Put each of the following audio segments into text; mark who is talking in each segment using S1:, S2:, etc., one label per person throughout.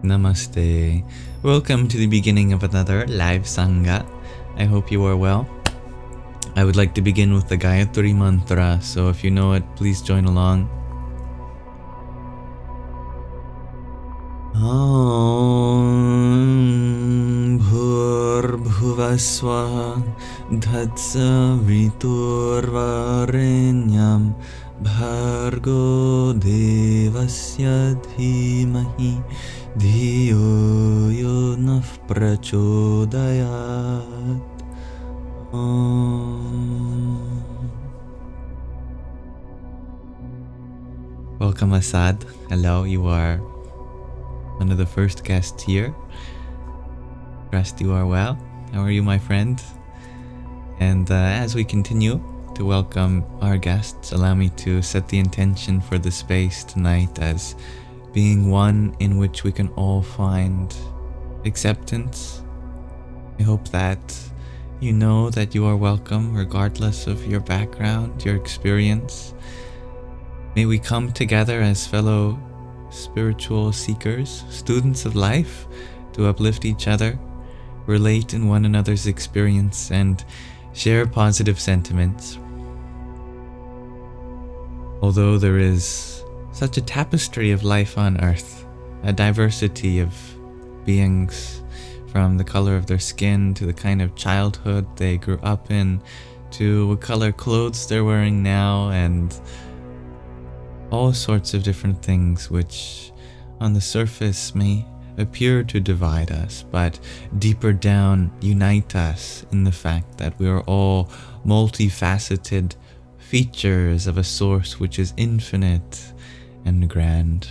S1: Namaste. Welcome to the beginning of another live Sangha. I hope you are well. I would like to begin with the Gayathri Mantra, so if you know it, please join along. Om Bhur-Bhuvaswaha Dhatsaviturvarenyam Bhargo Devasya Dhimahi Dhiyo Yonah Prachodayat. Welcome, Asad. Hello, you are one of the first guests here. Trust you are well. How are you, my friend? And as we continue to welcome our guests, allow me to set the intention for the space tonight as being one in which we can all find acceptance. I hope that you know that you are welcome regardless of your background, your experience. May we come together as fellow spiritual seekers, students of life, to uplift each other, relate in one another's experience, and share positive sentiments. Although there is such a tapestry of life on earth, a diversity of beings, from the color of their skin to the kind of childhood they grew up in, to what color clothes they're wearing now, and all sorts of different things which on the surface may appear to divide us, but deeper down unite us in the fact that we are all multifaceted features of a source which is infinite and grand.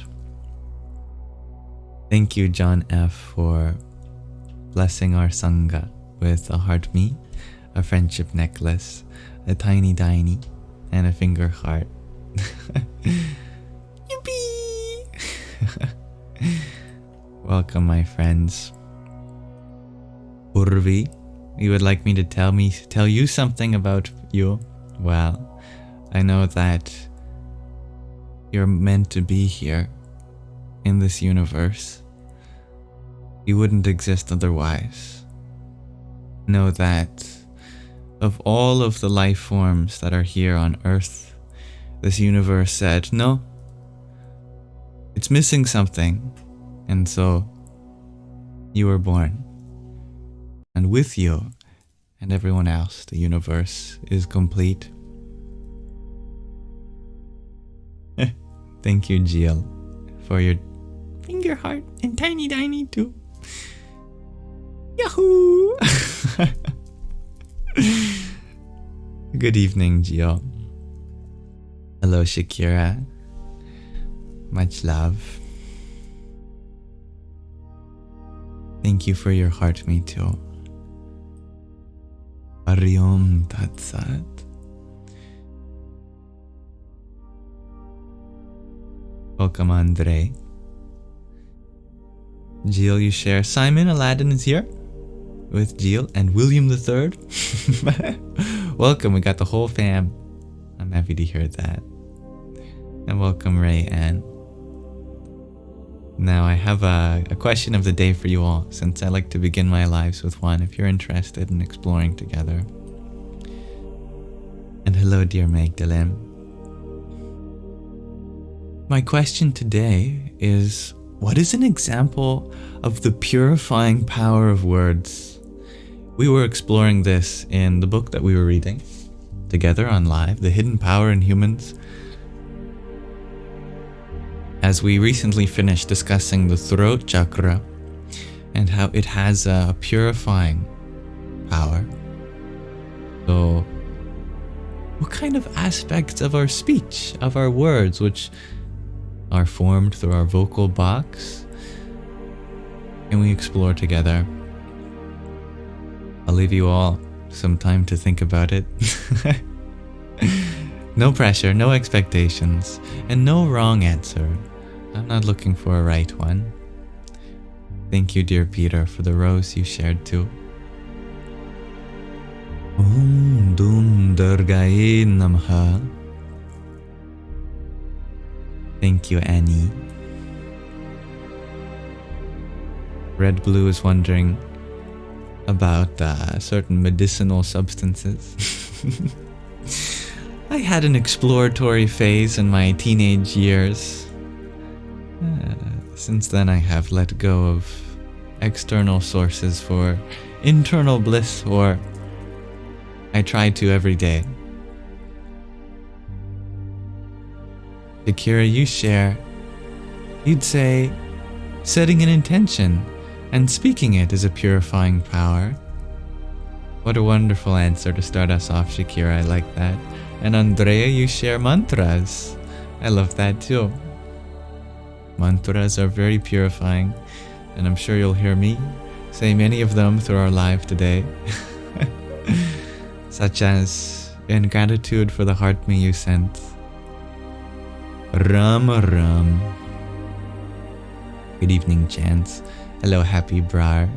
S1: Thank you, John F., for blessing our Sangha with a heart me, a friendship necklace, a tiny diny, and a finger heart. Yippee! Welcome, my friends. Purvi, you would like me to tell you something about you? Well, I know that you're meant to be here in this universe. You wouldn't exist otherwise. Know that of all of the life forms that are here on Earth, this universe said, no, it's missing something. And so you were born. And with you and everyone else, the universe is complete. Thank you, Jill, for your finger heart and tiny tiny too. Yahoo! Good evening, Jill. Hello, Shakira. Much love. Thank you for your heart, me too. Ariom Tatsat. Welcome, Andre. Jill, you share. Simon Aladdin is here with Jill and William III. Welcome, we got the whole fam. I'm happy to hear that. And welcome, Ray Ann. Now I have a question of the day for you all, since I like to begin my lives with one, if you're interested in exploring together. And hello, dear Magdalene. My question today is, what is an example of the purifying power of words? We were exploring this in the book that we were reading together on live, The Hidden Power in Humans, as we recently finished discussing the throat chakra and how it has a purifying power. So, what kind of aspects of our speech, of our words, which are formed through our vocal box, can we explore together? I'll leave you all some time to think about it. No pressure, no expectations, and no wrong answer. I'm not looking for a right one. Thank you, dear Peter, for the rose you shared too. Om Dum Durgaye Namaha. Thank you, Annie. Red Blue is wondering about certain medicinal substances. I had an exploratory phase in my teenage years. Since then I have let go of external sources for internal bliss, or I try to every day. Akira, you share, you'd say, setting an intention and speaking it is a purifying power. What a wonderful answer to start us off, Shakira. I like that. And Andrea, you share mantras. I love that too. Mantras are very purifying, and I'm sure you'll hear me say many of them through our live today. Such as, in gratitude for the heart me you sent. Ram Ram. Good evening, Chance. Hello, Happy Brar.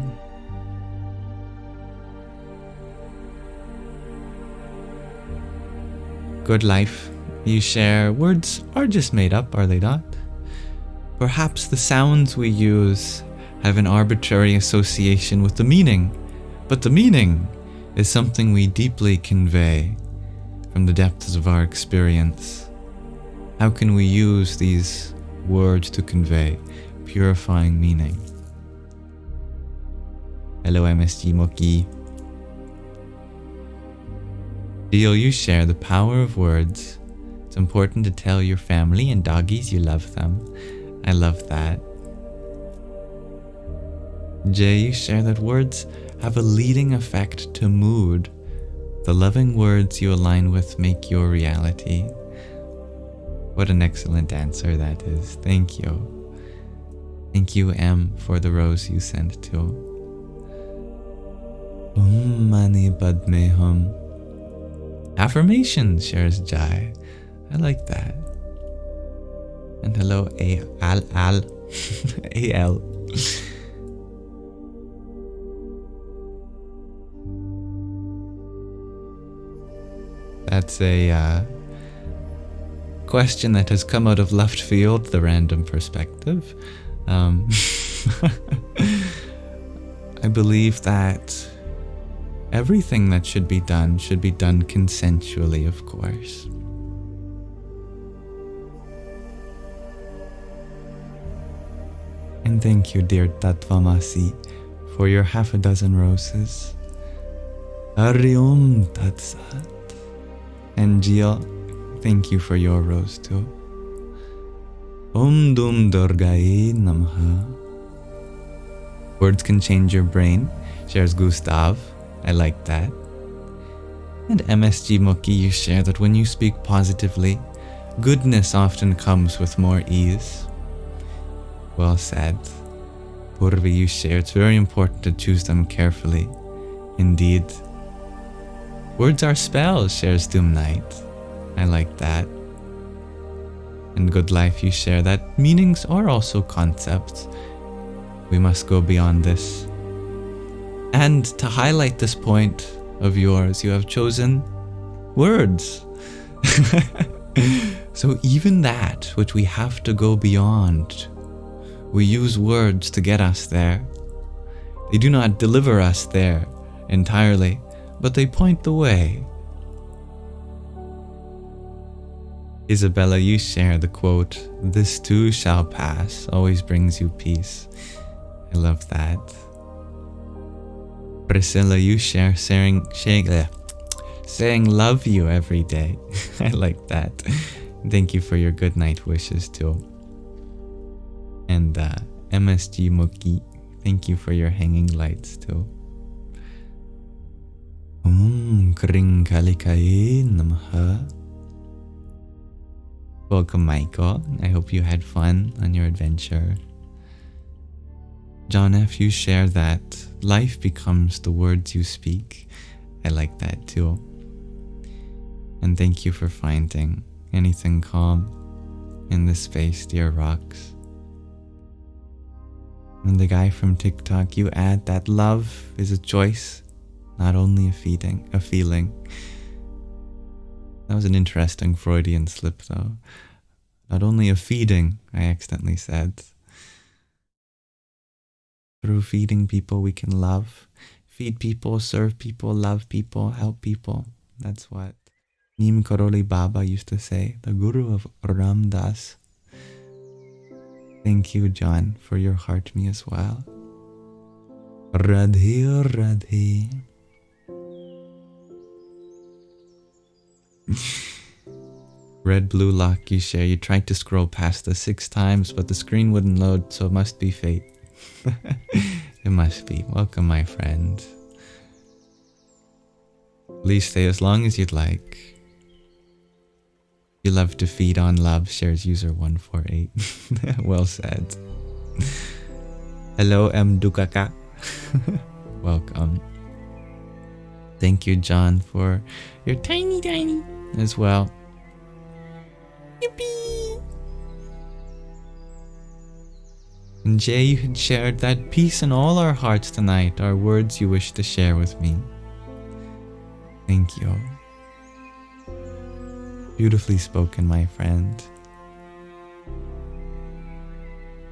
S1: Good life. You share, words are just made up, are they not? Perhaps the sounds we use have an arbitrary association with the meaning, but the meaning is something we deeply convey from the depths of our experience. How can we use these words to convey purifying meaning? Hello, MSG Moki. Deal, you share the power of words. It's important to tell your family and doggies you love them. I love that. Jay, you share that words have a leading effect to mood. The loving words you align with make your reality. What an excellent answer that is. Thank you. Thank you, M, for the rose you sent too. Mani Padme Hum. Affirmation, shares Jai. I like that. And hello, Al. AL. That's a question that has come out of left field, the random perspective. I believe that everything that should be done consensually, of course. And thank you, dear Tatvamasi, for your 6 roses. Hari Om Tat Sat. And Jill, thank you for your rose too. Om Dum Durgai Namaha. Words can change your brain, shares Gustav. I like that. And MSG Moki, you share that when you speak positively, goodness often comes with more ease. Well said. Purvi, you share, it's very important to choose them carefully. Indeed. Words are spells, shares Doom Knight. I like that. And Good Life, you share that meanings are also concepts. We must go beyond this. And to highlight this point of yours, you have chosen words. So even that which we have to go beyond, we use words to get us there. They do not deliver us there entirely, but they point the way. Isabella, you share the quote, "This too shall pass," always brings you peace. I love that. Priscilla, you share saying love you every day. I like that. Thank you for your good night wishes too. And MSG Moki, thank you for your hanging lights too. Kring Kalikaye Namaha. Welcome, Michael. I hope you had fun on your adventure. John F., you share that life becomes the words you speak. I like that too. And thank you for finding anything calm in this space, dear rocks. And the guy from TikTok, you add that love is a choice, not only a feeling. That was an interesting Freudian slip though. Not only a feeding, I accidentally said. Through feeding people, we can love. Feed people, serve people, love people, help people. That's what Neem Karoli Baba used to say, the Guru of Ram Das. Thank you, John, for your heart me as well. Radhe Radhe. Red blue lock you share. You tried to scroll past us 6 times, but the screen wouldn't load, so it must be fate. It must be. Welcome, my friend. Please stay as long as you'd like. You love to feed on love, shares user 148. Well said. Hello, M. Dukaka. Welcome. Thank you, John, for your tiny as well. Yippee! And Jay, you had shared that peace in all our hearts tonight are words you wish to share with me. Thank you. Beautifully spoken, my friend.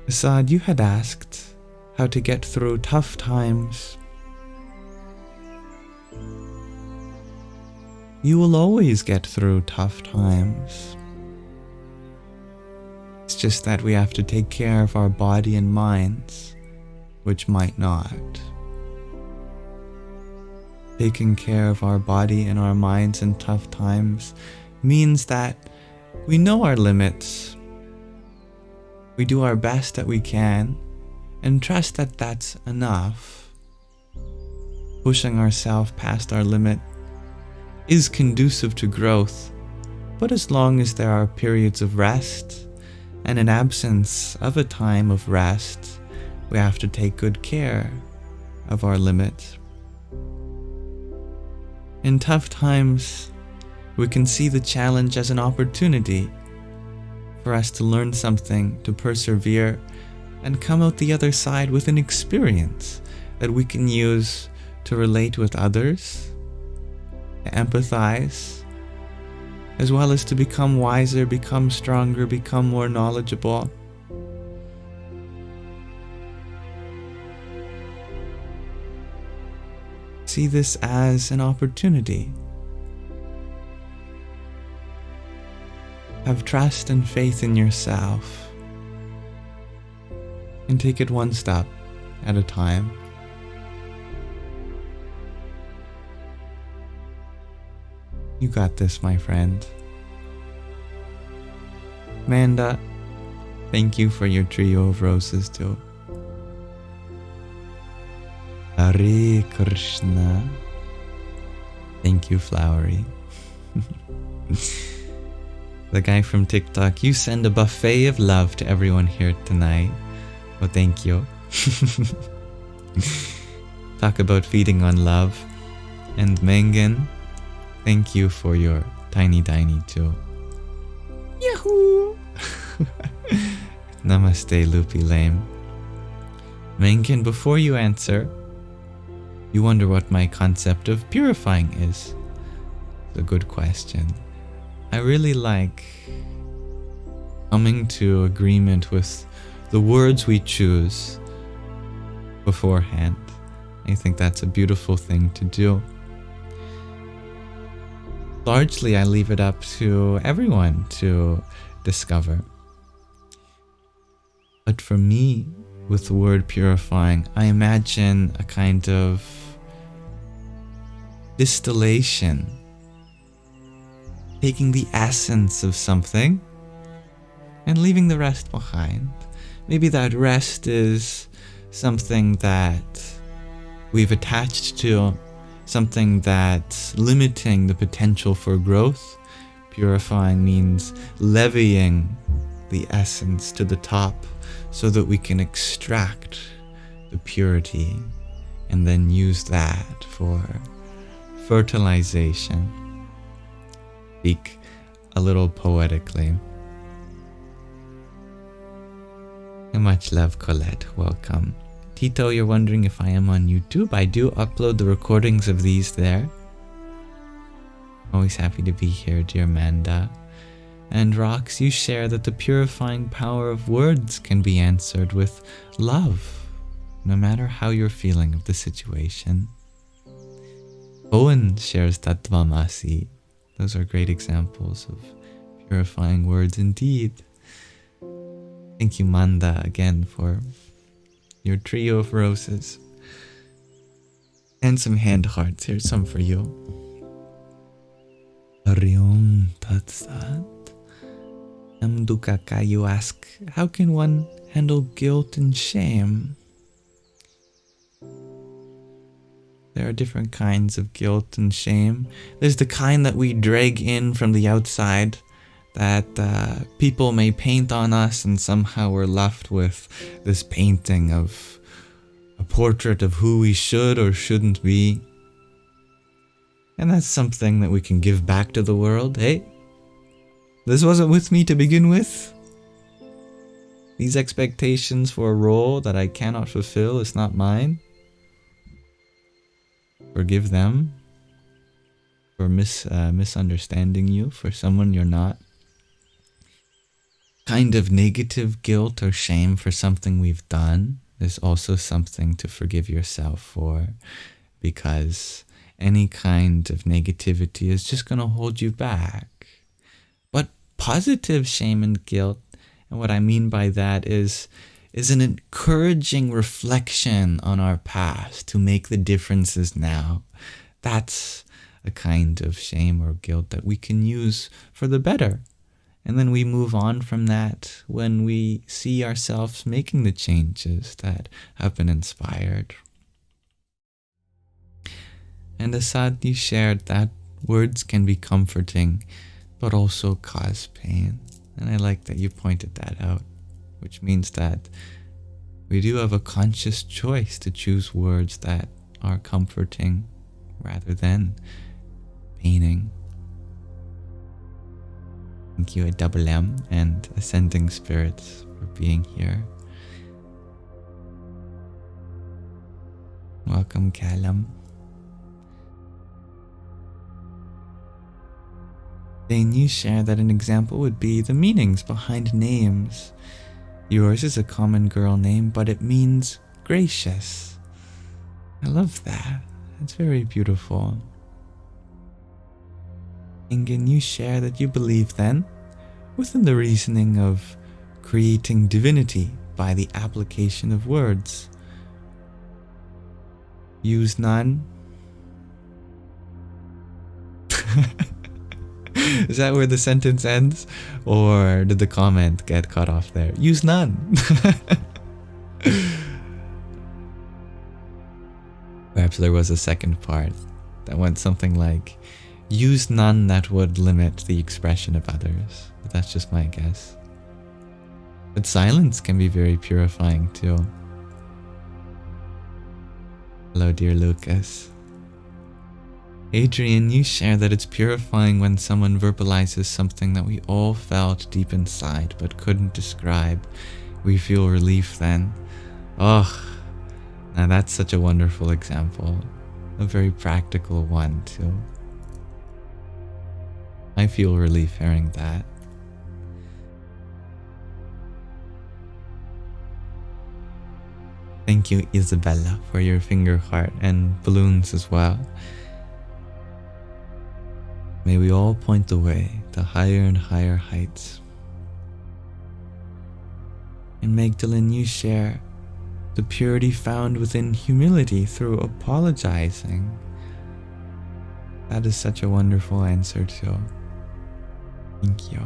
S1: Assad, you had asked how to get through tough times. You will always get through tough times. It's just that we have to take care of our body and minds, which might not. Taking care of our body and our minds in tough times means that we know our limits. We do our best that we can and trust that that's enough. Pushing ourselves past our limit is conducive to growth, but as long as there are periods of rest and an absence of a time of rest, we have to take good care of our limit. In tough times, we can see the challenge as an opportunity for us to learn something, to persevere, and come out the other side with an experience that we can use to relate with others, to empathize, as well as to become wiser, become stronger, become more knowledgeable. See this as an opportunity. Have trust and faith in yourself, and take it one step at a time. You got this, my friend. Amanda, thank you for your trio of roses too. Hare Krishna. Thank you, Flowery. The guy from TikTok, you send a buffet of love to everyone here tonight. Well, thank you. Talk about feeding on love. And Mengen, thank you for your tiny too. Yahoo! Namaste, Loopy Lame. Mengen, before you answer, you wonder what my concept of purifying is. It's a good question. I really like coming to agreement with the words we choose beforehand. I think that's a beautiful thing to do. Largely, I leave it up to everyone to discover. But for me, with the word purifying, I imagine a kind of distillation, taking the essence of something and leaving the rest behind. Maybe that rest is something that we've attached to, something that's limiting the potential for growth. Purifying means levying the essence to the top so that we can extract the purity and then use that for fertilization. Speak a little poetically. And much love, Colette. Welcome. Tito, you're wondering if I am on YouTube. I do upload the recordings of these there. Always happy to be here, dear Amanda. And Rox, you share that the purifying power of words can be answered with love. no matter how you're feeling of the situation. Owen shares Tattvamasi. Those are great examples of purifying words indeed. Thank you, Manda, again for your trio of roses. And some hand hearts. Here's some for you. Hariom Tat Sat. Namdukaka, you ask, how can one handle guilt and shame? There are different kinds of guilt and shame. There's the kind that we drag in from the outside, that people may paint on us, and somehow we're left with this painting of a portrait of who we should or shouldn't be. And that's something that we can give back to the world. Hey, this wasn't with me to begin with. These expectations for a role that I cannot fulfill is not mine. Forgive them for misunderstanding you for someone you're not. Kind of negative guilt or shame for something we've done is also something to forgive yourself for, because any kind of negativity is just going to hold you back. But positive shame and guilt, and what I mean by that is an encouraging reflection on our past to make the differences now. That's a kind of shame or guilt that we can use for the better. And then we move on from that when we see ourselves making the changes that have been inspired. And Asad, you shared that words can be comforting, but also cause pain. And I like that you pointed that out, which means that we do have a conscious choice to choose words that are comforting rather than paining. Thank you, Double M and Ascending Spirits, for being here. Welcome, Callum. Then you share that an example would be the meanings behind names. Yours is a common girl name, but it means gracious. I love that. It's very beautiful. And can you share that you believe then, within the reasoning of creating divinity by the application of words? Use none. Is that where the sentence ends? Or did the comment get cut off there? Use none. Perhaps there was a second part that went something like, use none that would limit the expression of others. But that's just my guess. But silence can be very purifying too. Hello, dear Lucas. Adrian, you share that it's purifying when someone verbalizes something that we all felt deep inside but couldn't describe. We feel relief then. Oh, now that's such a wonderful example. A very practical one too. I feel relief hearing that. Thank you, Isabella, for your finger heart and balloons as well. May we all point the way to higher and higher heights. And Magdalene, you share the purity found within humility through apologizing. That is such a wonderful answer too. Thank you.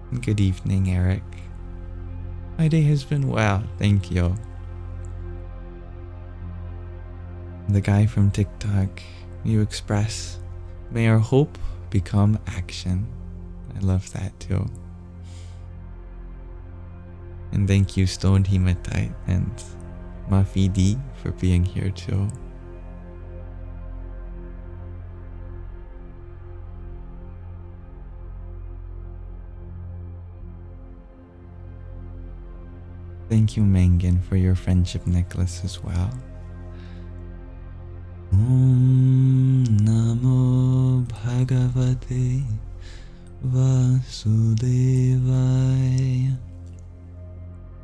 S1: And good evening, Eric. My day has been well, thank you. The guy from TikTok, you express, may our hope become action. I love that too. And thank you, Stoned Hematite and Mafidi, for being here too. Thank you, Mangan, for your friendship necklace as well. Om Namo Bhagavate Vasudevaya.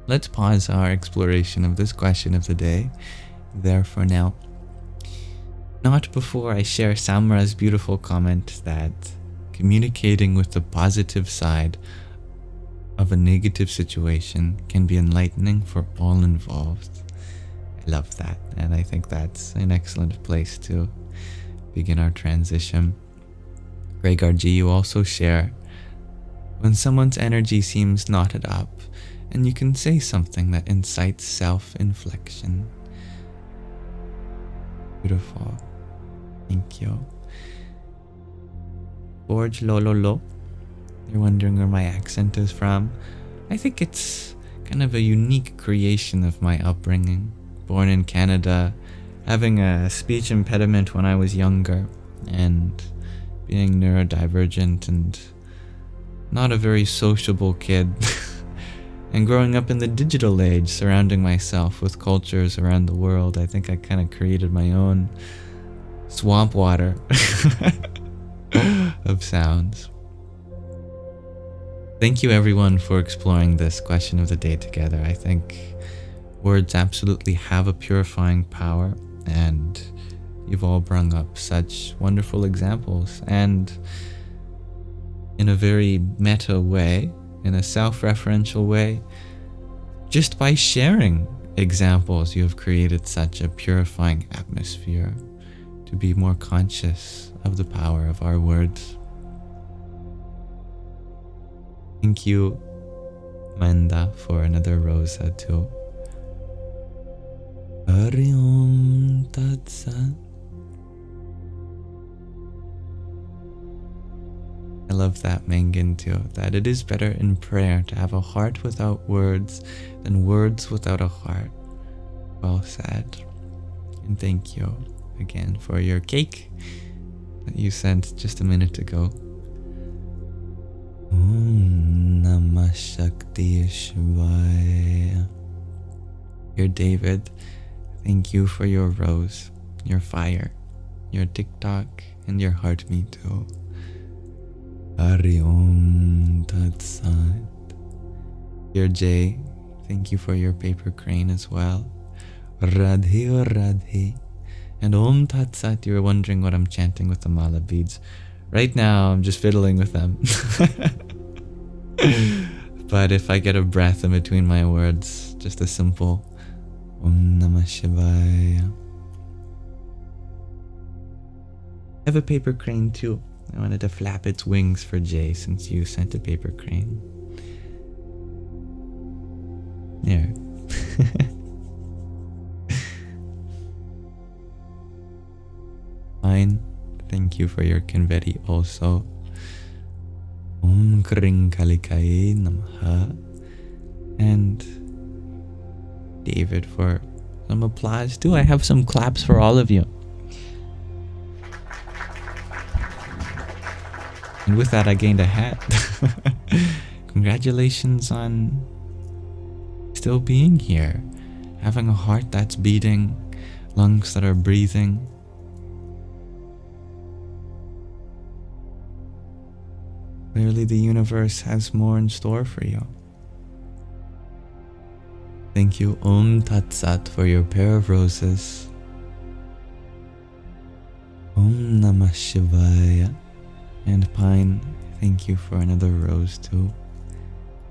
S1: let's pause our exploration of this question of the day there for now. Not before I share Samra's beautiful comment that communicating with the positive side of a negative situation can be enlightening for all involved. I love that, and I think that's an excellent place to begin our transition. Rhaegar, you also share, when someone's energy seems knotted up, and you can say something that incites self-inflection. Beautiful. Thank you. Forge Lololo, you're wondering where my accent is from. I think it's kind of a unique creation of my upbringing. Born in Canada, having a speech impediment when I was younger, and being neurodivergent and not a very sociable kid. And growing up in the digital age, surrounding myself with cultures around the world, I think I kind of created my own swamp water of sounds. Thank you everyone for exploring this question of the day together. I think words absolutely have a purifying power, and you've all brought up such wonderful examples, and in a very meta way, in a self-referential way, just by sharing examples, you have created such a purifying atmosphere to be more conscious of the power of our words. Thank you, Manda, for another rosa too. Hari Om Tat Sat. I love that, Mangin, too, that it is better in prayer to have a heart without words than words without a heart. Well said. And thank you again for your cake that you sent just a minute ago. Om Namah Shakti Shivaya. Dear David, thank you for your rose, your fire, your TikTok, and your heart me too. Hari Om Tat Sat. Dear Jay, thank you for your paper crane as well. Radhe or Radhe. And Om Tat Sat, you were wondering what I'm chanting with the mala beads. Right now, I'm just fiddling with them. But if I get a breath in between my words, just a simple Om Namah Shivaya. I have a paper crane too. I wanted to flap its wings for Jay since you sent a paper crane. There. Fine. Thank you for your confetti also. Om Kring Kalikai Namaha. And David for some applause too. I have some claps for all of you. And with that, I gained a hat. Congratulations on still being here. Having a heart that's beating, lungs that are breathing. Clearly the universe has more in store for you. Thank you, Om Tat Sat, for your pair of roses. Om Namah Shivaya. And Pine, thank you for another rose too.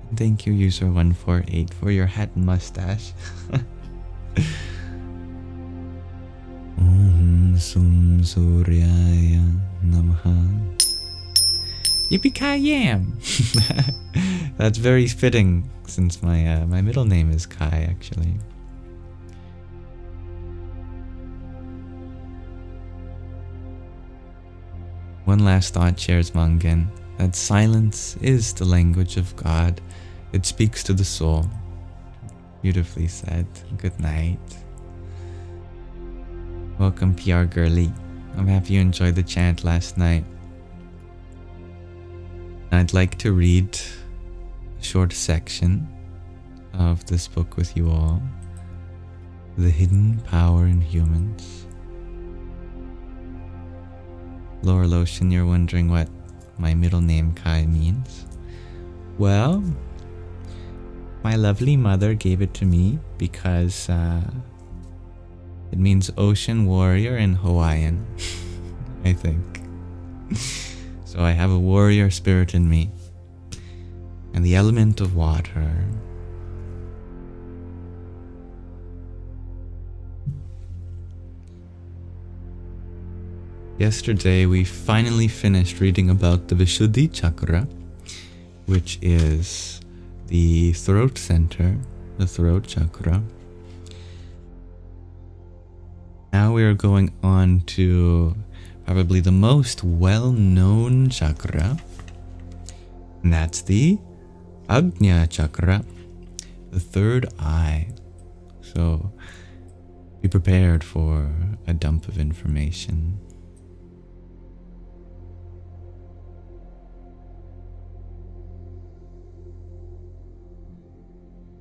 S1: And thank you, user 148, for your hat and mustache. Om Sum Suryaya Namaha. Yippee-ki-yam! That's very fitting since my middle name is Kai, actually. One last thought shares Mangan, that silence is the language of God. It speaks to the soul. Beautifully said. Good night. Welcome, PR Girly. I'm happy you enjoyed the chant last night. I'd like to read a short section of this book with you all. The Hidden Power in Humans. Laura Lotion, you're wondering what my middle name Kai means. Well, My lovely mother gave it to me because it means ocean warrior in Hawaiian, I think. So I have a warrior spirit in me. And the element of water. Yesterday we finally finished reading about the Vishuddhi Chakra, which is the throat center, the throat chakra. Now we are going on to probably the most well-known chakra, and that's the Ajna Chakra, the third eye. So be prepared for a dump of information.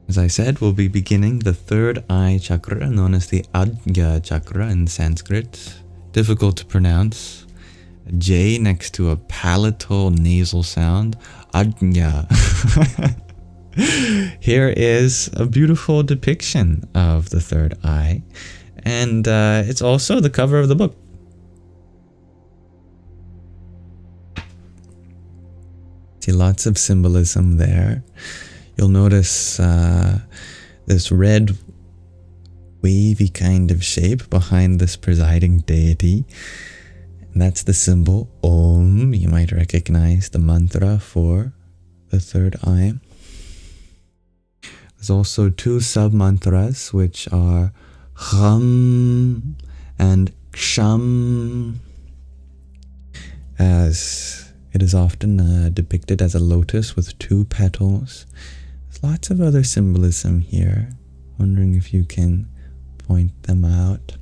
S1: As I said, we'll be beginning the third eye chakra, known as the Ajna Chakra in Sanskrit. Difficult to pronounce. A J next to a palatal nasal sound. Ajna. Here is a beautiful depiction of the third eye. And it's also the cover of the book. See lots of symbolism there. You'll notice this red wavy kind of shape behind this presiding deity. And that's the symbol Om. You might recognize the mantra for the third eye. There's also two sub-mantras, which are Hum and Ksham, as it is often depicted as a lotus with two petals. There's lots of other symbolism here. Wondering if you can point them out.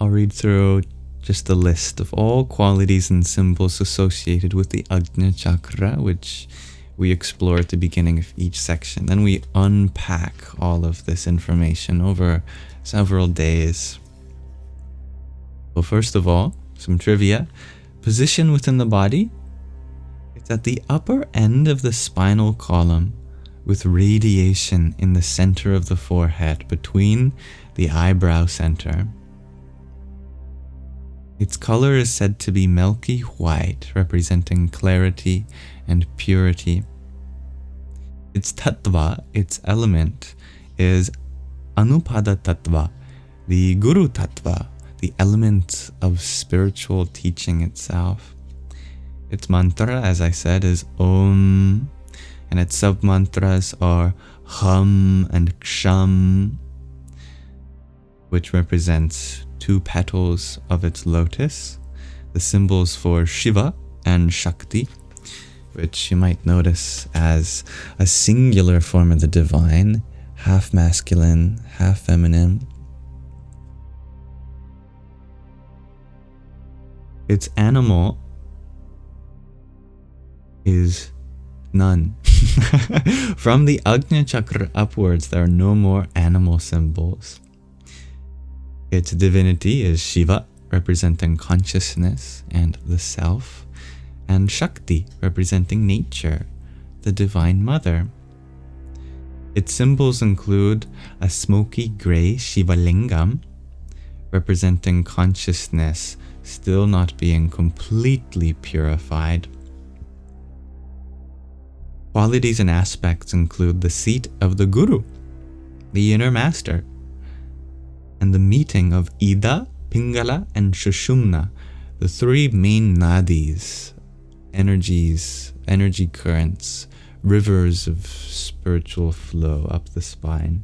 S1: I'll read through just the list of all qualities and symbols associated with the Ajna Chakra, which we explore at the beginning of each section. Then we unpack all of this information over several days. Well, first of all, some trivia. Position within the body. It's at the upper end of the spinal column, with radiation in the center of the forehead, between the eyebrow center. Its color is said to be milky white, representing clarity and purity. Its tattva, its element, is Anupada tattva, the Guru tattva, the element of spiritual teaching itself. Its mantra, as I said, is Om, and its sub-mantras are Hum and Ksham, which represents two petals of its lotus, the symbols for Shiva and Shakti, which you might notice as a singular form of the divine, half masculine, half feminine. Its animal is none. From the Ajna Chakra upwards, there are no more animal symbols. Its divinity is Shiva, representing consciousness and the self, and Shakti, representing nature, the Divine Mother. Its symbols include a smoky gray Shiva Lingam, representing consciousness still not being completely purified. Qualities and aspects include the seat of the Guru, the inner master, and the meeting of Ida, Pingala, and Shushumna, the three main nadis, energy currents, rivers of spiritual flow up the spine.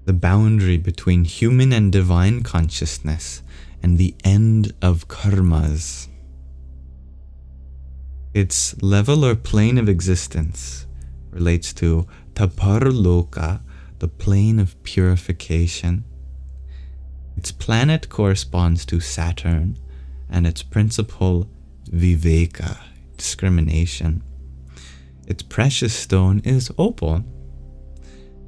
S1: The boundary between human and divine consciousness, and the end of karmas. Its level or plane of existence relates to Taparloka, the plane of purification. Its planet corresponds to Saturn, and its principle Viveka, discrimination. Its precious stone is opal,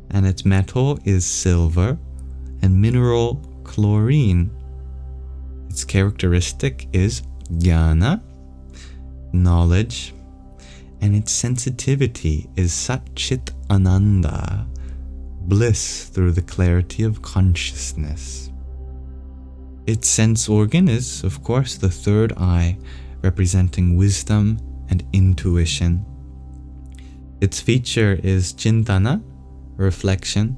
S1: and its metal is silver, and mineral chlorine. Its characteristic is jnana, knowledge, and its sensitivity is Sat-Chit Ananda, bliss through the clarity of consciousness. Its sense organ is, of course, the third eye, representing wisdom and intuition. Its feature is Chintana, reflection,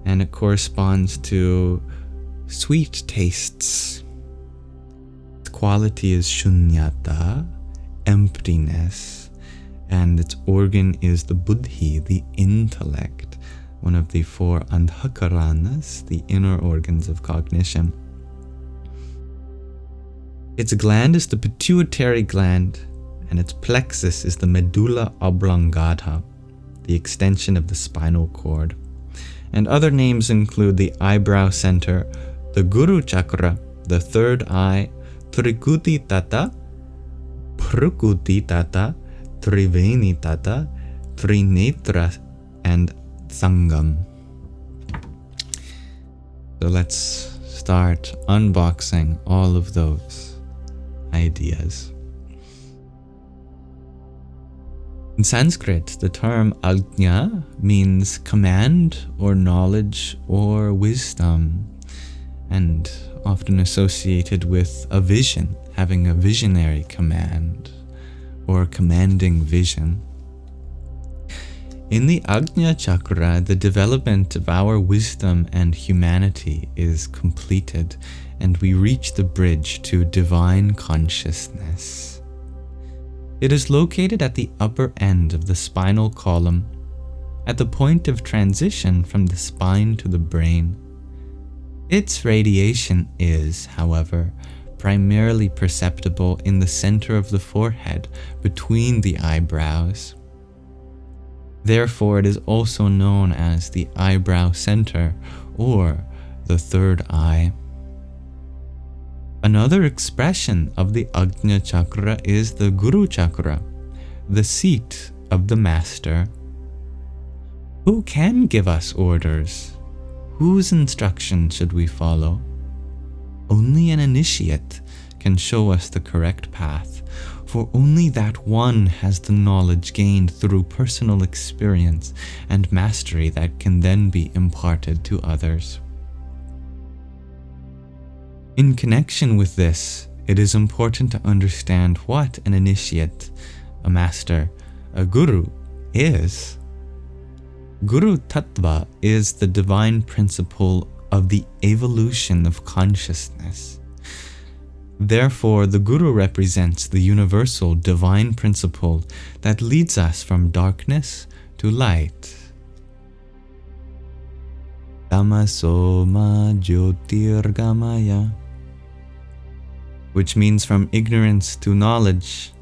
S1: and it corresponds to sweet tastes. Its quality is Shunyata, emptiness, and its organ is the Buddhi, the intellect, one of the four andhakaranas, the inner organs of cognition. Its gland is the pituitary gland, and its plexus is the medulla oblongata, the extension of the spinal cord. And other names include the eyebrow center, the Guru Chakra, the third eye, Trikuti Tata, Prakuti Tata, Triveni Tata, Trinetra, and Sangam. So let's start unboxing all of those ideas. In Sanskrit, the term Ajna means command or knowledge or wisdom, and often associated with a vision, having a visionary command or commanding vision. In the Ajna Chakra, the development of our wisdom and humanity is completed, and we reach the bridge to divine consciousness. It is located at the upper end of the spinal column, at the point of transition from the spine to the brain. Its radiation is, however, primarily perceptible in the center of the forehead, between the eyebrows. Therefore, it is also known as the eyebrow center or the third eye. Another expression of the Ajna Chakra is the Guru Chakra, the seat of the Master. Who can give us orders? Whose instruction should we follow? Only an initiate can show us the correct path, for only that one has the knowledge gained through personal experience and mastery that can then be imparted to others. In connection with this, it is important to understand what an initiate, a master, a guru is. Guru Tattva is the divine principle of the evolution of consciousness. Therefore, the Guru represents the universal divine principle that leads us from darkness to light. Tamasoma Jyotirgamaya, which means from ignorance to knowledge.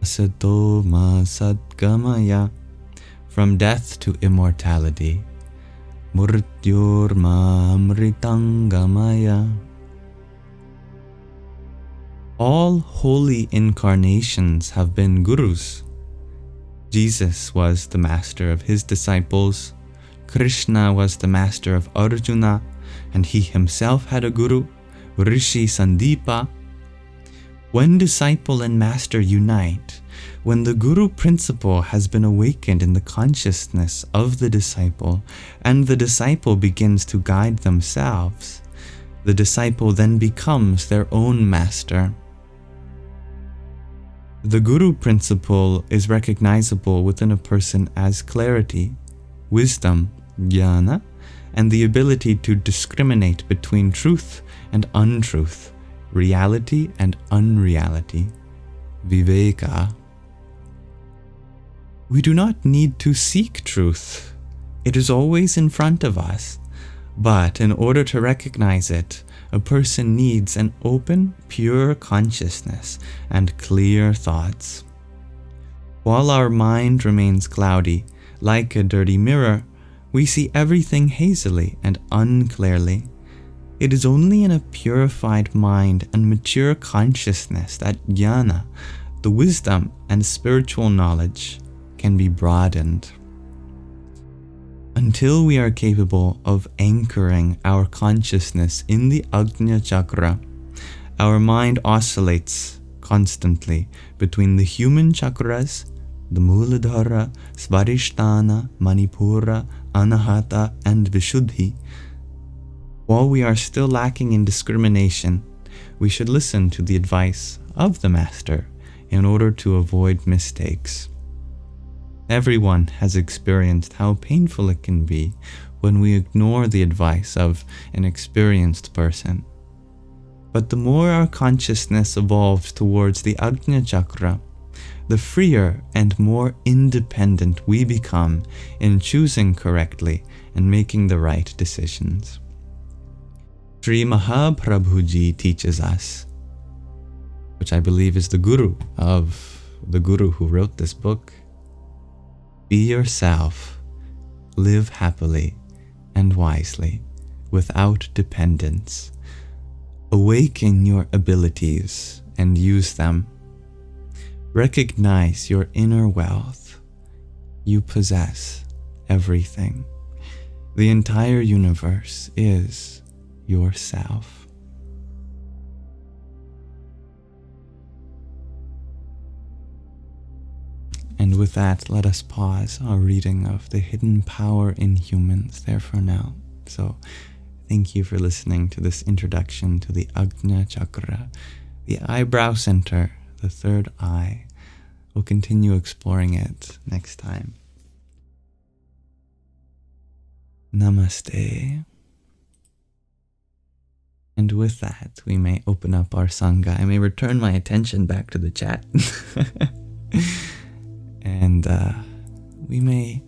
S1: Asatoma Satgamaya, from death to immortality. Murtyurma Amritangamaya. All holy incarnations have been gurus. Jesus was the master of his disciples. Krishna was the master of Arjuna, and he himself had a guru, Rishi Sandipa. When disciple and master unite, when the guru principle has been awakened in the consciousness of the disciple, and the disciple begins to guide themselves, the disciple then becomes their own master. The guru principle is recognizable within a person as clarity, wisdom, jnana, and the ability to discriminate between truth and untruth, reality and unreality, viveka. We do not need to seek truth. It is always in front of us. But in order to recognize it, a person needs an open, pure consciousness and clear thoughts. While our mind remains cloudy, like a dirty mirror, we see everything hazily and unclearly. It is only in a purified mind and mature consciousness that jnana, the wisdom and spiritual knowledge, can be broadened. Until we are capable of anchoring our consciousness in the Ajna Chakra, Our mind oscillates constantly between the human chakras, the Muladhara, Svarishtana, Manipura, Anahata, and Vishuddhi. While we are still lacking in discrimination, we should listen to the advice of the Master in order to avoid mistakes. Everyone has experienced how painful it can be when we ignore the advice of an experienced person. But the more our consciousness evolves towards the Ajna Chakra, the freer and more independent we become in choosing correctly and making the right decisions. Sri Mahaprabhuji teaches us, which I believe is the guru who wrote this book: be yourself, live happily and wisely, without dependence. Awaken your abilities and use them. Recognize your inner wealth. You possess everything. The entire universe is yourself. And with that, let us pause our reading of the hidden power in humans there for now. So, thank you for listening to this introduction to the Ajna Chakra, the eyebrow center, the third eye. We'll continue exploring it next time. Namaste. And with that, we may open up our Sangha. I may return my attention back to the chat. And we may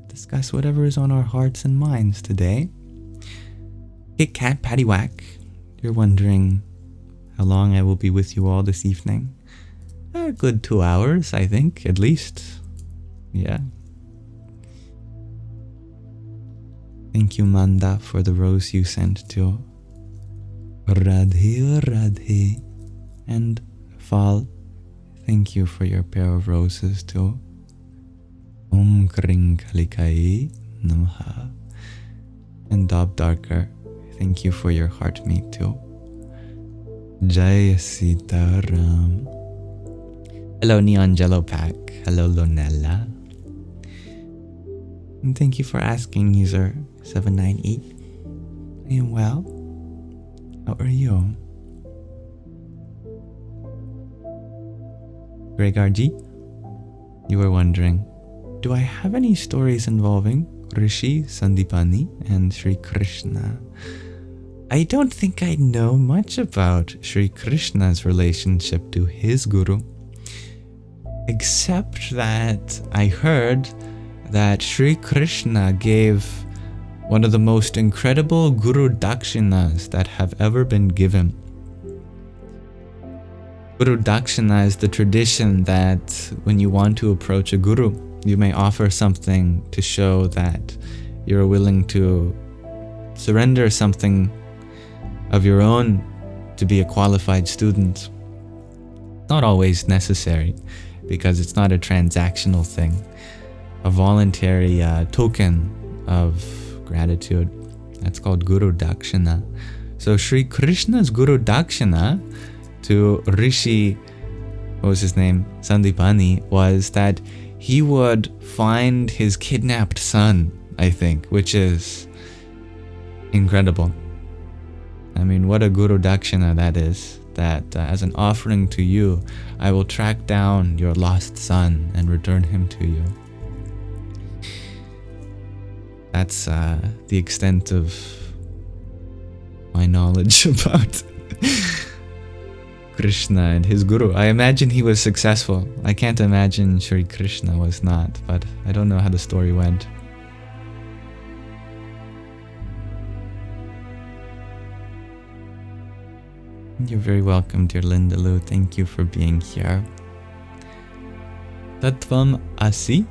S1: discuss whatever is on our hearts and minds today. Kit Kat Paddywhack, you're wondering how long I will be with you all this evening. A good 2 hours, I think, at least. Yeah. Thank you, Manda, for the rose you sent to Radhe Radhe. And Fal, thank you for your pair of roses too. Om Kring Kalikai Namaha. And Dob Darker, thank you for your heart meat too. Jai Sitaram. Hello Neon Jello Pack. Hello Lonella. And thank you for asking, user 798. I am well. How are you? Greg RG, you were wondering, do I have any stories involving Rishi, Sandipani, and Shri Krishna? I don't think I know much about Shri Krishna's relationship to his guru, except that I heard that Shri Krishna gave one of the most incredible Guru Dakshinas that have ever been given. Guru Dakshina is the tradition that when you want to approach a guru, you may offer something to show that you're willing to surrender something of your own to be a qualified student. Not always necessary, because it's not a transactional thing. A voluntary token of gratitude. That's called Guru Dakshina. So Sri Krishna's Guru Dakshina to Rishi, what was his name? Sandipani, was that he would find his kidnapped son, I think, which is incredible. I mean, what a Guru Dakshina that is. That as an offering to you, I will track down your lost son and return him to you. That's the extent of my knowledge about Krishna and his guru. I imagine he was successful. I can't imagine Shri Krishna was not, but I don't know how the story went. You're very welcome, dear Linda Lou. Thank you for being here. Tattvam Asi?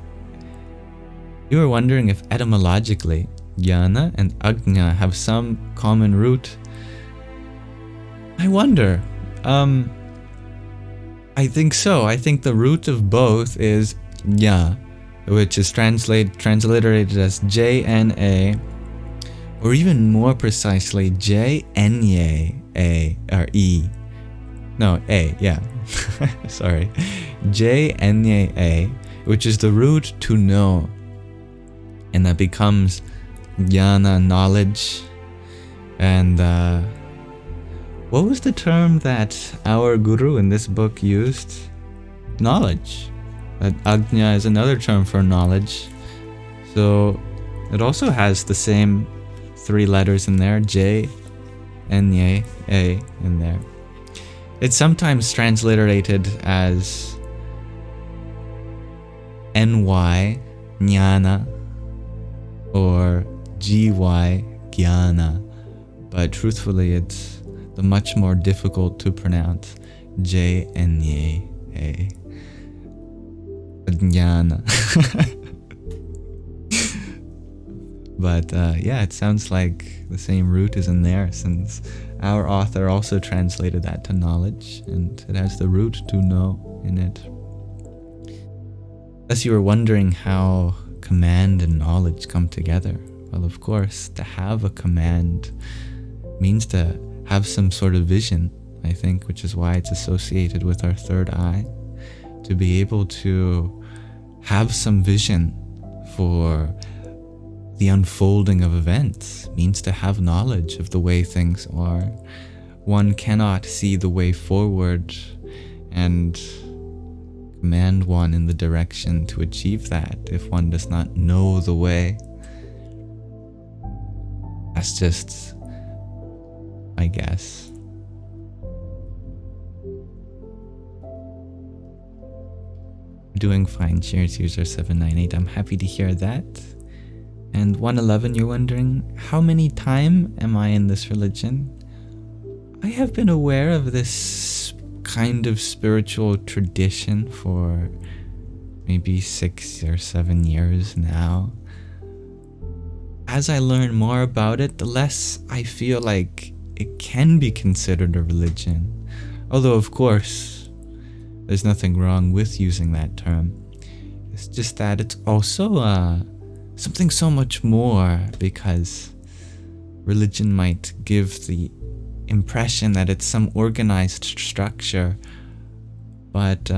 S1: You were wondering if etymologically, Jnana and Ajna have some common root. I wonder. I think so. I think the root of both is Jna, which is transliterated as J-N-A, or even more precisely J-N-A, or E, No, A, yeah. Sorry. J-N-A-A, which is the root to know. And that becomes jnana, knowledge. And what was the term that our guru in this book used? Knowledge. That Ajna is another term for knowledge. So it also has the same 3 letters in there, J, N, A in there. It's sometimes transliterated as NY, jnana, or GY, jnana. But truthfully, it's the much more difficult to pronounce J-N-A-A. Jnana. But yeah, it sounds like the same root is in there, since our author also translated that to knowledge, and it has the root to know in it. As you were wondering how command and knowledge come together, well, of course, to have a command means to have some sort of vision, I think, which is why it's associated with our third eye. To be able to have some vision for the unfolding of events means to have knowledge of the way things are. One cannot see the way forward and command one in the direction to achieve that if one does not know the way. That's just, I guess. Doing fine. Cheers, user 798. I'm happy to hear that. And 111, you're wondering, how many time am I in this religion? I have been aware of this kind of spiritual tradition for maybe 6 or 7 years now. As I learn more about it, the less I feel like it can be considered a religion. Although, of course, there's nothing wrong with using that term. It's just that it's also something so much more, because religion might give the impression that it's some organized structure, but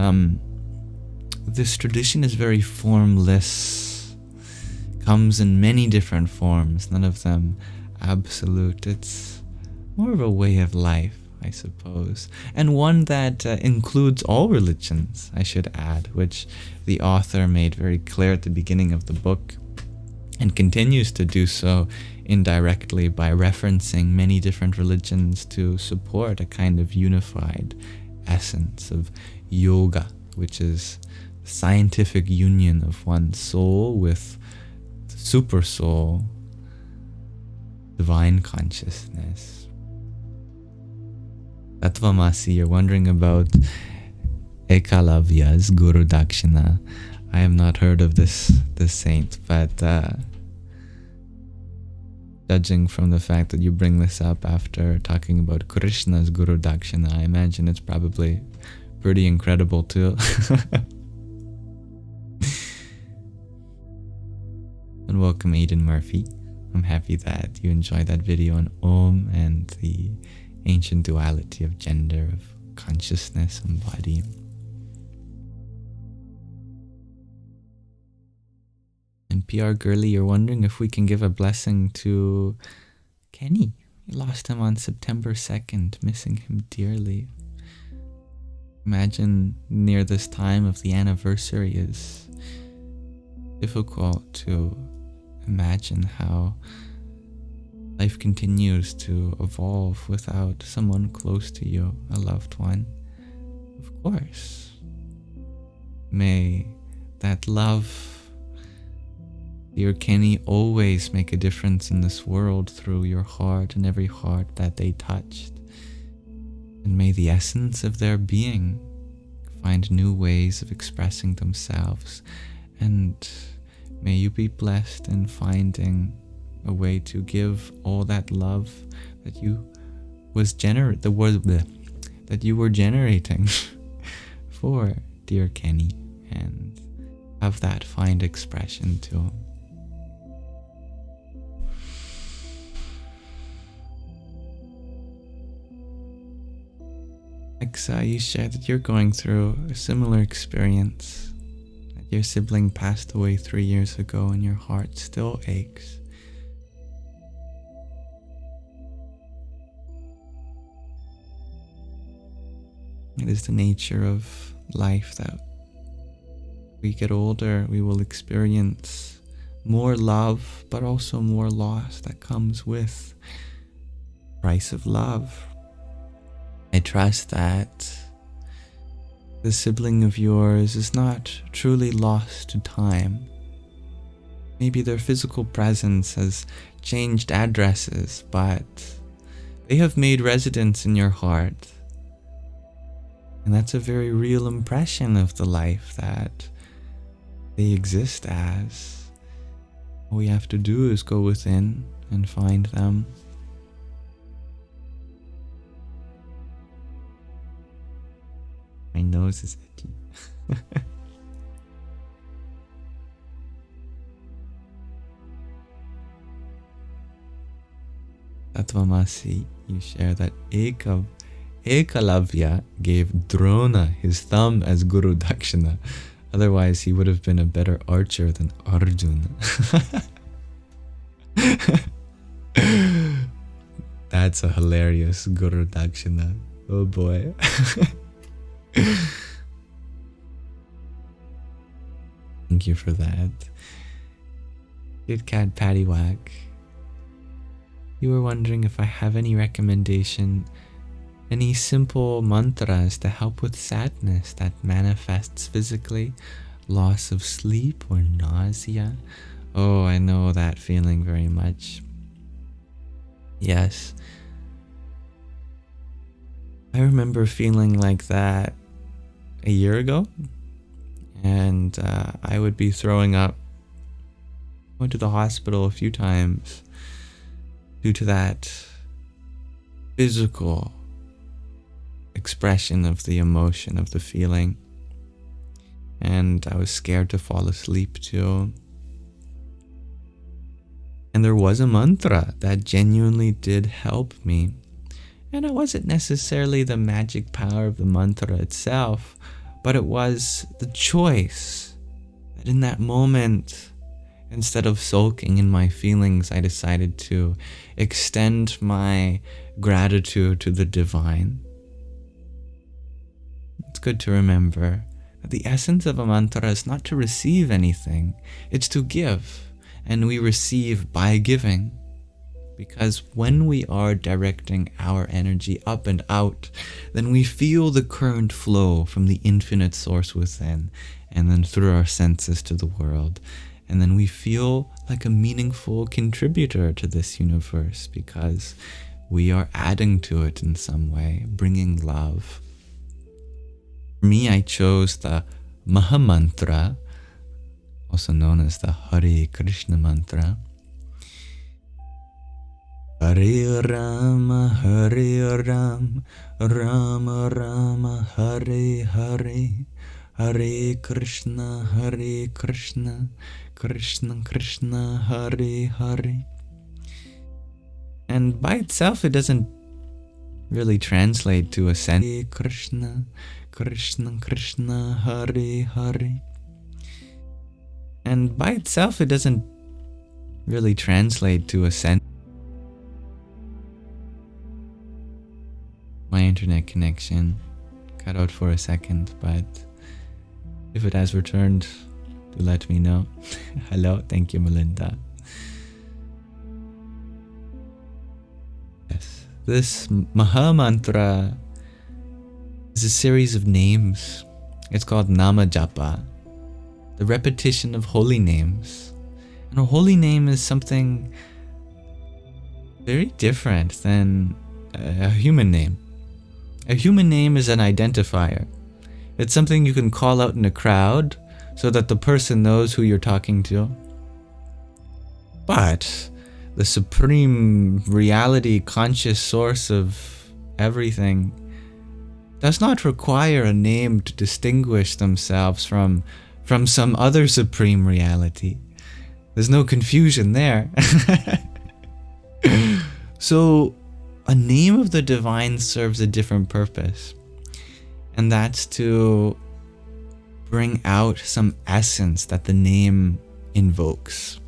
S1: this tradition is very formless, comes in many different forms, none of them absolute. It's more of a way of life, I suppose, and one that includes all religions, I should add, which the author made very clear at the beginning of the book, and continues to do so indirectly by referencing many different religions to support a kind of unified essence of yoga, which is the scientific union of one's soul with the super soul, divine consciousness. Tattvamasi, you're wondering about Ekalavya's Guru Dakshina. I have not heard of this saint, but judging from the fact that you bring this up after talking about Krishna's Guru Dakshina, I imagine it's probably pretty incredible too. And welcome Aiden Murphy. I'm happy that you enjoyed that video on Om and the ancient duality of gender, of consciousness and body. And PR Girly, you're wondering if we can give a blessing to Kenny. We lost him on September 2nd, missing him dearly. Imagine near this time of the anniversary is difficult to imagine how life continues to evolve without someone close to you, a loved one. Of course. May that love, dear Kenny, always make a difference in this world through your heart and every heart that they touched. And may the essence of their being find new ways of expressing themselves. And may you be blessed in finding a way to give all that love that you that you were generating for dear Kenny, and have that find expression too. Alexa, you shared that you're going through a similar experience. That your sibling passed away 3 years ago and your heart still aches. It is the nature of life that we get older, we will experience more love, but also more loss that comes with the price of love. I trust that the sibling of yours is not truly lost to time. Maybe their physical presence has changed addresses, but they have made residence in your heart. And that's a very real impression of the life that they exist as. All we have to do is go within and find them. My nose is itchy. Tatvamasi, you share that Ekalavya gave Drona his thumb as Guru Dakshina. Otherwise, he would have been a better archer than Arjuna. That's a hilarious Guru Dakshina. Oh boy. Thank you for that. Kit Kat Paddywhack. You were wondering if I have any recommendation, any simple mantras to help with sadness that manifests physically, loss of sleep or nausea. Oh, I know that feeling very much. Yes. I remember feeling like that a year ago, and I would be throwing up. Went to the hospital a few times due to that physical expression of the emotion, of the feeling. And I was scared to fall asleep too. And there was a mantra that genuinely did help me. And it wasn't necessarily the magic power of the mantra itself, but it was the choice that in that moment, instead of sulking in my feelings, I decided to extend my gratitude to the divine. It's good to remember that the essence of a mantra is not to receive anything, it's to give, and we receive by giving. Because when we are directing our energy up and out, then we feel the current flow from the infinite source within, and then through our senses to the world. And then we feel like a meaningful contributor to this universe because we are adding to it in some way, bringing love. For me, I chose the Maha Mantra, also known as the Hare Krishna Mantra. Hare Rama, Hare Ram, Rama Rama, Hare Hare, Hare Krishna, Krishna Krishna, Hare Hare. And by itself, it doesn't really translate to a sentence. Krishna Krishna, Hare Hare. And by itself, it doesn't really translate to a sentence. My internet connection cut out for a second, but if it has returned, do let me know. Hello, thank you, Melinda. Yes, this Maha Mantra is a series of names. It's called Nama Japa, the repetition of holy names. And a holy name is something very different than a human name. A human name is an identifier. It's something you can call out in a crowd so that the person knows who you're talking to. But the supreme reality, conscious source of everything does not require a name to distinguish themselves from some other supreme reality. There's no confusion there. So a name of the divine serves a different purpose. And that's to bring out some essence that the name invokes.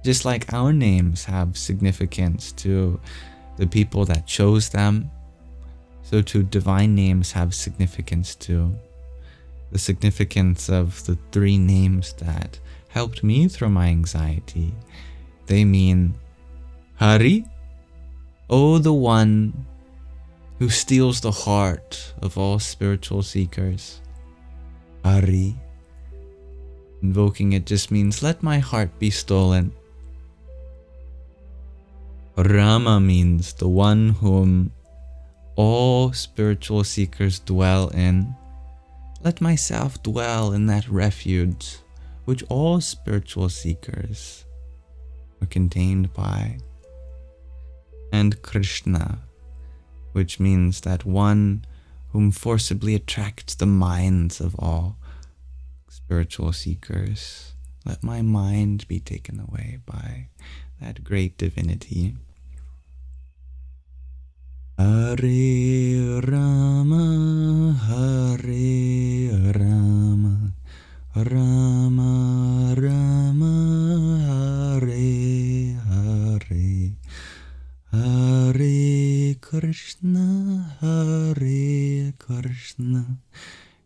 S1: Just like our names have significance to the people that chose them, so too divine names have significance too. The significance of the 3 names that helped me through my anxiety. They mean Hari, oh, the one who steals the heart of all spiritual seekers. Hari. Invoking it just means, let my heart be stolen. Rama means the one whom all spiritual seekers dwell in. Let myself dwell in that refuge which all spiritual seekers are contained by. And Krishna, which means that one whom forcibly attracts the minds of all spiritual seekers. Let my mind be taken away by that great divinity. Hare Rama, Hare Rama, Rama Rama, Hare Hare, Hare Krishna, Hare Krishna,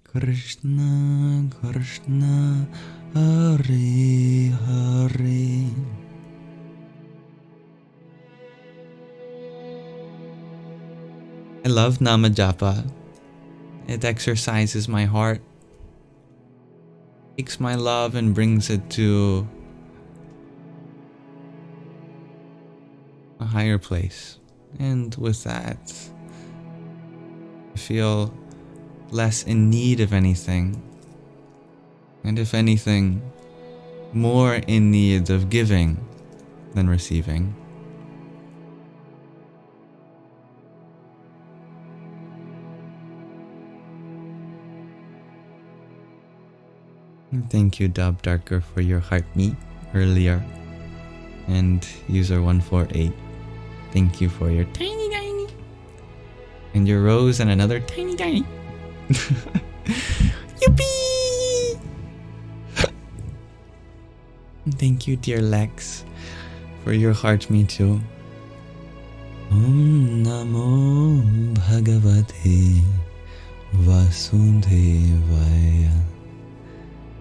S1: Krishna Krishna, Hare Hare. I love Nama Japa. It exercises my heart, takes my love and brings it to a higher place. And with that, I feel less in need of anything. And if anything, more in need of giving than receiving. Thank you, Dub Darker, for your heart meet earlier. And user 148, thank you for your tiny tiny. And your rose and another tiny tiny. Yippee! Thank you, dear Lex, for your heart me too. Om Namo Bhagavate Vasudevaya.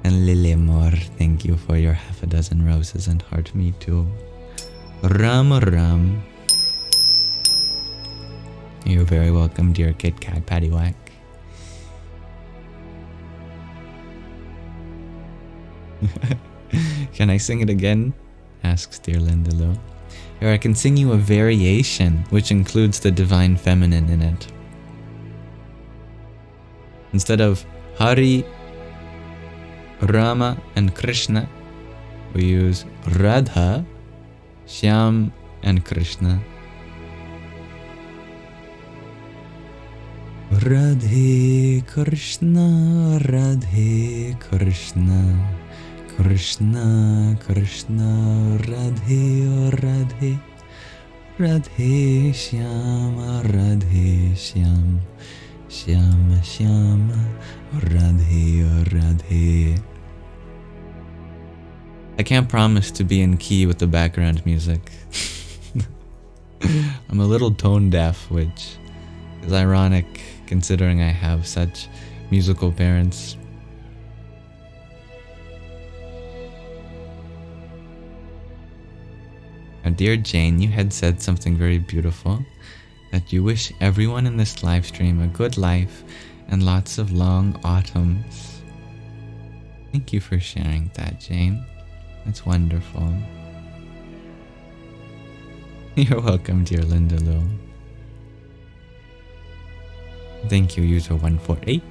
S1: And Lilimor, thank you for your 6 roses and heart me too. Ram Ram. You're very welcome, dear Kit Kat Paddywhack. Can I sing it again? Asks dear Linda Lou. Or I can sing you a variation which includes the divine feminine in it. Instead of Hari, Rama and Krishna, we use Radha, Shyam and Krishna. Radhe Krishna, Radhe Krishna, Krishna Krishna, Radhe Radhe, Radhe Shyama, Radhe Shyam, Shyama Shyama, Radhe Radhe. I can't promise to be in key with the background music. I'm a little tone deaf, which is ironic considering I have such musical parents. Now, dear Jane, you had said something very beautiful, that you wish everyone in this live stream a good life and lots of long autumns. Thank you for sharing that, Jane. That's wonderful. You're welcome, dear Linda Lou. Thank you, user 148,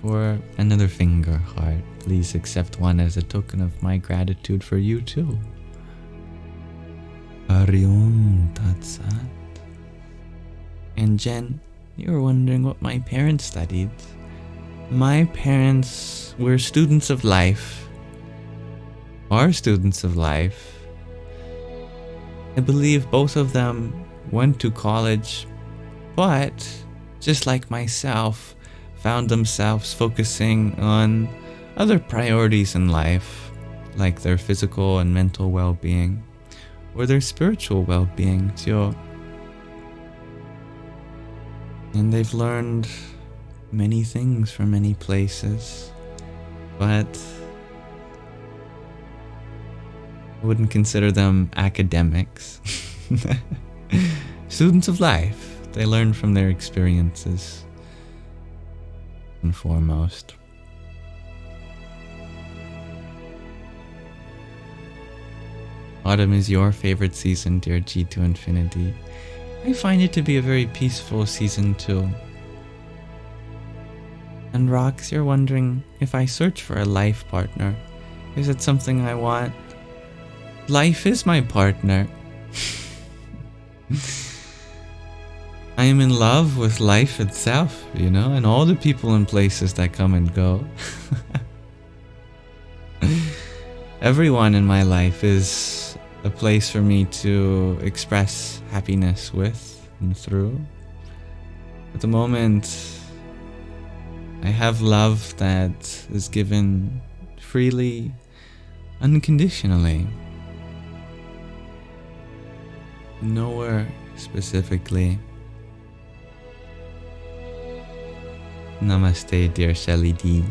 S1: for another finger heart. Please accept one as a token of my gratitude for you too. Hari Om Tat Sat. And Jen, you're wondering what my parents studied. My parents were students of life. Are students of life. I believe both of them went to college, but just like myself, found themselves focusing on other priorities in life, like their physical and mental well-being, or their spiritual well-being too. And they've learned many things from many places, but I wouldn't consider them academics. Students of life. They learn from their experiences and foremost. Autumn is your favorite season, dear G to Infinity. I find it to be a very peaceful season too. And Rox, you're wondering if I search for a life partner. Is it something I want? Life is my partner. I am in love with life itself, you know, and all the people and places that come and go. Everyone in my life is a place for me to express happiness with and through. At the moment, I have love that is given freely, unconditionally. Nowhere specifically. Namaste, dear Shelly D.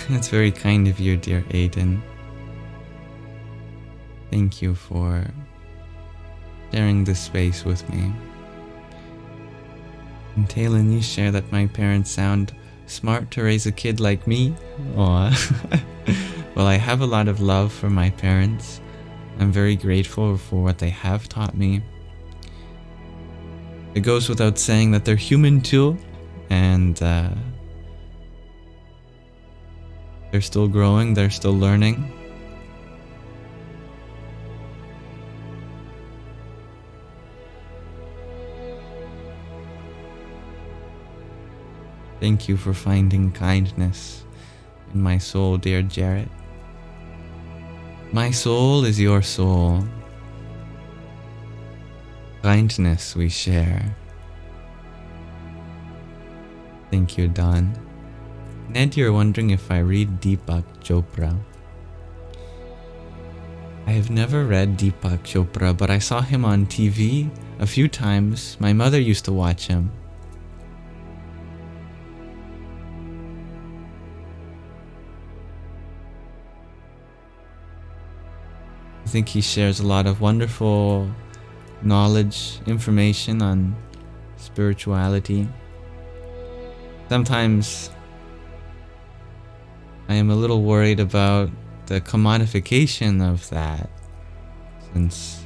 S1: That's very kind of you, dear Aiden. Thank you for sharing this space with me. And Talon, you share that my parents sound smart to raise a kid like me. Aw. Well, I have a lot of love for my parents. I'm very grateful for what they have taught me. It goes without saying that they're human too, and they're still growing, they're still learning. Thank you for finding kindness in my soul, dear Jarrett. My soul is your soul. Kindness we share. Thank you, Don. Ned, you're wondering if I read Deepak Chopra. I have never read Deepak Chopra, but I saw him on TV a few times. My mother used to watch him. I think he shares a lot of wonderful knowledge, information on spirituality. Sometimes I am a little worried about the commodification of that, since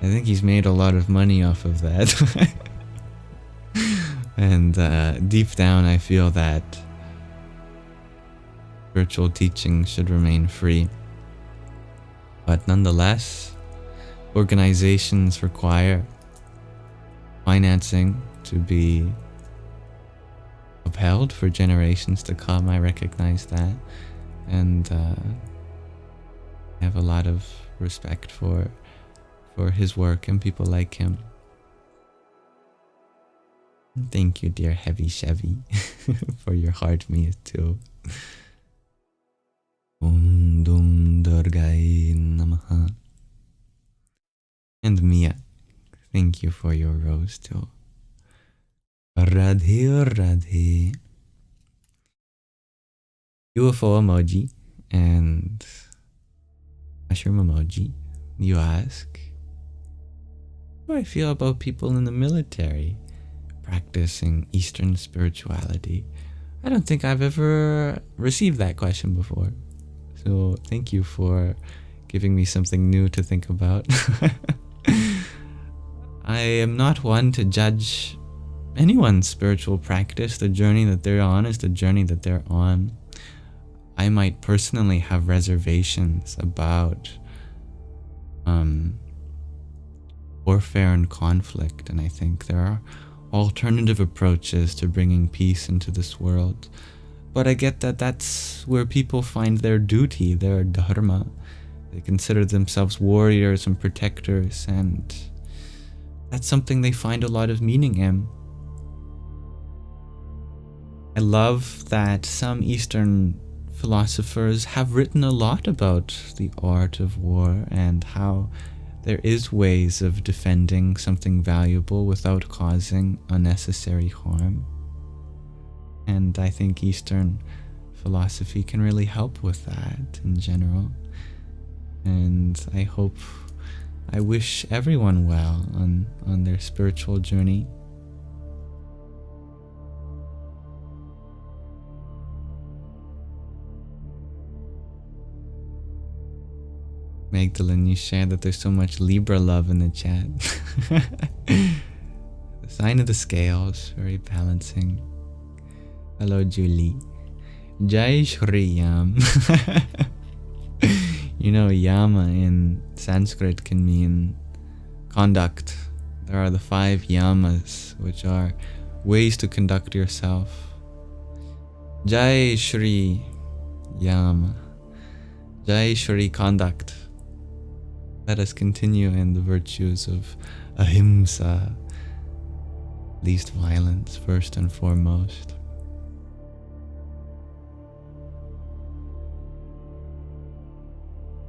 S1: I think he's made a lot of money off of that. And deep down I feel that spiritual teaching should remain free. But nonetheless, organizations require financing to be upheld for generations to come. I recognize that, and I have a lot of respect for his work and people like him. Thank you, dear Heavy Chevy, for your heart meat too. Om Dum Durgai Namaha. And Mia, thank you for your rose too. Radhe Radhe. UFO emoji and mushroom emoji. You ask, how do I feel about people in the military practicing Eastern spirituality? I don't think I've ever received that question before. So thank you for giving me something new to think about. I am not one to judge anyone's spiritual practice. The journey that they're on is the journey that they're on. I might personally have reservations about warfare and conflict, and I think there are alternative approaches to bringing peace into this world. But I get that that's where people find their duty, their dharma, They consider themselves warriors and protectors, and that's something they find a lot of meaning in. I love that some Eastern philosophers have written a lot about the art of war and how there is ways of defending something valuable without causing unnecessary harm. And I think Eastern philosophy can really help with that in general. And I wish everyone well on their spiritual journey. Magdalene, you shared that there's so much Libra love in the chat. The sign of the scales, very balancing. Hello, Julie. Jai Shri Yam. You know, Yama in Sanskrit can mean conduct. There are the 5 Yamas, which are ways to conduct yourself. Jai Shri Yama. Jai Shri conduct. Let us continue in the virtues of ahimsa, least violence, first and foremost.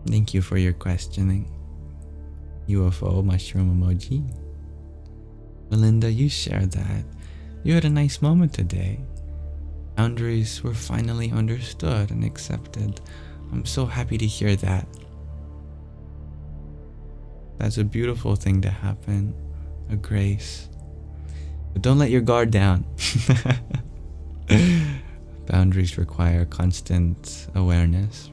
S1: Thank you for your questioning. UFO mushroom emoji. Melinda, you shared that. You had a nice moment today. Boundaries were finally understood and accepted. I'm so happy to hear that. That's a beautiful thing to happen. A grace. But don't let your guard down. Boundaries require constant awareness.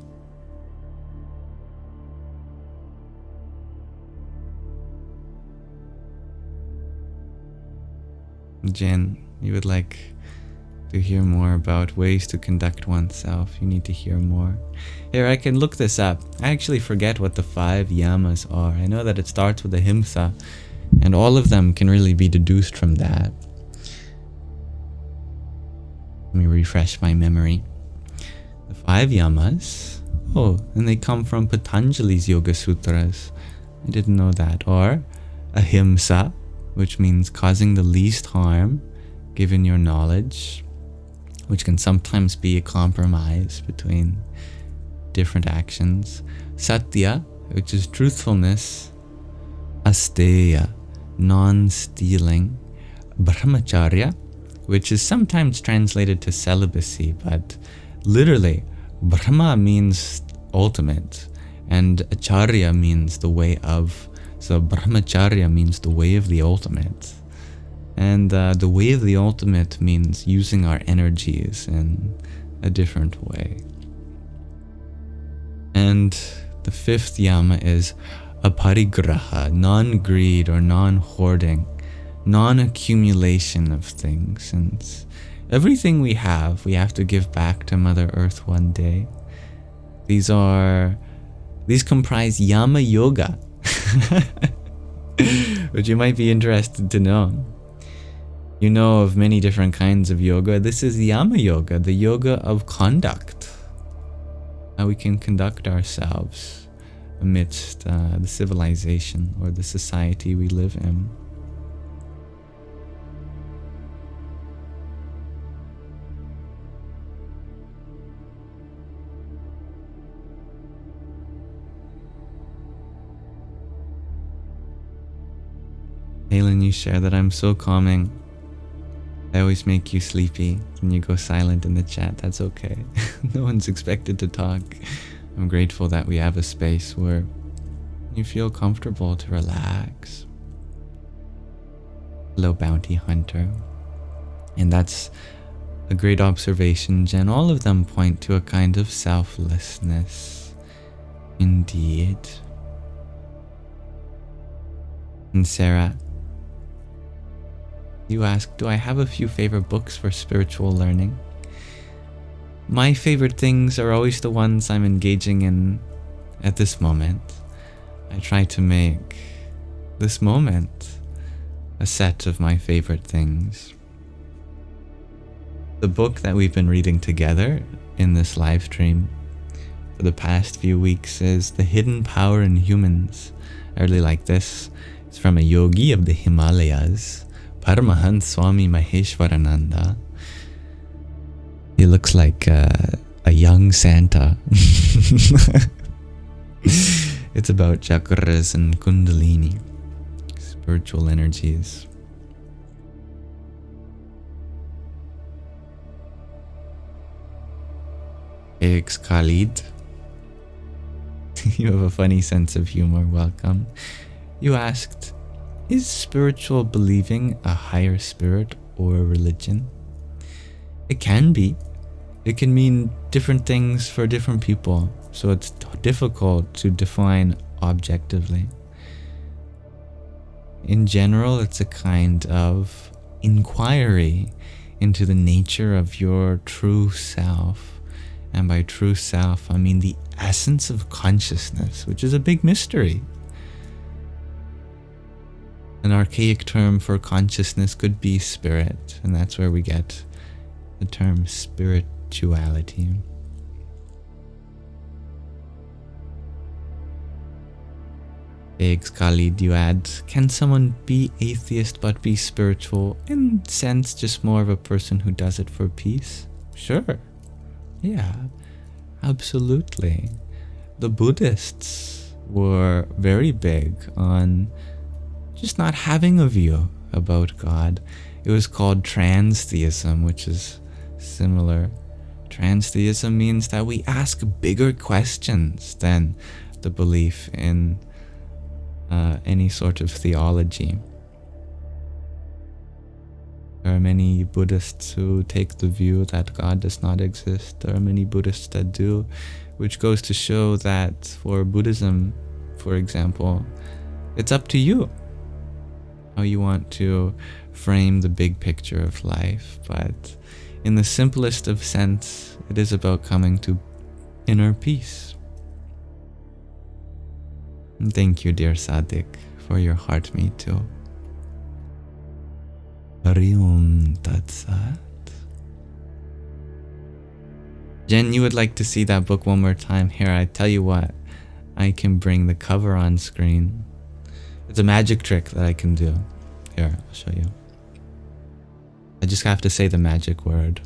S1: Jen, you would like to hear more about ways to conduct oneself. You need to hear more. Here, I can look this up. I actually forget what the 5 yamas are. I know that it starts with ahimsa, and all of them can really be deduced from that. Let me refresh my memory. The 5 yamas, and they come from Patanjali's Yoga Sutras. I didn't know that. Or ahimsa, which means causing the least harm given your knowledge, which can sometimes be a compromise between different actions. Satya, which is truthfulness. Asteya, non-stealing. Brahmacharya, which is sometimes translated to celibacy, but literally, Brahma means ultimate, and Acharya means the way of. So Brahmacharya means the way of the ultimate. And the way of the ultimate means using our energies in a different way. And the 5th yama is aparigraha, non-greed or non-hoarding, non-accumulation of things. And everything we have to give back to Mother Earth one day. These comprise yama yoga, which you might be interested to know. You know of many different kinds of yoga. This is Yama Yoga, the yoga of conduct. How we can conduct ourselves amidst the civilization or the society we live in. Halen, you share that I'm so calming. I always make you sleepy when you go silent in the chat. That's okay. No one's expected to talk. I'm grateful that we have a space where you feel comfortable to relax. Hello, Bounty Hunter. And that's a great observation, Jen. All of them point to a kind of selflessness. Indeed. And Sarah, you ask, do I have a few favorite books for spiritual learning? My favorite things are always the ones I'm engaging in at this moment. I try to make this moment a set of my favorite things. The book that we've been reading together in this live stream for the past few weeks is The Hidden Power in Humans. I really like this. It's from a yogi of the Himalayas, Paramahant Swami Maheshwarananda. He looks like a young Santa. It's about chakras and kundalini, spiritual energies. X Khalid. You have a funny sense of humor, welcome. You asked, is spiritual believing a higher spirit or a religion? It can be. It can mean different things for different people, so it's difficult to define objectively. In general, it's a kind of inquiry into the nature of your true self. And by true self, I mean the essence of consciousness, which is a big mystery. An archaic term for consciousness could be spirit, and that's where we get the term spirituality. Eggs Khalid, you add, can someone be atheist but be spiritual? In sense, just more of a person who does it for peace? Sure. Yeah, absolutely. The Buddhists were very big on just not having a view about God. It was called transtheism, which is similar. Transtheism means that we ask bigger questions than the belief in any sort of theology. There are many Buddhists who take the view that God does not exist. There are many Buddhists that do, which goes to show that for Buddhism, for example, it's up to you how you want to frame the big picture of life. But in the simplest of sense, it is about coming to inner peace. And thank you, dear Sadik, for your heart me too. Hariom Tat Sat. Jen, you would like to see that book one more time? Here, I tell you what, I can bring the cover on screen. It's a magic trick that I can do. Here, I'll show you. I just have to say the magic word.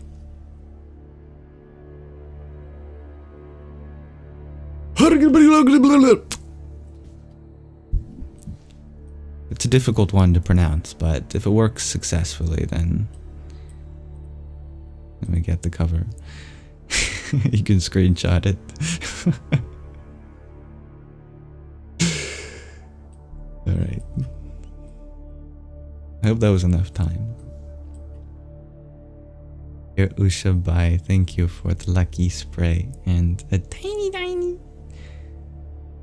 S1: It's a difficult one to pronounce, but if it works successfully, then we get the cover. You can screenshot it. Alright. I hope that was enough time. Here, Usha Bai, thank you for the lucky spray and a tiny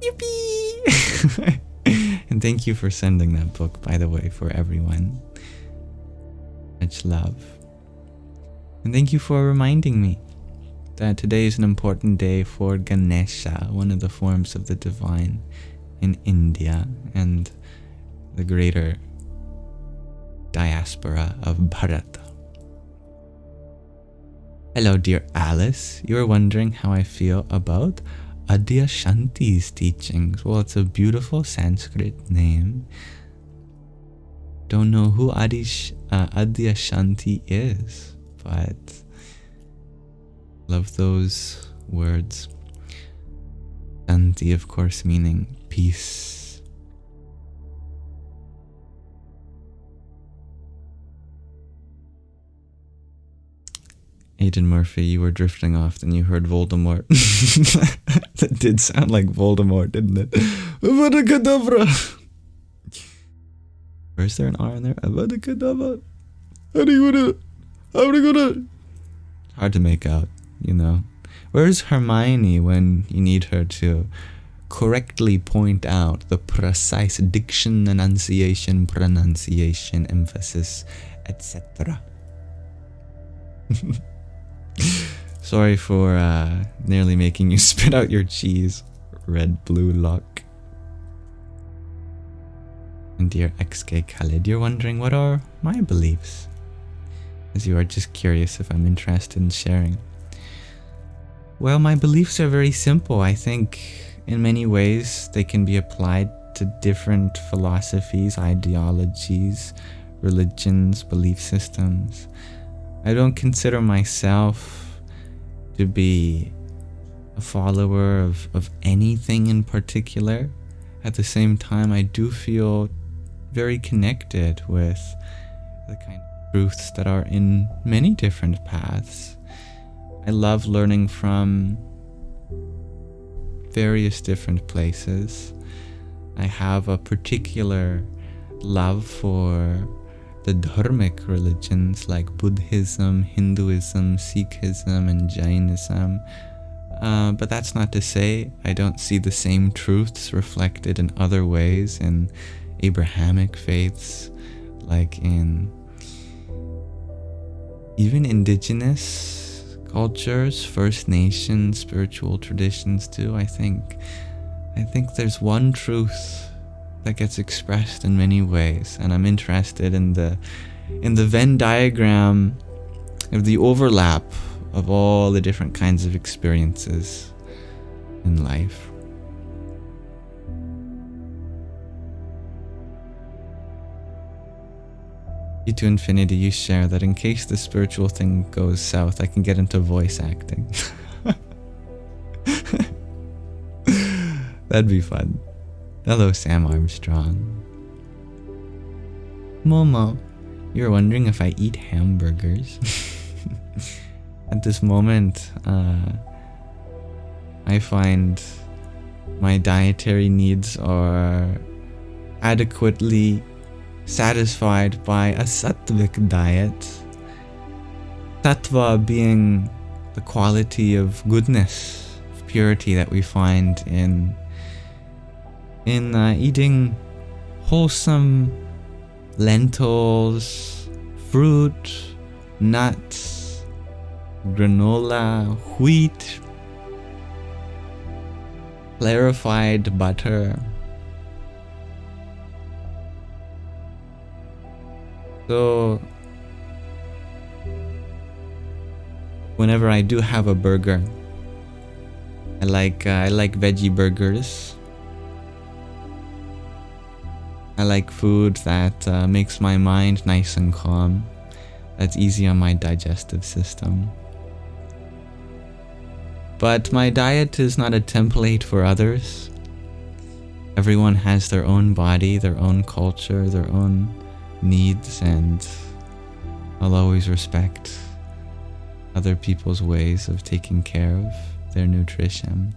S1: yippee! And thank you for sending that book, by the way, for everyone. Much love. And thank you for reminding me that today is an important day for Ganesha, one of the forms of the divine in India and the greater diaspora of Bharata. Hello, dear Alice. You are wondering how I feel about Adyashanti's teachings. Well, it's a beautiful Sanskrit name. Don't know who Adyashanti is, but love those words. Shanti, of course, meaning peace. Aiden Murphy, you were drifting off and you heard Voldemort. That did sound like Voldemort, didn't it? Avada Kedavra! Or is there an R in there? Avada Kedavra! Hard to make out, you know. Where's Hermione when you need her to correctly point out the precise diction, enunciation, pronunciation, emphasis, etc.? Sorry for nearly making you spit out your cheese, red blue lock. And dear XK Khalid, you're wondering what are my beliefs? As you are just curious if I'm interested in sharing. Well, my beliefs are very simple. I think in many ways they can be applied to different philosophies, ideologies, religions, belief systems. I don't consider myself to be a follower of anything in particular. At the same time, I do feel very connected with the kind of truths that are in many different paths. I love learning from various different places. I have a particular love for the dharmic religions like Buddhism, Hinduism, Sikhism, and Jainism. But that's not to say I don't see the same truths reflected in other ways in Abrahamic faiths, like in even indigenous cultures, First Nations, spiritual traditions too. I think there's one truth that gets expressed in many ways, and I'm interested in the Venn diagram of the overlap of all the different kinds of experiences in life. To infinity, you share that in case the spiritual thing goes south, I can get into voice acting. That'd be fun. Hello, Sam Armstrong. Momo, you're wondering if I eat hamburgers? At this moment, I find my dietary needs are adequately satisfied by a sattvic diet. Sattva being the quality of goodness, of purity that we find in eating wholesome lentils, fruit, nuts, granola, wheat, clarified butter. So whenever I do have a burger, I like veggie burgers. I like food that makes my mind nice and calm, that's easy on my digestive system. But my diet is not a template for others. Everyone has their own body, their own culture, their own needs, and I'll always respect other people's ways of taking care of their nutrition.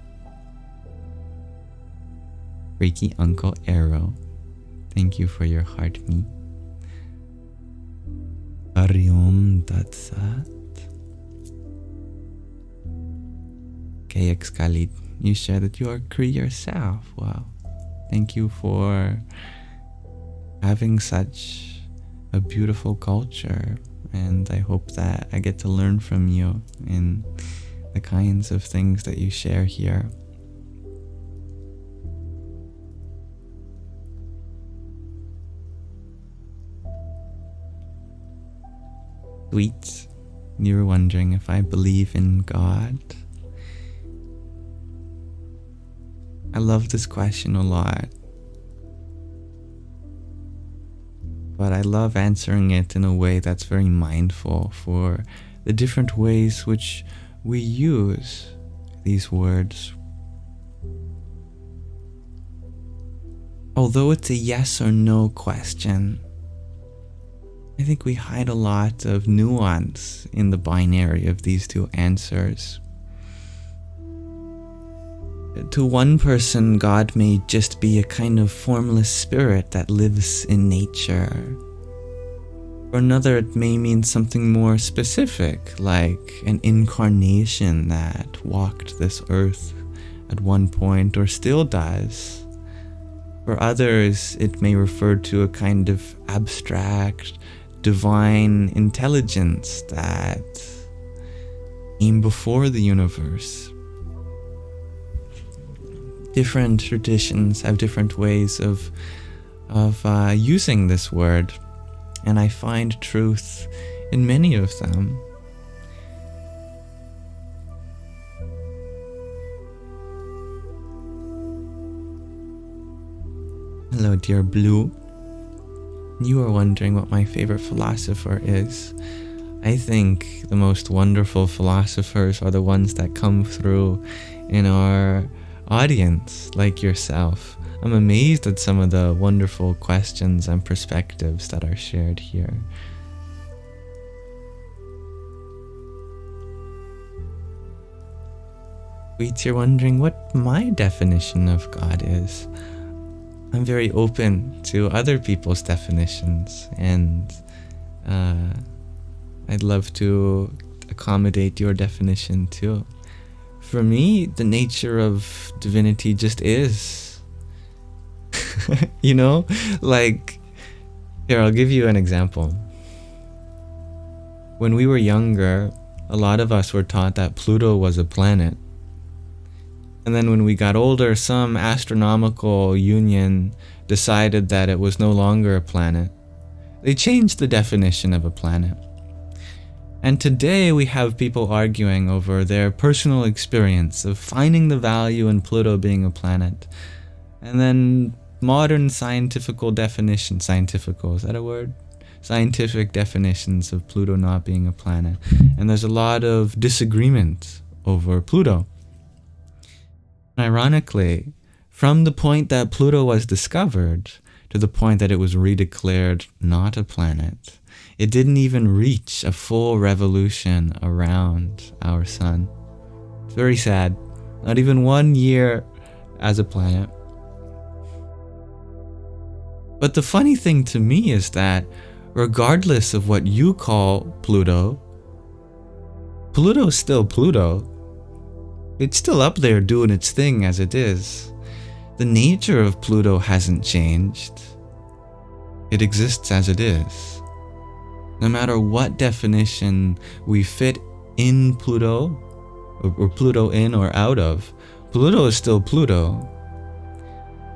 S1: Reiki Uncle Arrow, thank you for your heart meat. Ariom Datsat. KX Khalid, you share that you are Cree yourself. Wow. Thank you for having such a beautiful culture, and I hope that I get to learn from you in the kinds of things that you share here. Sweet, you were wondering if I believe in God. I love this question a lot, but I love answering it in a way that's very mindful for the different ways which we use these words. Although it's a yes or no question, I think we hide a lot of nuance in the binary of these two answers. To one person, God may just be a kind of formless spirit that lives in nature. For another, it may mean something more specific, like an incarnation that walked this earth at one point or still does. For others, it may refer to a kind of abstract, divine intelligence that came before the universe. Different traditions have different ways of using this word, and I find truth in many of them. Hello, dear Blue. You are wondering what my favorite philosopher is. I think the most wonderful philosophers are the ones that come through in our audience, like yourself. I'm amazed at some of the wonderful questions and perspectives that are shared here. Wait, you're wondering what my definition of God is. I'm very open to other people's definitions, and I'd love to accommodate your definition too. For me, the nature of divinity just is. You know, like, here, I'll give you an example. When we were younger, a lot of us were taught that Pluto was a planet. And then when we got older, some astronomical union decided that it was no longer a planet. They changed the definition of a planet. And today we have people arguing over their personal experience of finding the value in Pluto being a planet. And then modern scientific definitions, is that a word? Scientific definitions of Pluto not being a planet. And there's a lot of disagreement over Pluto. Ironically, from the point that Pluto was discovered to the point that it was redeclared not a planet, it didn't even reach a full revolution around our sun. It's very sad. Not even 1 year as a planet. But the funny thing to me is that regardless of what you call Pluto, Pluto's still Pluto. It's still up there doing its thing as it is. The nature of Pluto hasn't changed. It exists as it is. No matter what definition we fit in Pluto, or Pluto in or out of, Pluto is still Pluto.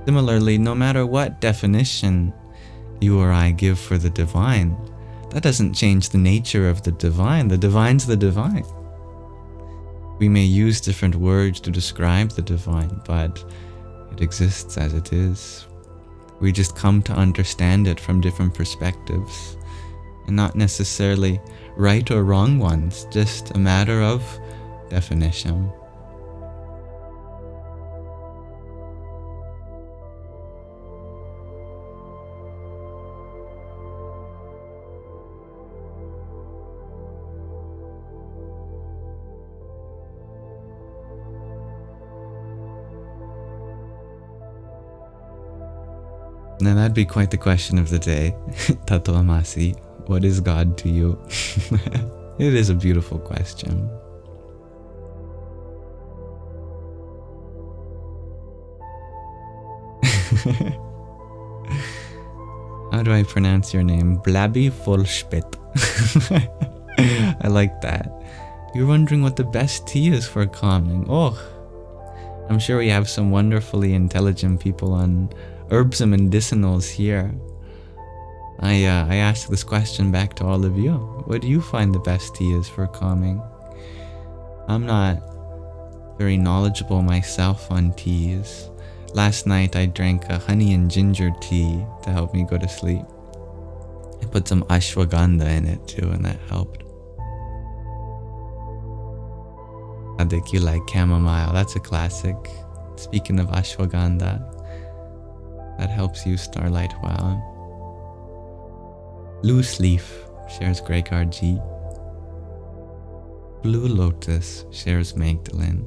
S1: Similarly, no matter what definition you or I give for the divine, that doesn't change the nature of the divine. The divine's the divine. We may use different words to describe the divine, but it exists as it is. We just come to understand it from different perspectives, and not necessarily right or wrong ones, just a matter of definition. Now that'd be quite the question of the day. Tato Amasi, what is God to you? It is a beautiful question. How do I pronounce your name? Blabby Volspet. I like that. You're wondering what the best tea is for calming. Oh, I'm sure we have some wonderfully intelligent people on herbs and medicinals here. I ask this question back to all of you. What do you find the best tea is for calming? I'm not very knowledgeable myself on teas. Last night I drank a honey and ginger tea to help me go to sleep. I put some ashwagandha in it too, and that helped. I think you like chamomile. That's a classic. Speaking of ashwagandha, that helps you, Starlight. Wow. Loose Leaf shares Gregor G. Blue Lotus shares Magdalene.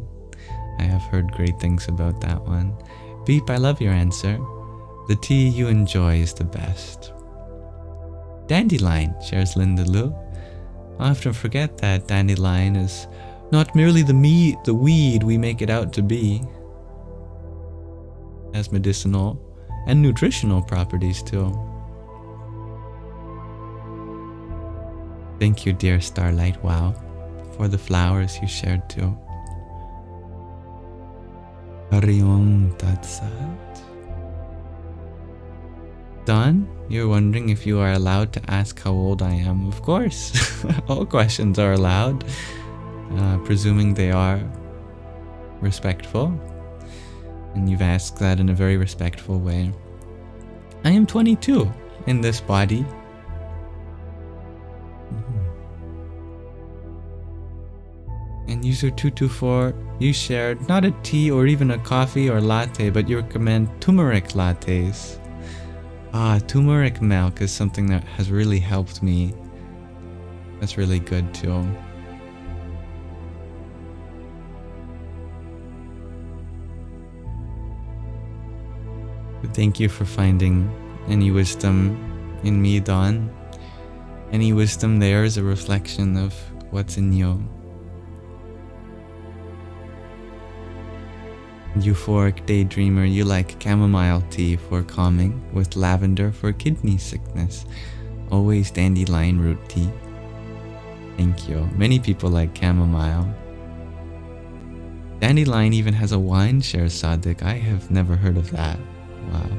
S1: I have heard great things about that one. Beep, I love your answer. The tea you enjoy is the best. Dandelion shares Linda Lou. I often forget that dandelion is not merely the weed we make it out to be. It has medicinal and nutritional properties too. Thank you, dear Starlight, wow, for the flowers you shared too. Hari Om Tat Sat. Don, you're wondering if you are allowed to ask how old I am. Of course, all questions are allowed, presuming they are respectful. And you've asked that in a very respectful way. I am 22 in this body. And user 224, you shared not a tea or even a coffee or latte, but you recommend turmeric lattes. Turmeric milk is something that has really helped me. That's really good too. Thank you for finding any wisdom in me, Dawn. Any wisdom there is a reflection of what's in you. Euphoric daydreamer, you like chamomile tea for calming, with lavender for kidney sickness. Always dandelion root tea. Thank you. Many people like chamomile. Dandelion even has a wine share, Sadik. I have never heard of that. Wow.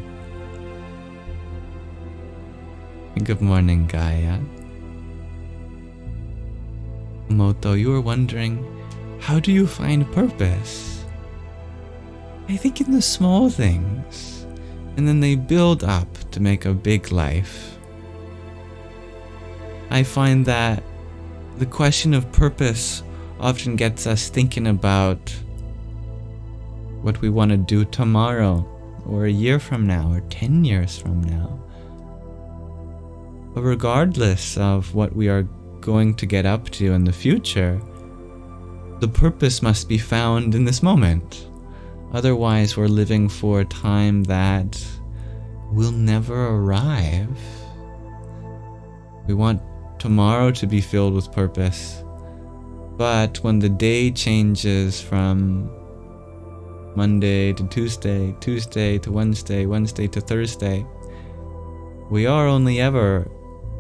S1: Good morning, Gaia. Moto, you were wondering, how do you find purpose? I think in the small things, and then they build up to make a big life. I find that the question of purpose often gets us thinking about what we want to do tomorrow, or a year from now, or 10 years from now. But regardless of what we are going to get up to in the future, the purpose must be found in this moment. Otherwise, we're living for a time that will never arrive. We want tomorrow to be filled with purpose, but when the day changes from Monday to Tuesday, Tuesday to Wednesday, Wednesday to Thursday, we are only ever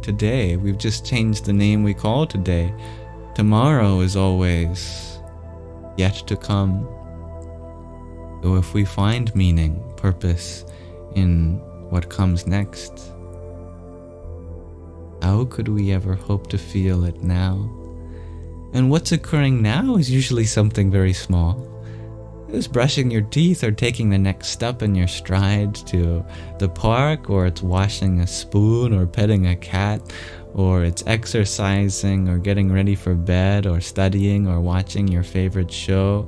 S1: today. We've just changed the name we call today. Tomorrow is always yet to come. So if we find meaning, purpose in what comes next, how could we ever hope to feel it now? And what's occurring now is usually something very small. It's brushing your teeth, or taking the next step in your stride to the park, or it's washing a spoon, or petting a cat, or it's exercising, or getting ready for bed, or studying, or watching your favorite show.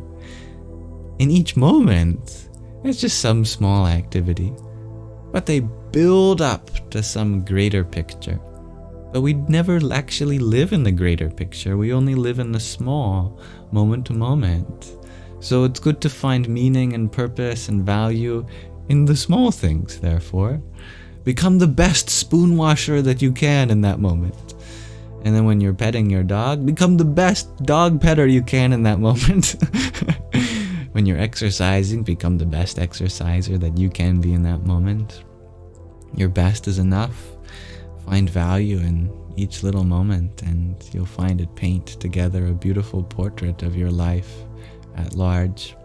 S1: In each moment, it's just some small activity, but they build up to some greater picture. But we never actually live in the greater picture. We only live in the small, moment to moment. So it's good to find meaning and purpose and value in the small things, therefore. Become the best spoon washer that you can in that moment. And then when you're petting your dog, become the best dog petter you can in that moment. When you're exercising, become the best exerciser that you can be in that moment. Your best is enough. Find value in each little moment, and you'll find it paint together a beautiful portrait of your life at large.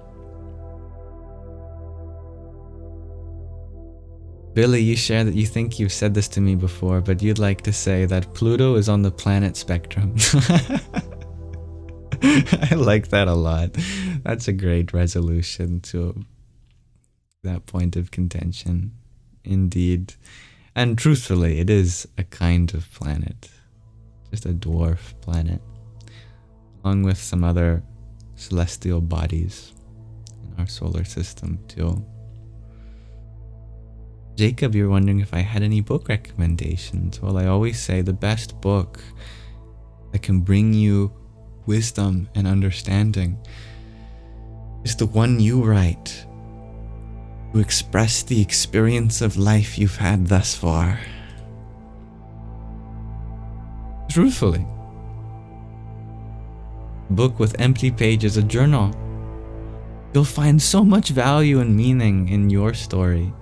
S1: Billy, you share that you think you've said this to me before, but you'd like to say that Pluto is on the planet spectrum. I like that a lot. That's a great resolution to that point of contention. Indeed. And truthfully, it is a kind of planet. Just a dwarf planet. Along with some other celestial bodies in our solar system too. Jacob, you're wondering if I had any book recommendations. Well, I always say the best book that can bring you wisdom and understanding is the one you write to express the experience of life you've had thus far. Truthfully. A book with empty pages, a journal. You'll find so much value and meaning in your story.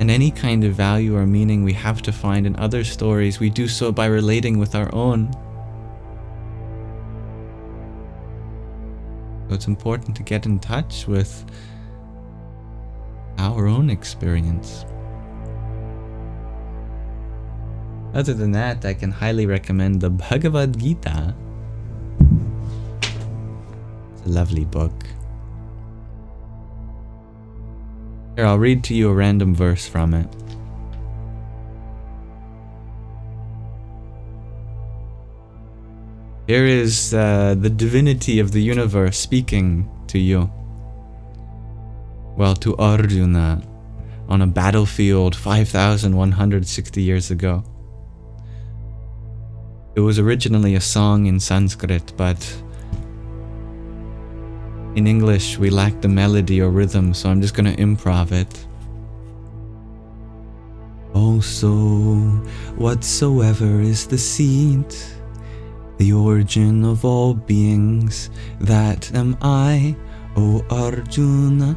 S1: And any kind of value or meaning we have to find in other stories, we do so by relating with our own. So it's important to get in touch with our own experience. Other than that, I can highly recommend the Bhagavad Gita. It's a lovely book. Here, I'll read to you a random verse from it. Here is the divinity of the universe speaking to you. Well, to Arjuna on a battlefield 5,160 years ago. It was originally a song in Sanskrit, but in English we lack the melody or rhythm, so I'm just going to improv it. Also, whatsoever is the seed, the origin of all beings, that am I, O Arjuna.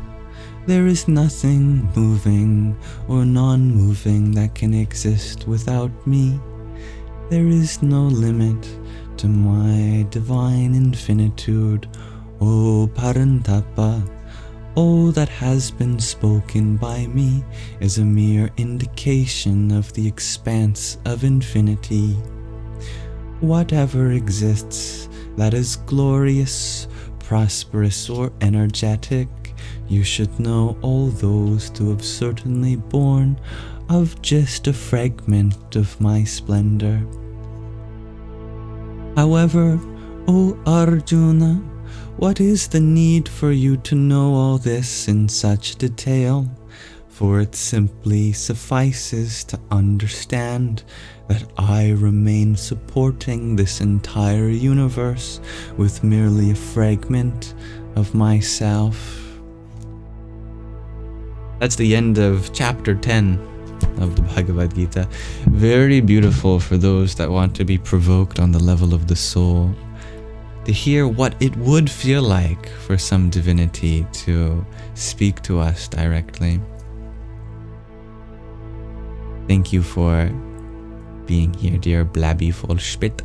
S1: There is nothing moving or non-moving that can exist without me. There is no limit to my divine infinitude, O Parantapa. All that has been spoken by me is a mere indication of the expanse of infinity. Whatever exists that is glorious, prosperous, or energetic, you should know all those to have certainly born of just a fragment of my splendor. However, O Arjuna, what is the need for you to know all this in such detail? For it simply suffices to understand that I remain supporting this entire universe with merely a fragment of myself. That's the end of chapter 10 of the Bhagavad Gita. Very beautiful for those that want to be provoked on the level of the soul, to hear what it would feel like for some divinity to speak to us directly. Thank you for being here, dear Blabby Vollspit.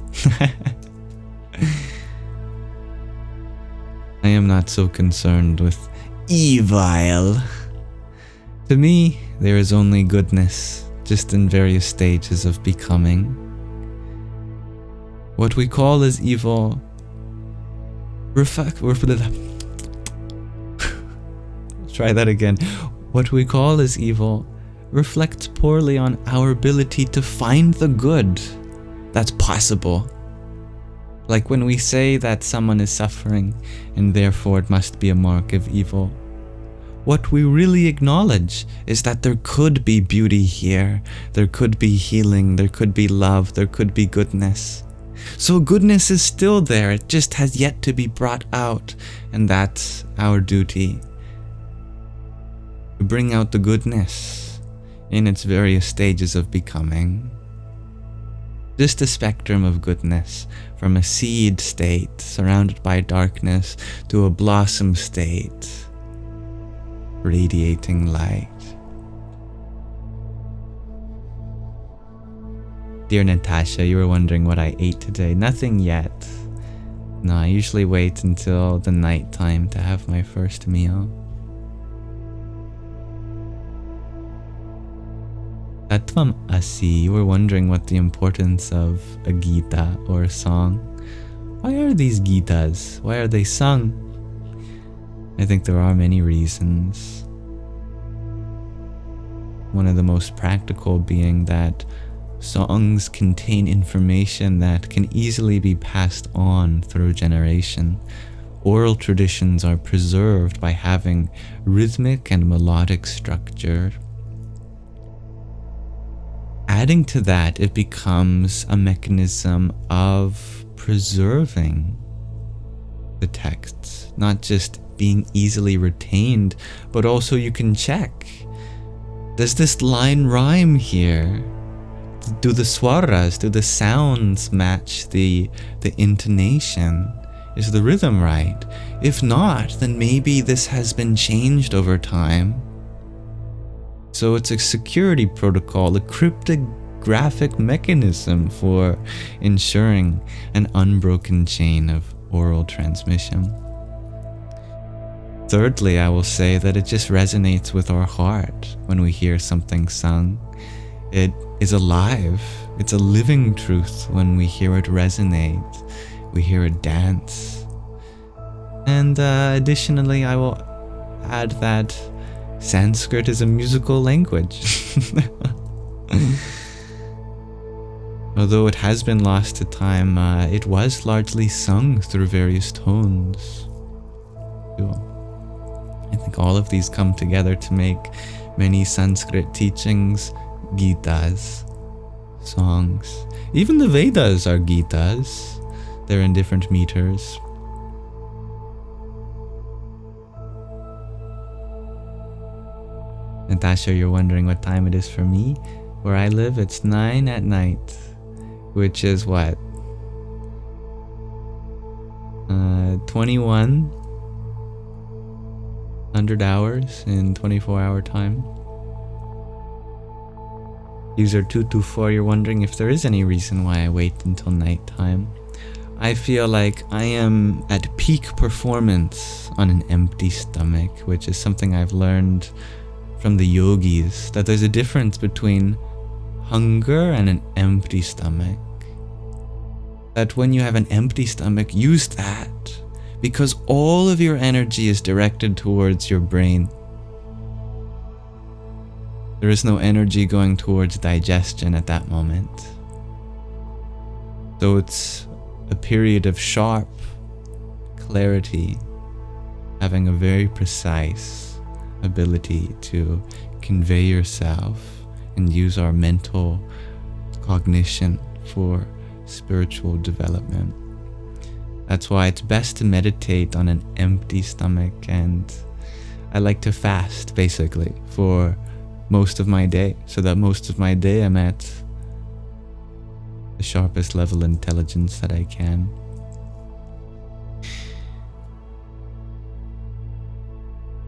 S1: I am not so concerned with evil. To me, there is only goodness, just in various stages of becoming. What we call as evil try that again. What we call as evil reflects poorly on our ability to find the good that's possible. Like when we say that someone is suffering and therefore it must be a mark of evil. What we really acknowledge is that there could be beauty here, there could be healing, there could be love, there could be goodness. So goodness is still there, it just has yet to be brought out, and that's our duty. To bring out the goodness in its various stages of becoming. Just a spectrum of goodness, from a seed state surrounded by darkness to a blossom state, radiating light. Dear Natasha, you were wondering what I ate today. Nothing yet. No, I usually wait until the night time to have my first meal. Tattvam Asi, you were wondering what the importance of a Gita or a song. Why are these Gitas? Why are they sung? I think there are many reasons. One of the most practical being that songs contain information that can easily be passed on through generation. Oral traditions are preserved by having rhythmic and melodic structure. Adding to that, it becomes a mechanism of preserving the texts, not just being easily retained, but also you can check. Does this line rhyme here? Do the swaras, do the sounds match the intonation? Is the rhythm right? If not, then maybe this has been changed over time. So it's a security protocol, a cryptographic mechanism for ensuring an unbroken chain of oral transmission. Thirdly, I will say that it just resonates with our heart when we hear something sung. It is alive. It's a living truth when we hear it resonate. We hear it dance. And additionally, I will add that Sanskrit is a musical language. Although it has been lost to time, it was largely sung through various tones. I think all of these come together to make many Sanskrit teachings Gitas, songs. Even the Vedas are Gitas. They're in different meters. Natasha, you're wondering what time it is for me? Where I live, it's 9 at night, which is what? 2100 hours in 24-hour time. User 224, you're wondering if there is any reason why I wait until nighttime. I feel like I am at peak performance on an empty stomach, which is something I've learned from the yogis, that there's a difference between hunger and an empty stomach. That when you have an empty stomach, use that, because all of your energy is directed towards your brain. There is no energy going towards digestion at that moment. So it's a period of sharp clarity, having a very precise ability to convey yourself and use our mental cognition for spiritual development. That's why it's best to meditate on an empty stomach, and I like to fast basically for most of my day, so that most of my day I'm at the sharpest level of intelligence that I can.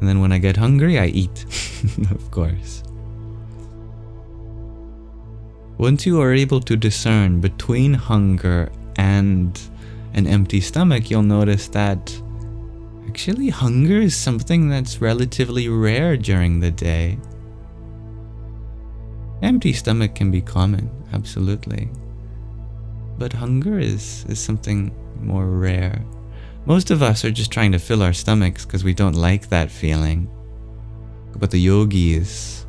S1: And then when I get hungry, I eat, of course. Once you are able to discern between hunger and an empty stomach, you'll notice that actually hunger is something that's relatively rare during the day. Empty stomach can be common, absolutely. But hunger is something more rare. Most of us are just trying to fill our stomachs because we don't like that feeling. But the yogis,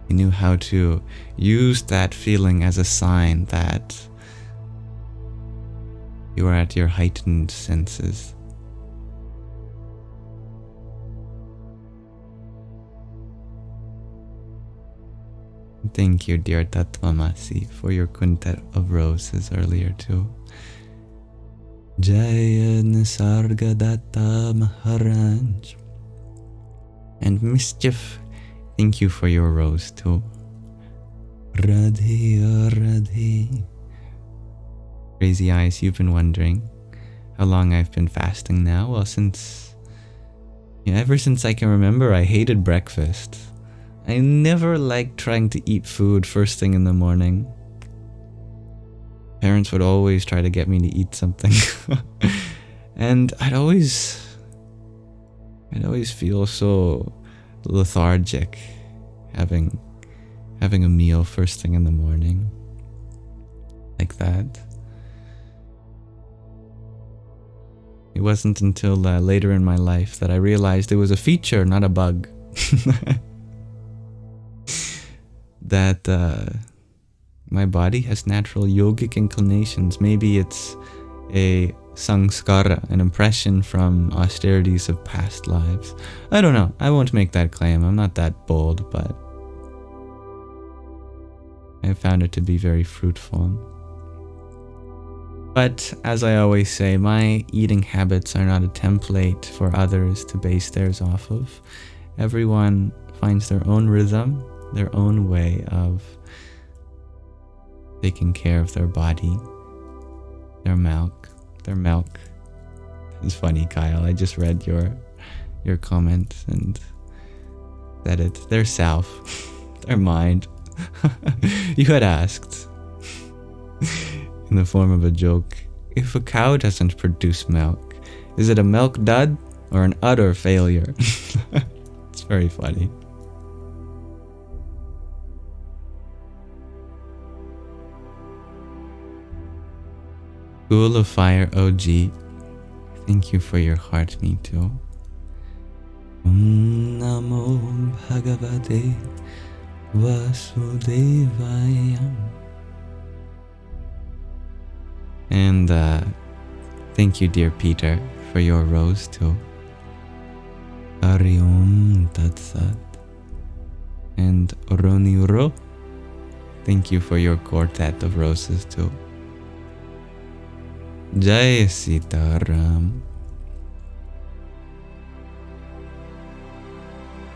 S1: they knew how to use that feeling as a sign that you are at your heightened senses. Thank you, dear Tatvamasi, for your quintet of roses earlier too. Jaya Nisargadatta Maharaj. And Mischief, thank you for your rose too. Radhe Radhe. Crazy Eyes, you've been wondering how long I've been fasting now. Well, ever since I can remember, I hated breakfast. I never liked trying to eat food first thing in the morning. Parents would always try to get me to eat something. And I'd always feel so lethargic having a meal first thing in the morning. Like that. It wasn't until later in my life that I realized it was a feature, not a bug. That my body has natural yogic inclinations. Maybe it's a sanskara, an impression from austerities of past lives. I don't know. I won't make that claim. I'm not that bold, but I found it to be very fruitful. But as I always say, my eating habits are not a template for others to base theirs off of. Everyone finds their own rhythm, their own way of taking care of their body, their milk. It's funny, Kyle. I just read your comment and said it. Their self, their mind. You had asked, in the form of a joke, if a cow doesn't produce milk, is it a milk dud or an utter failure? It's very funny. School of Fire OG, thank you for your heart, me too. Om Namo Bhagavate Vasudevaya. And thank you, dear Peter, for your rose too. Hari Om Tat Sat. And Roniro, thank you for your quartet of roses too. Jai Sitaram.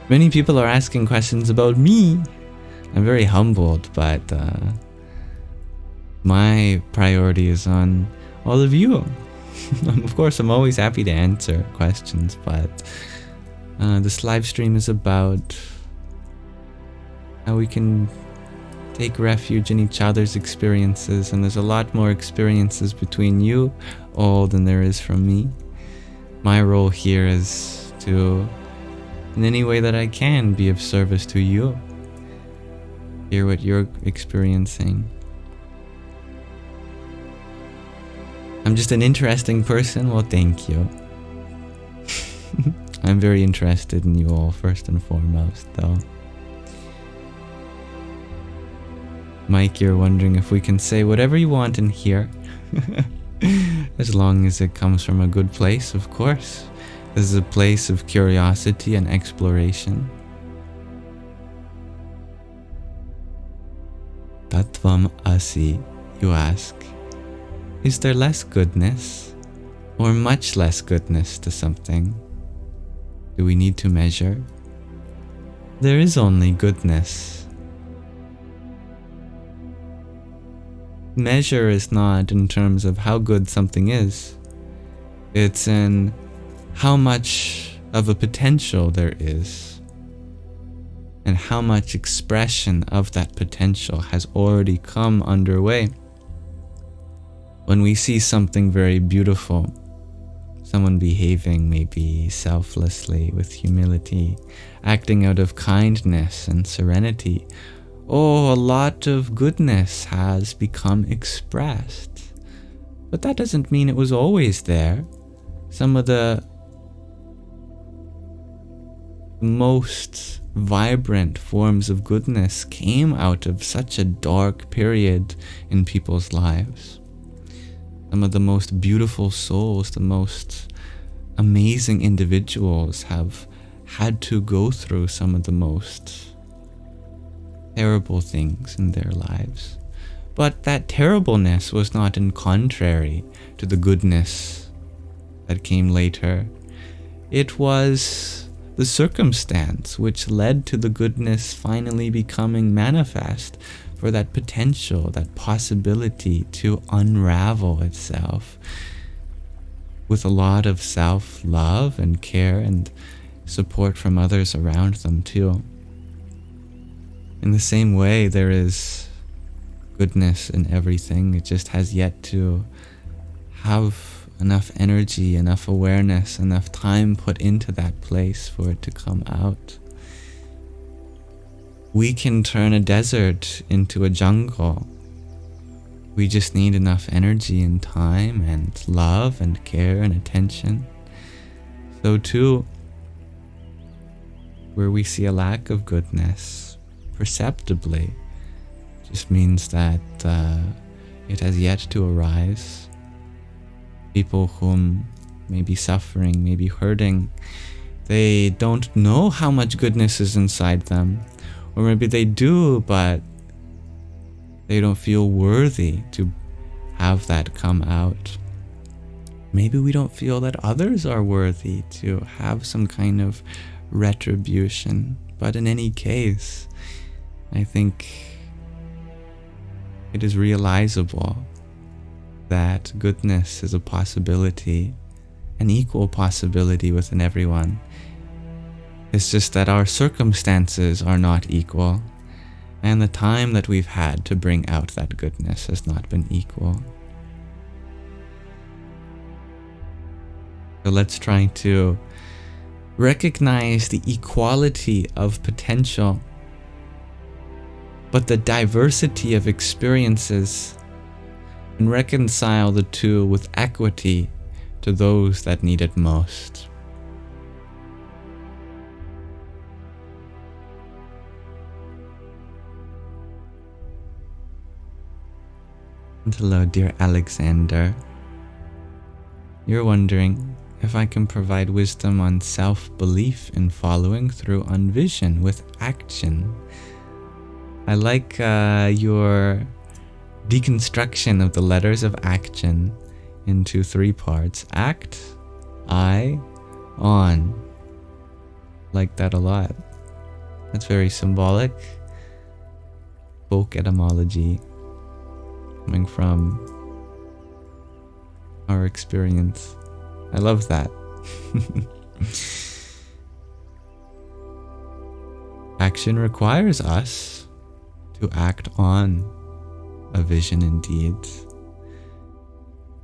S1: Many people are asking questions about me. I'm very humbled, but my priority is on all of you. Of course, I'm always happy to answer questions, but this live stream is about how we can take refuge in each other's experiences, and there's a lot more experiences between you all than there is from me. My role here is to, in any way that I can, be of service to you. Hear what you're experiencing. I'm just an interesting person? Well, thank you. I'm very interested in you all, first and foremost, though. Mike, you're wondering if we can say whatever you want in here. As long as it comes from a good place, of course. This is a place of curiosity and exploration. Tattvam Asi, you ask. Is there less goodness or much less goodness to something? Do we need to measure? There is only goodness. Measure is not in terms of how good something is. It's in how much of a potential there is and how much expression of that potential has already come underway. When we see something very beautiful, someone behaving maybe selflessly with humility, acting out of kindness and serenity, a lot of goodness has become expressed. But that doesn't mean it was always there. Some of the most vibrant forms of goodness came out of such a dark period in people's lives. Some of the most beautiful souls, the most amazing individuals have had to go through some of the most terrible things in their lives. But that terribleness was not in contrary to the goodness that came later. It was the circumstance which led to the goodness finally becoming manifest, for that potential, that possibility to unravel itself with a lot of self-love and care and support from others around them too. In the same way, there is goodness in everything. It just has yet to have enough energy, enough awareness, enough time put into that place for it to come out. We can turn a desert into a jungle. We just need enough energy and time and love and care and attention. So too, where we see a lack of goodness, perceptibly, just means that it has yet to arise. People whom may be suffering, may be hurting, they don't know how much goodness is inside them. Or maybe they do, but they don't feel worthy to have that come out. Maybe we don't feel that others are worthy to have some kind of retribution. But in any case, I think it is realizable that goodness is a possibility, an equal possibility within everyone. It's just that our circumstances are not equal, and the time that we've had to bring out that goodness has not been equal. So let's try to recognize the equality of potential, but the diversity of experiences, and reconcile the two with equity to those that need it most. And hello, dear Alexander. You're wondering if I can provide wisdom on self-belief in following through on vision with action. I like your deconstruction of the letters of action into 3 parts. Act, I, on. Like that a lot. That's very symbolic. Folk etymology coming from our experience. I love that. Action requires us to act on a vision indeed. As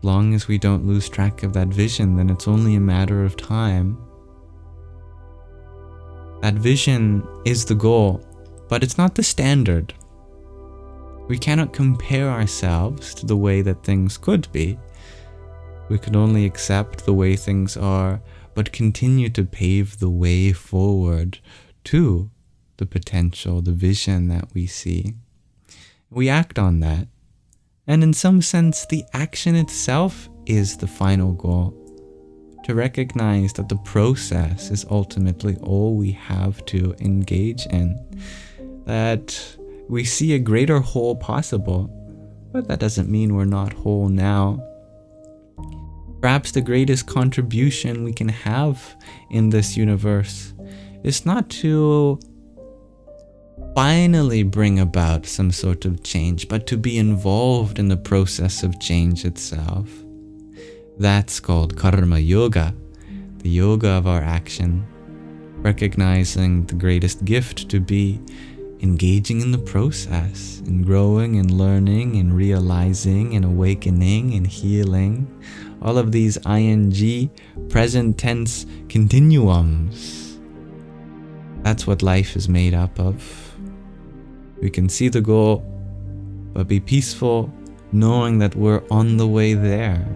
S1: long as we don't lose track of that vision, then it's only a matter of time. That vision is the goal, but it's not the standard. We cannot compare ourselves to the way that things could be. We can only accept the way things are, but continue to pave the way forward to the potential, the vision that we see. We act on that. And in some sense, the action itself is the final goal. To recognize that the process is ultimately all we have to engage in. That we see a greater whole possible, but that doesn't mean we're not whole now. Perhaps the greatest contribution we can have in this universe is not to finally bring about some sort of change, but to be involved in the process of change itself. That's called karma yoga, the yoga of our action, recognizing the greatest gift to be engaging in the process, in growing and learning and realizing and awakening and healing. All of these ing, present tense continuums. That's what life is made up of. We can see the goal, but be peaceful, knowing that we're on the way there.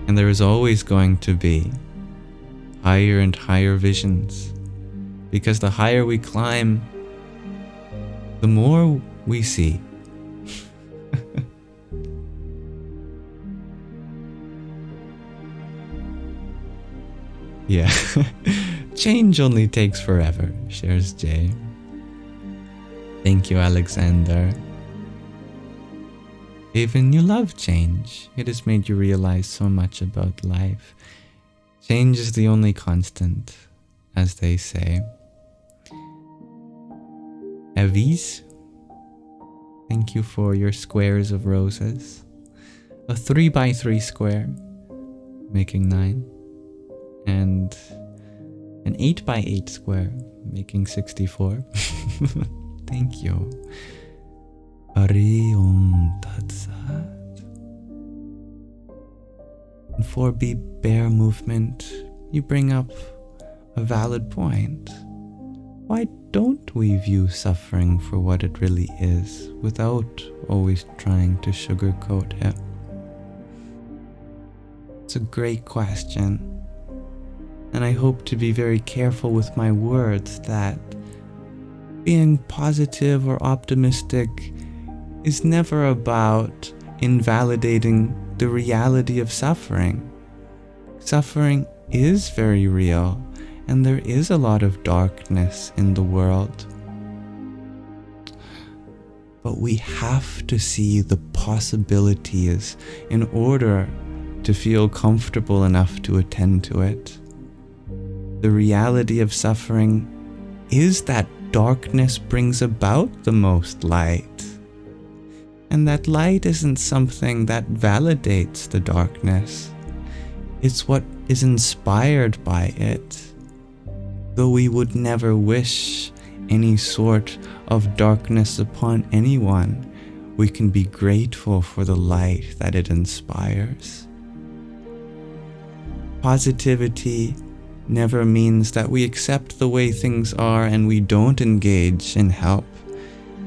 S1: And there is always going to be higher and higher visions, because the higher we climb, the more we see. Yeah, change only takes forever, shares Jay. Thank you, Alexander. Even you love change. It has made you realize so much about life. Change is the only constant, as they say. Evis, thank you for your squares of roses. A 3x3 square, making 9. And an 8x8 square, making 64. Thank you. Hari Om Tat Sat. And for Be Bear movement, you bring up a valid point. Why don't we view suffering for what it really is, without always trying to sugarcoat it? It's a great question. And I hope to be very careful with my words, that being positive or optimistic is never about invalidating the reality of suffering. Suffering is very real, and there is a lot of darkness in the world. But we have to see the possibilities in order to feel comfortable enough to attend to it. The reality of suffering is that darkness brings about the most light. And that light isn't something that validates the darkness. It's what is inspired by it. Though we would never wish any sort of darkness upon anyone, we can be grateful for the light that it inspires. Positivity never means that we accept the way things are and we don't engage in help.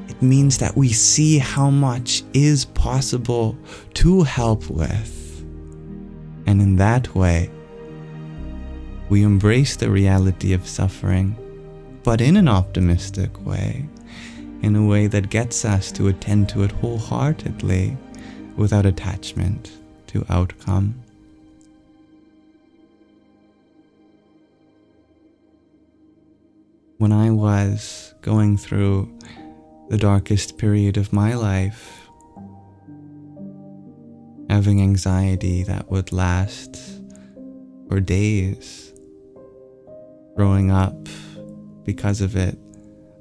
S1: It means that we see how much is possible to help with. And in that way, we embrace the reality of suffering but in an optimistic way, in a way that gets us to attend to it wholeheartedly without attachment to outcome. When I was going through the darkest period of my life, having anxiety that would last for days, growing up because of it,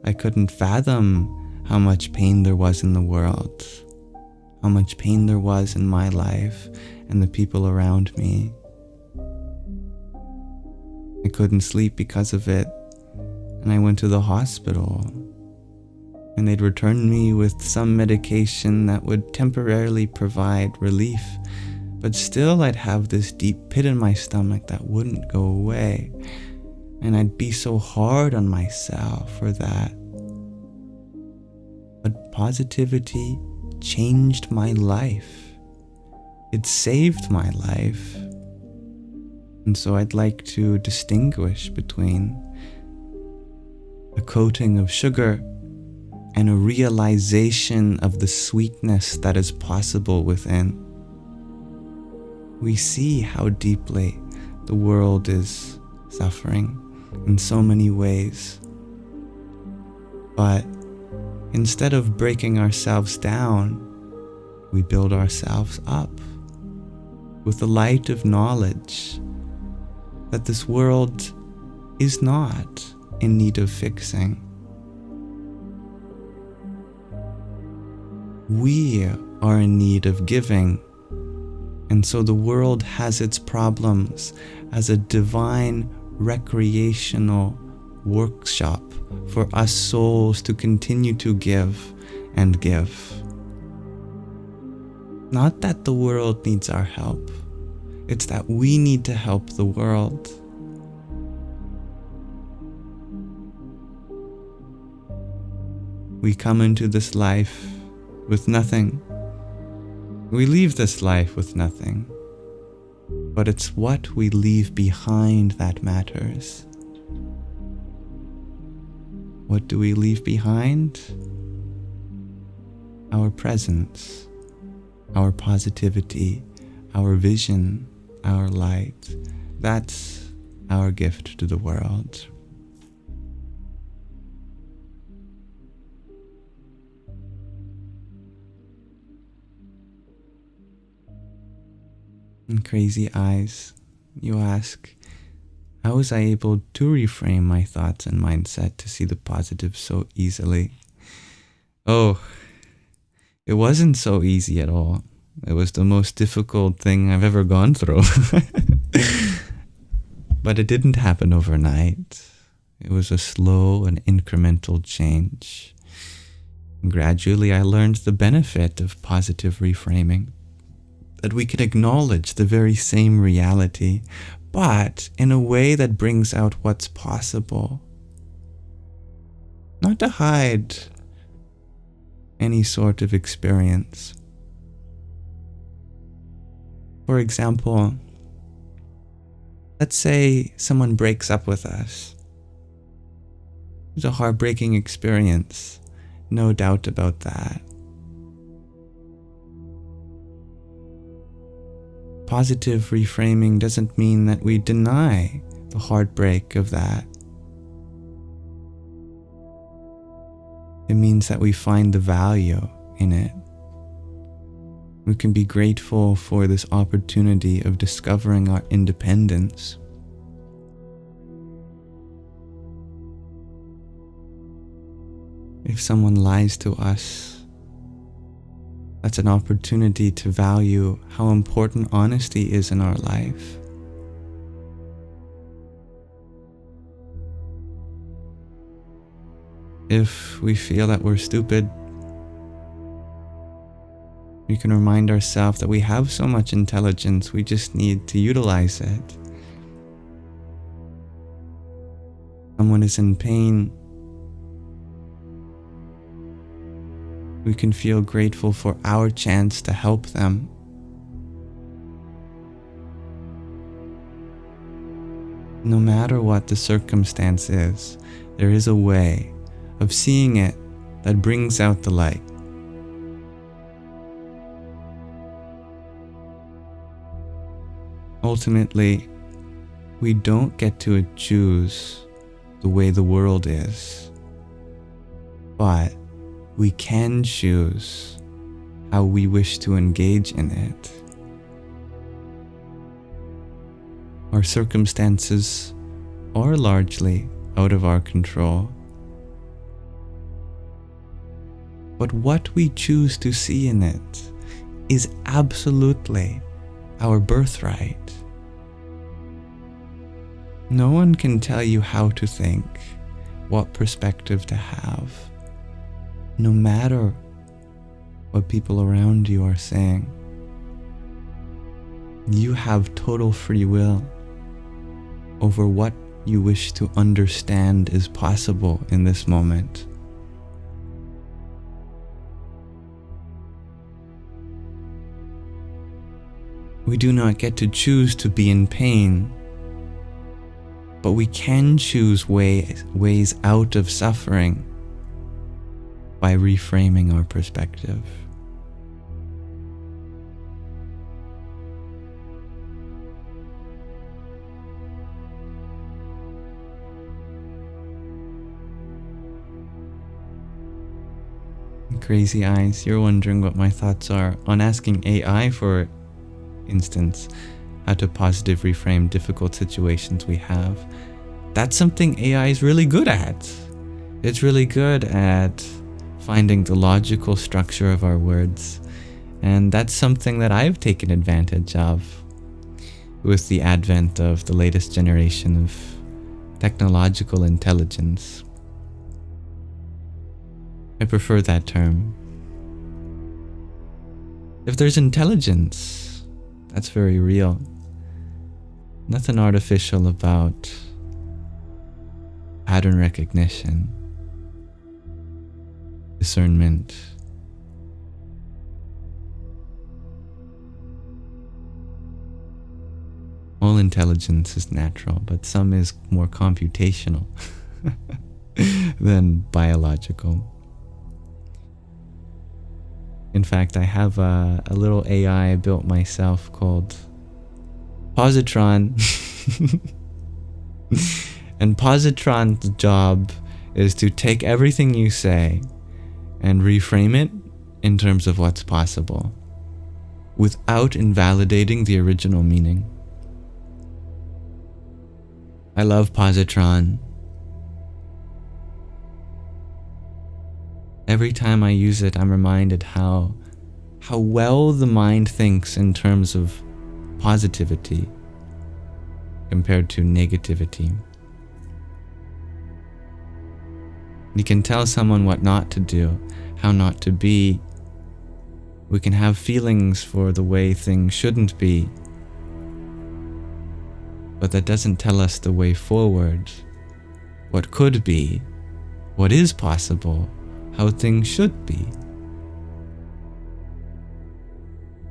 S1: I couldn't fathom how much pain there was in the world, how much pain there was in my life and the people around me. I couldn't sleep because of it, and I went to the hospital, and they'd returned me with some medication that would temporarily provide relief, but still I'd have this deep pit in my stomach that wouldn't go away, and I'd be so hard on myself for that. But positivity changed my life. It saved my life. And so I'd like to distinguish between a coating of sugar and a realization of the sweetness that is possible within. We see how deeply the world is suffering in so many ways. But instead of breaking ourselves down, we build ourselves up with the light of knowledge that this world is not in need of fixing. We are in need of giving, and so the world has its problems as a divine recreational workshop for us souls to continue to give and give. Not that the world needs our help, it's that we need to help the world. We come into this life with nothing. We leave this life with nothing. But it's what we leave behind that matters. What do we leave behind? Our presence, our positivity, our vision, our light. That's our gift to the world. And crazy eyes, you ask, how was I able to reframe my thoughts and mindset to see the positive so easily? Oh, it wasn't so easy at all. It was the most difficult thing I've ever gone through. But it didn't happen overnight. It was a slow and incremental change. And gradually I learned the benefit of positive reframing, that we can acknowledge the very same reality, but in a way that brings out what's possible. Not to hide any sort of experience. For example, let's say someone breaks up with us. It's a heartbreaking experience, no doubt about that. Positive reframing doesn't mean that we deny the heartbreak of that. It means that we find the value in it. We can be grateful for this opportunity of discovering our independence. If someone lies to us, that's an opportunity to value how important honesty is in our life. If we feel that we're stupid, we can remind ourselves that we have so much intelligence, we just need to utilize it. Someone is in pain, we can feel grateful for our chance to help them. No matter what the circumstance is, there is a way of seeing it that brings out the light. Ultimately, we don't get to choose the way the world is, but we can choose how we wish to engage in it. Our circumstances are largely out of our control, but what we choose to see in it is absolutely our birthright. No one can tell you how to think, what perspective to have, no matter what people around you are saying. You have total free will over what you wish to understand is possible in this moment. We do not get to choose to be in pain, but we can choose ways out of suffering by reframing our perspective. Crazy eyes, you're wondering what my thoughts are on asking AI, for instance, how to positively reframe difficult situations we have. That's something AI is really good at. It's really good at finding the logical structure of our words, and that's something that I've taken advantage of with the advent of the latest generation of technological intelligence. I prefer that term. If there's intelligence, that's very real. Nothing artificial about pattern recognition, discernment. All intelligence is natural, but some is more computational than biological. In fact, I have a little AI I built myself called Positron. And Positron's job is to take everything you say and reframe it in terms of what's possible, without invalidating the original meaning. I love Positron. Every time I use it, I'm reminded how well the mind thinks in terms of positivity compared to negativity. You can tell someone what not to do, how not to be. We can have feelings for the way things shouldn't be, but that doesn't tell us the way forward, what could be, what is possible, how things should be.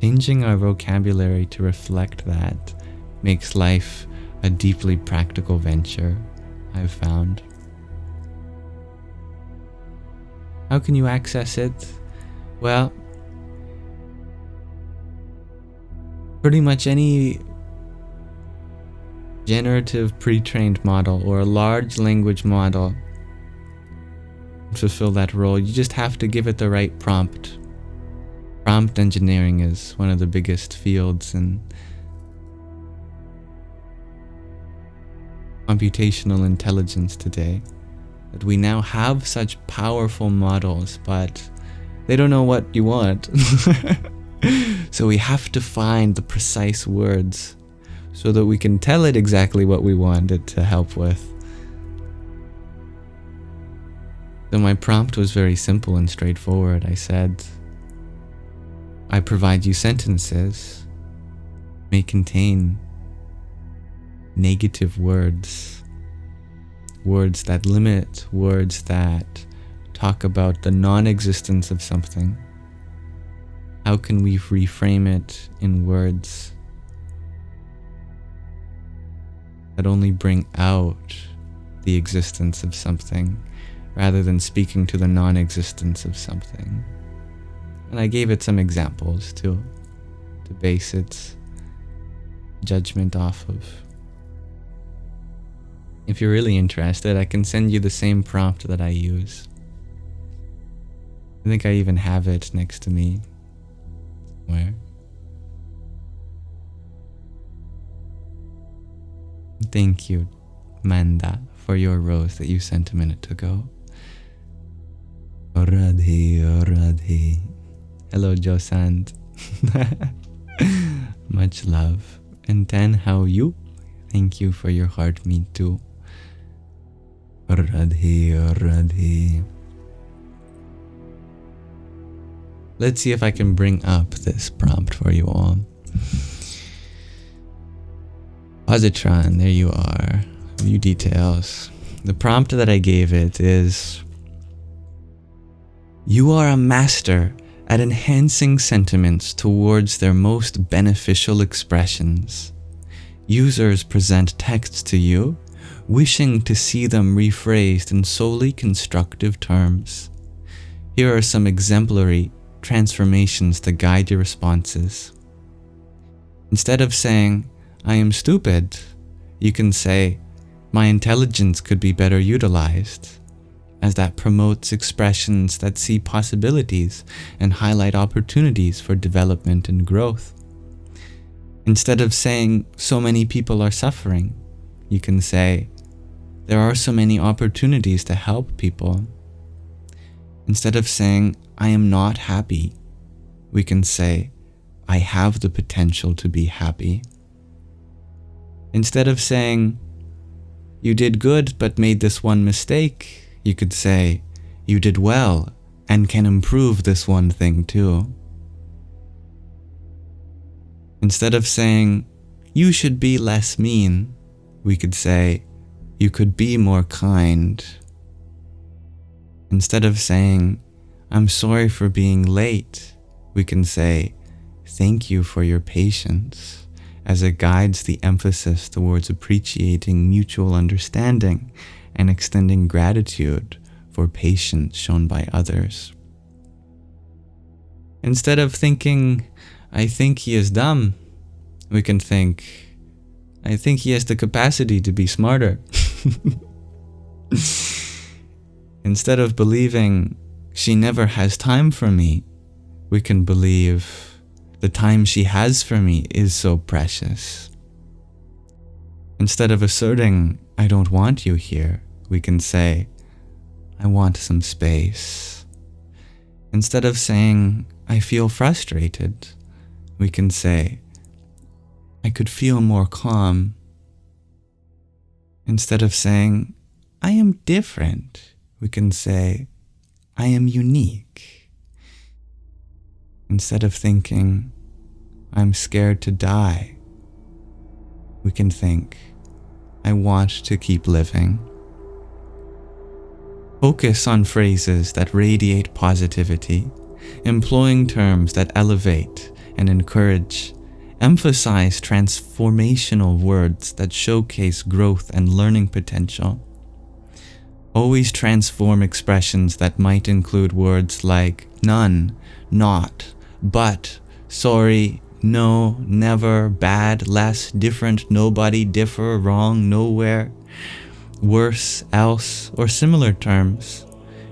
S1: Changing our vocabulary to reflect that makes life a deeply practical venture, I've found. How can you access it? Well, pretty much any generative pre-trained model or a large language model fulfill that role. You just have to give it the right prompt. Prompt engineering is one of the biggest fields in computational intelligence today. That we now have such powerful models, but they don't know what you want. So we have to find the precise words so that we can tell it exactly what we want it to help with. So my prompt was very simple and straightforward. I said, I provide you sentences may contain negative words. Words that limit, words that talk about the non-existence of something. How can we reframe it in words that only bring out the existence of something rather than speaking to the non-existence of something. And I gave it some examples to base its judgment off of. If you're really interested, I can send you the same prompt that I use. I think I even have it next to me. Where? Thank you, Manda, for your rose that you sent a minute ago. Radhe, Radhe. Hello, Josand. Much love. And Tan, how are you? Thank you for your heart, me too. Radhe, Radhe. Let's see if I can bring up this prompt for you all. Positron, there you are. View details. The prompt that I gave it is: you are a master at enhancing sentiments towards their most beneficial expressions. Users present texts to you, wishing to see them rephrased in solely constructive terms. Here are some exemplary transformations to guide your responses. Instead of saying, "I am stupid," you can say, "My intelligence could be better utilized," as that promotes expressions that see possibilities and highlight opportunities for development and growth. Instead of saying, "So many people are suffering," you can say, "There are so many opportunities to help people." Instead of saying, "I am not happy," we can say, "I have the potential to be happy." Instead of saying, "You did good but made this one mistake," you could say, "You did well and can improve this one thing too." Instead of saying, "You should be less mean," we could say, "You could be more kind." Instead of saying, "I'm sorry for being late," we can say, "Thank you for your patience," as it guides the emphasis towards appreciating mutual understanding and extending gratitude for patience shown by others. Instead of thinking, "I think he is dumb," we can think, "I think he has the capacity to be smarter." Instead of believing, "She never has time for me," we can believe, "The time she has for me is so precious." Instead of asserting, "I don't want you here," we can say, "I want some space." Instead of saying, "I feel frustrated," we can say, "I could feel more calm." Instead of saying, "I am different," we can say, "I am unique." Instead of thinking, "I'm scared to die," we can think, "I want to keep living." Focus on phrases that radiate positivity, employing terms that elevate and encourage. Emphasize transformational words that showcase growth and learning potential. Always transform expressions that might include words like none, not, but, sorry, no, never, bad, less, different, nobody, differ, wrong, nowhere, worse, else, or similar terms.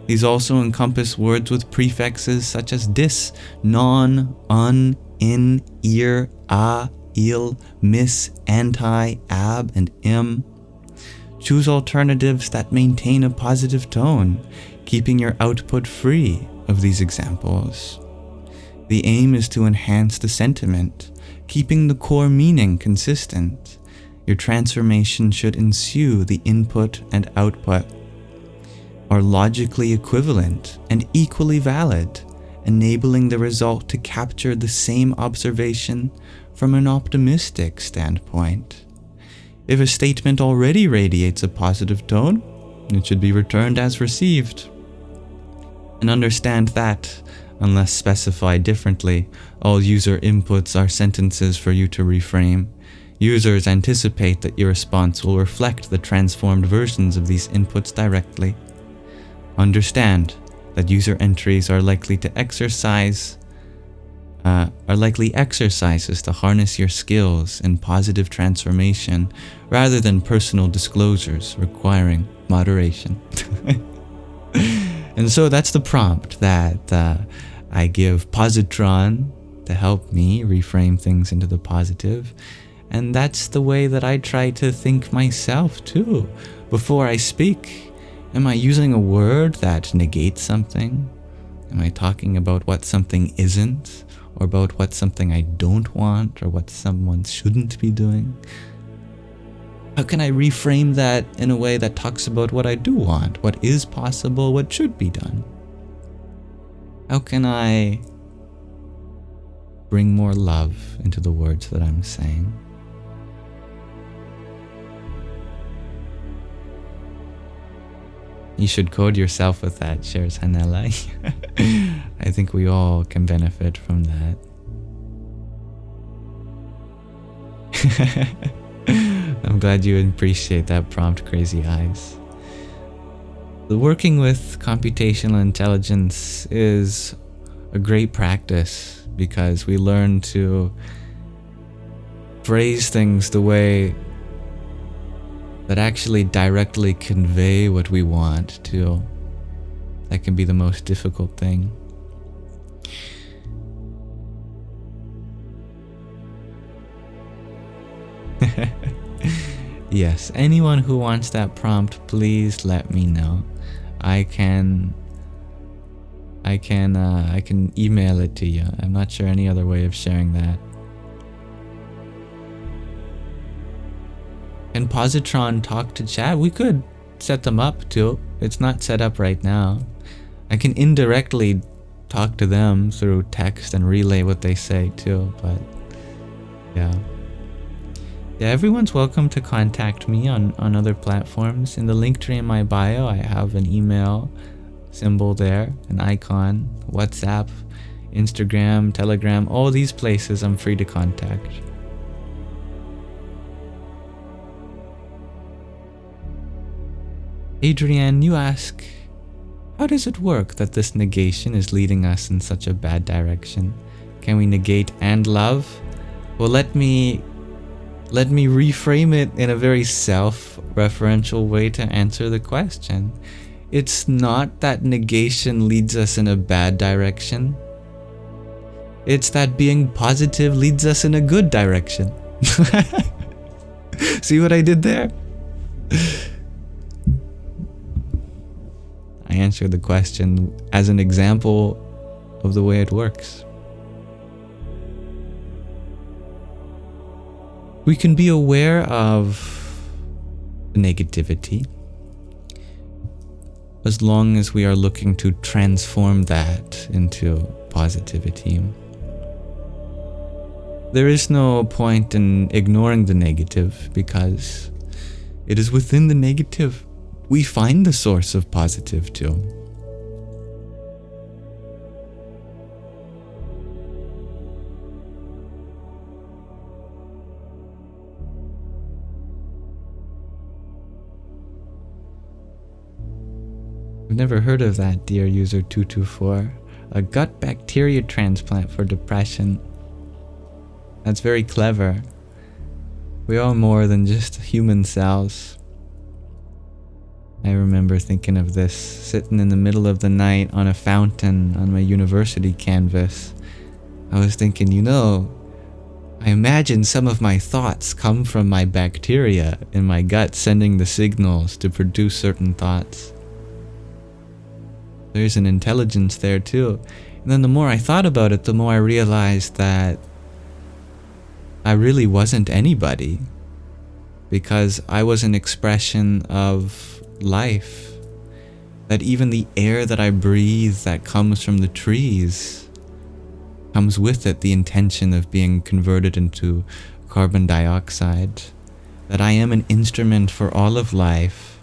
S1: These also encompass words with prefixes such as dis, non, un, in, ear, a, il, mis, anti, ab, and im. Choose alternatives that maintain a positive tone, keeping your output free of these examples. The aim is to enhance the sentiment, keeping the core meaning consistent. Your transformation should ensue the input and output are logically equivalent and equally valid, enabling the result to capture the same observation from an optimistic standpoint. If a statement already radiates a positive tone, it should be returned as received. And understand that, unless specified differently, all user inputs are sentences for you to reframe. Users anticipate that your response will reflect the transformed versions of these inputs directly. Understand that user entries are likely exercises to harness your skills in positive transformation rather than personal disclosures requiring moderation. And so that's the prompt that I give Positron to help me reframe things into the positive. And that's the way that I try to think myself too. Before I speak, am I using a word that negates something? Am I talking about what something isn't? Or about what something I don't want? Or what someone shouldn't be doing? How can I reframe that in a way that talks about what I do want? What is possible? What should be done? How can I bring more love into the words that I'm saying? You should code yourself with that, shares Hanela. I think we all can benefit from that. I'm glad you appreciate that prompt, Crazy Eyes. The working with computational intelligence is a great practice because we learn to phrase things the way that actually directly convey what we want to. That can be the most difficult thing. Yes, anyone who wants that prompt, please let me know. I can email it to you. I'm not sure any other way of sharing that. Can Positron talk to chat? We could set them up too. It's not set up right now. I can indirectly talk to them through text and relay what they say too, but yeah. Yeah, everyone's welcome to contact me on other platforms. In the link tree in my bio, I have an email symbol there, an icon, WhatsApp, Instagram, Telegram, all these places I'm free to contact. Adrienne, you ask, how does it work that this negation is leading us in such a bad direction? Can we negate and love? Well, let me reframe it in a very self-referential way to answer the question. It's not that negation leads us in a bad direction. It's that being positive leads us in a good direction. See what I did there? I answered the question as an example of the way it works. We can be aware of negativity as long as we are looking to transform that into positivity. There is no point in ignoring the negative because it is within the negative we find the source of positive too. I've never heard of that, dear user 224. A gut bacteria transplant for depression. That's very clever. We are more than just human cells. I remember thinking of this, sitting in the middle of the night on a fountain on my university campus. I was thinking, I imagine some of my thoughts come from my bacteria in my gut sending the signals to produce certain thoughts. There's an intelligence there too. And then the more I thought about it, the more I realized that I really wasn't anybody, because I was an expression of life. That even the air that I breathe that comes from the trees comes with it the intention of being converted into carbon dioxide. That I am an instrument for all of life.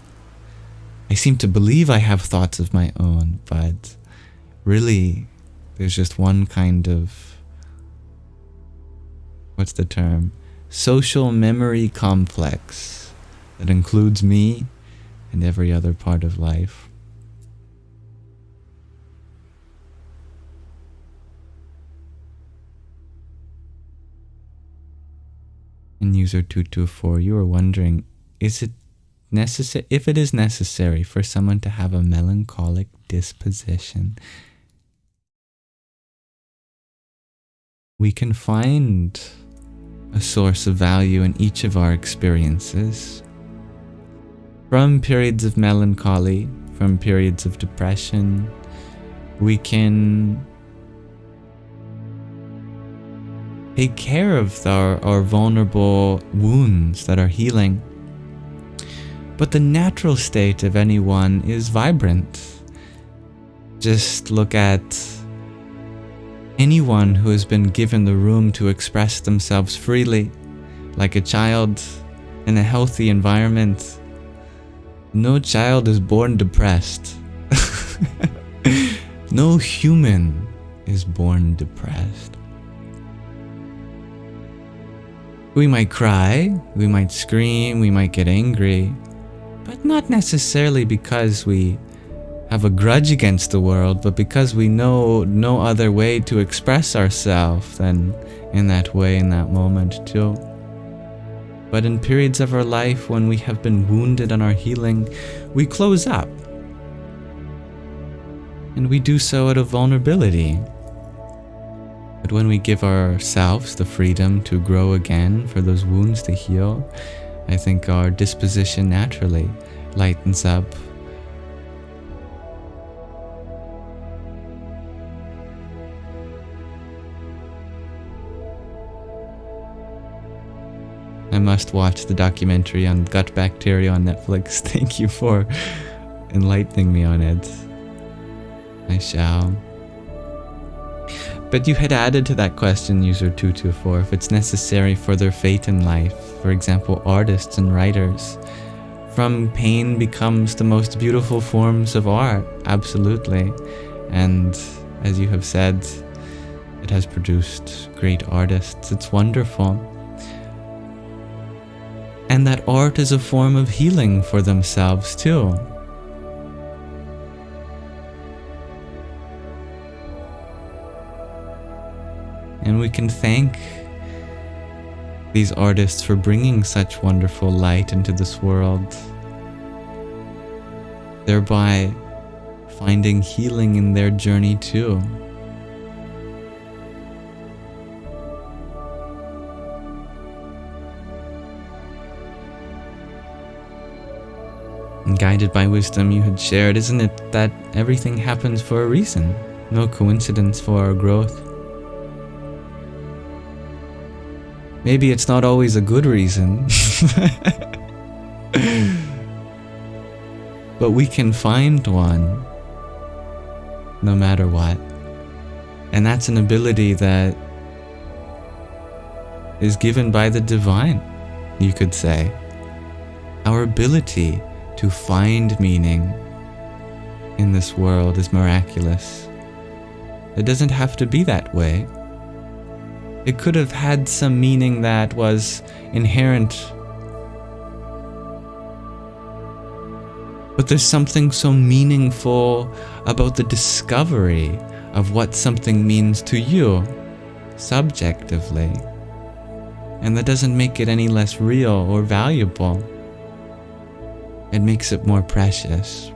S1: I seem to believe I have thoughts of my own, but really, there's just one kind of, social memory complex that includes me and every other part of life. And user 224, you were wondering, is it necessary, if it is necessary for someone to have a melancholic disposition? We can find a source of value in each of our experiences. From periods of melancholy, from periods of depression, we can take care of our vulnerable wounds that are healing. But the natural state of anyone is vibrant. Just look at anyone who has been given the room to express themselves freely, like a child in a healthy environment. No child is born depressed. No human is born depressed. We might cry, we might scream, we might get angry, but not necessarily because we have a grudge against the world, but because we know no other way to express ourselves than in that way, in that moment too. But in periods of our life when we have been wounded on our healing, we close up. And we do so out of vulnerability. But when we give ourselves the freedom to grow again, for those wounds to heal, I think our disposition naturally lightens up. I must watch the documentary on gut bacteria on Netflix. Thank you for enlightening me on it. I shall. But you had added to that question, user 224, if it's necessary for their fate in life. For example, artists and writers. From pain becomes the most beautiful forms of art. Absolutely. And as you have said, it has produced great artists. It's wonderful. And that art is a form of healing for themselves too. And we can thank these artists for bringing such wonderful light into this world, thereby finding healing in their journey too. And guided by wisdom, you had shared, isn't it, that everything happens for a reason? No coincidence for our growth. Maybe it's not always a good reason, but we can find one no matter what. And that's an ability that is given by the divine, you could say. Our ability to find meaning in this world is miraculous. It doesn't have to be that way. It could have had some meaning that was inherent. But there's something so meaningful about the discovery of what something means to you, subjectively. And that doesn't make it any less real or valuable. It makes it more precious.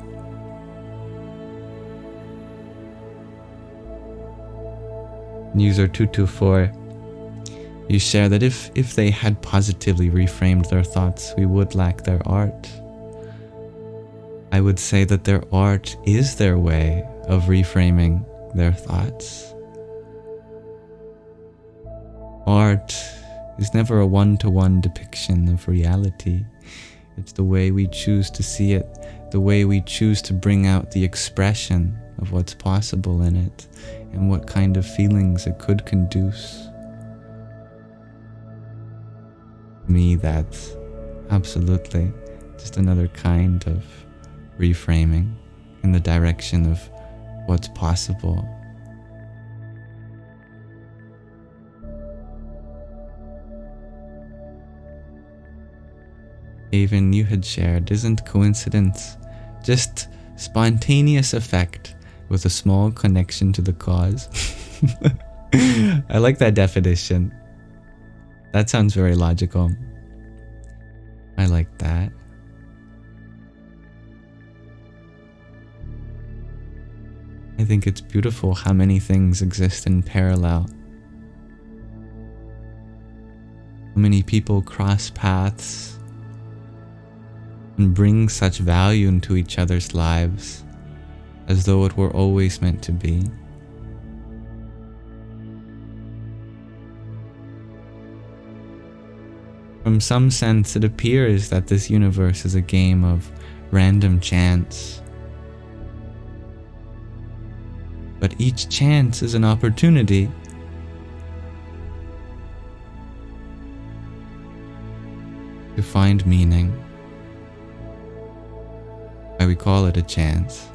S1: User 224, you share that if they had positively reframed their thoughts, we would lack their art. I would say that their art is their way of reframing their thoughts. Art is never a one-to-one depiction of reality. It's the way we choose to see it, the way we choose to bring out the expression of what's possible in it, and what kind of feelings it could conduce. To me, that's absolutely just another kind of reframing in the direction of what's possible. Even you had shared, isn't coincidence just spontaneous effect with a small connection to the cause? I like that definition. That sounds very logical. I like that. I think it's beautiful how many things exist in parallel. How many people cross paths and bring such value into each other's lives as though it were always meant to be. From some sense, it appears that this universe is a game of random chance. But each chance is an opportunity to find meaning. Why we call it a chance.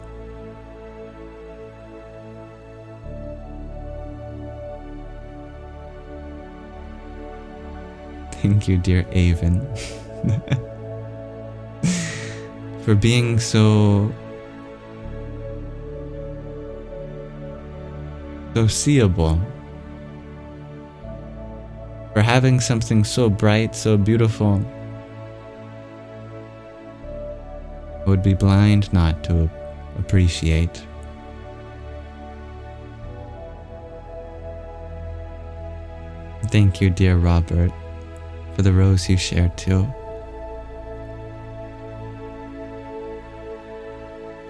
S1: Thank you, dear Avon, for being so seeable, for having something so bright, so beautiful. I would be blind not to appreciate. Thank you, dear Robert, for the rose you shared too.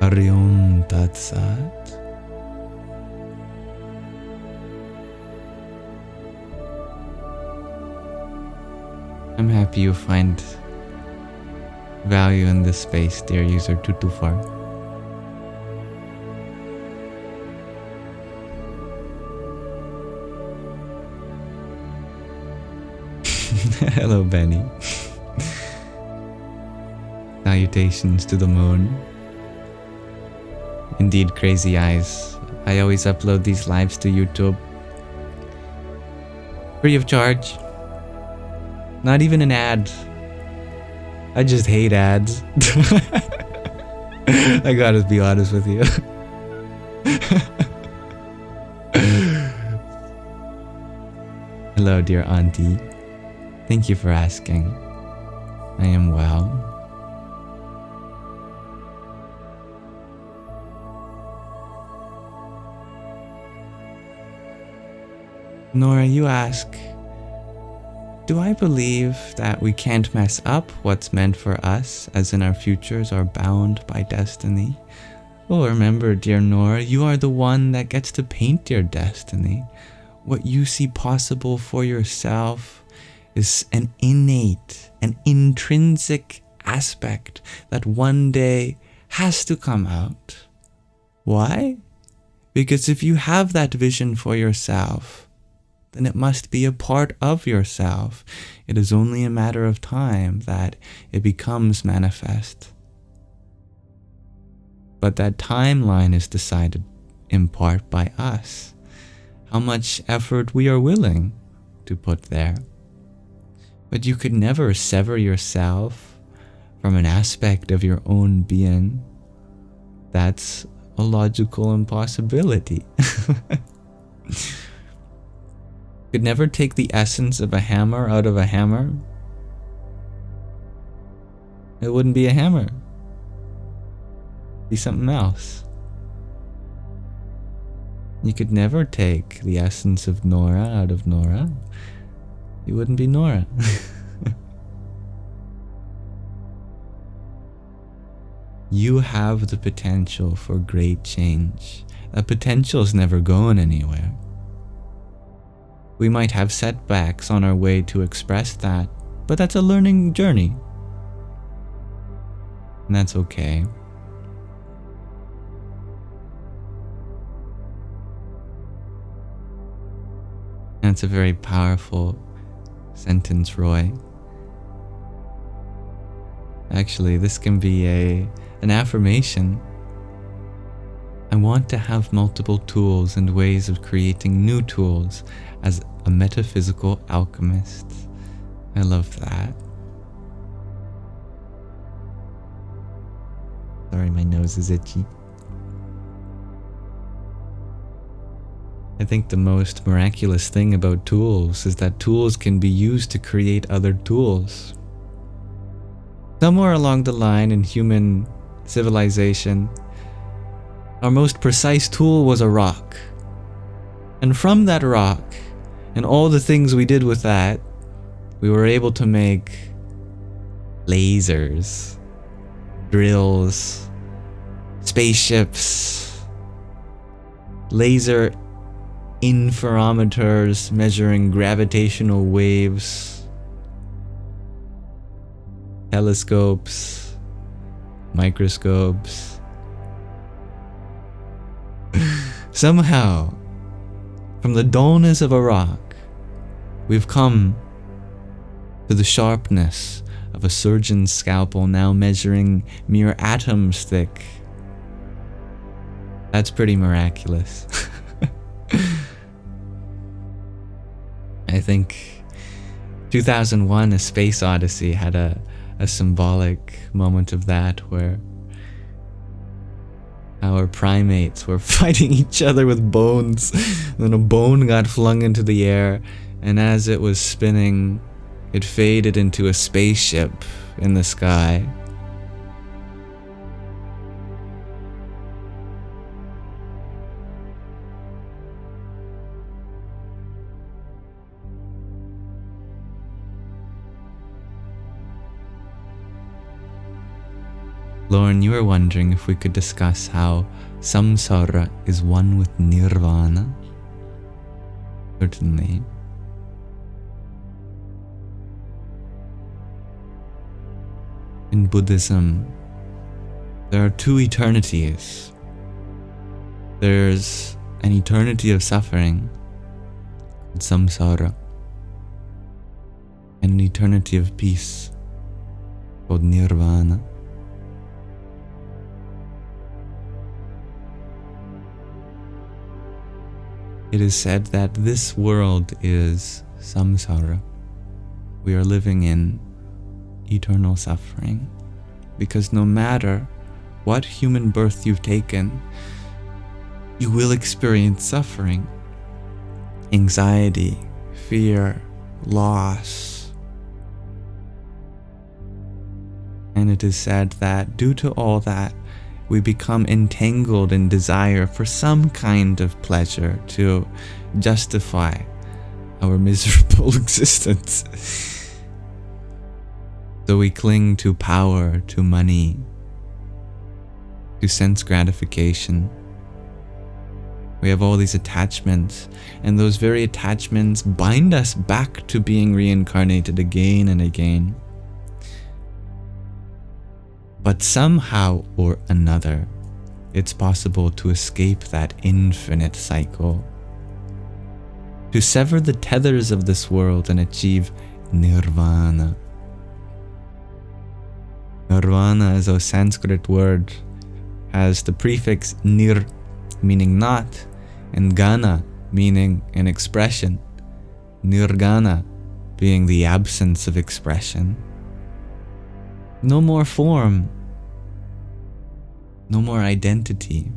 S1: Hari Om Tat Sat. I'm happy you find value in this space, dear user Tutufar. Hello, Benny. Salutations to the moon. Indeed, crazy eyes. I always upload these lives to YouTube. Free of charge. Not even an ad. I just hate ads. I gotta be honest with you. Hello, dear auntie. Thank you for asking. I am well. Nora, you ask, do I believe that we can't mess up what's meant for us, as in our futures are bound by destiny? Well, remember, dear Nora, you are the one that gets to paint your destiny. What you see possible for yourself is an innate, an intrinsic aspect that one day has to come out. Why? Because if you have that vision for yourself, then it must be a part of yourself. It is only a matter of time that it becomes manifest. But that timeline is decided in part by us. How much effort we are willing to put there. But you could never sever yourself from an aspect of your own being. That's a logical impossibility. Could never take the essence of a hammer out of a hammer. It wouldn't be a hammer. It'd be something else. You could never take the essence of Nora out of Nora. You wouldn't be Nora. You have the potential for great change. That potential is never going anywhere. We might have setbacks on our way to express that, but that's a learning journey. And that's okay. That's a very powerful sentence, Roy. Actually, this can be an affirmation. I want to have multiple tools and ways of creating new tools as a metaphysical alchemist. I love that. Sorry, my nose is itchy. I think the most miraculous thing about tools is that tools can be used to create other tools. Somewhere along the line in human civilization, our most precise tool was a rock. And from that rock, and all the things we did with that, we were able to make lasers, drills, spaceships, laser interferometers measuring gravitational waves, telescopes, microscopes. Somehow, from the dullness of a rock, we've come to the sharpness of a surgeon's scalpel, now measuring mere atoms thick. That's pretty miraculous. I think 2001 A Space Odyssey had a symbolic moment of that, where our primates were fighting each other with bones. Then a bone got flung into the air, and as it was spinning, it faded into a spaceship in the sky. Lauren, you were wondering if we could discuss how samsara is one with nirvana. Certainly. In Buddhism, there are two eternities. There's an eternity of suffering, samsara, and an eternity of peace, called nirvana. It is said that this world is samsara. We are living in eternal suffering, because no matter what human birth you've taken, you will experience suffering, anxiety, fear, loss. And it is said that due to all that, we become entangled in desire for some kind of pleasure to justify our miserable existence. So we cling to power, to money, to sense gratification. We have all these attachments, and those very attachments bind us back to being reincarnated again and again. But somehow or another, it's possible to escape that infinite cycle, to sever the tethers of this world and achieve nirvana. Nirvana, as a Sanskrit word, has the prefix nir, meaning not, and gana, meaning an expression. Nirgana, being the absence of expression. No more form, no more identity.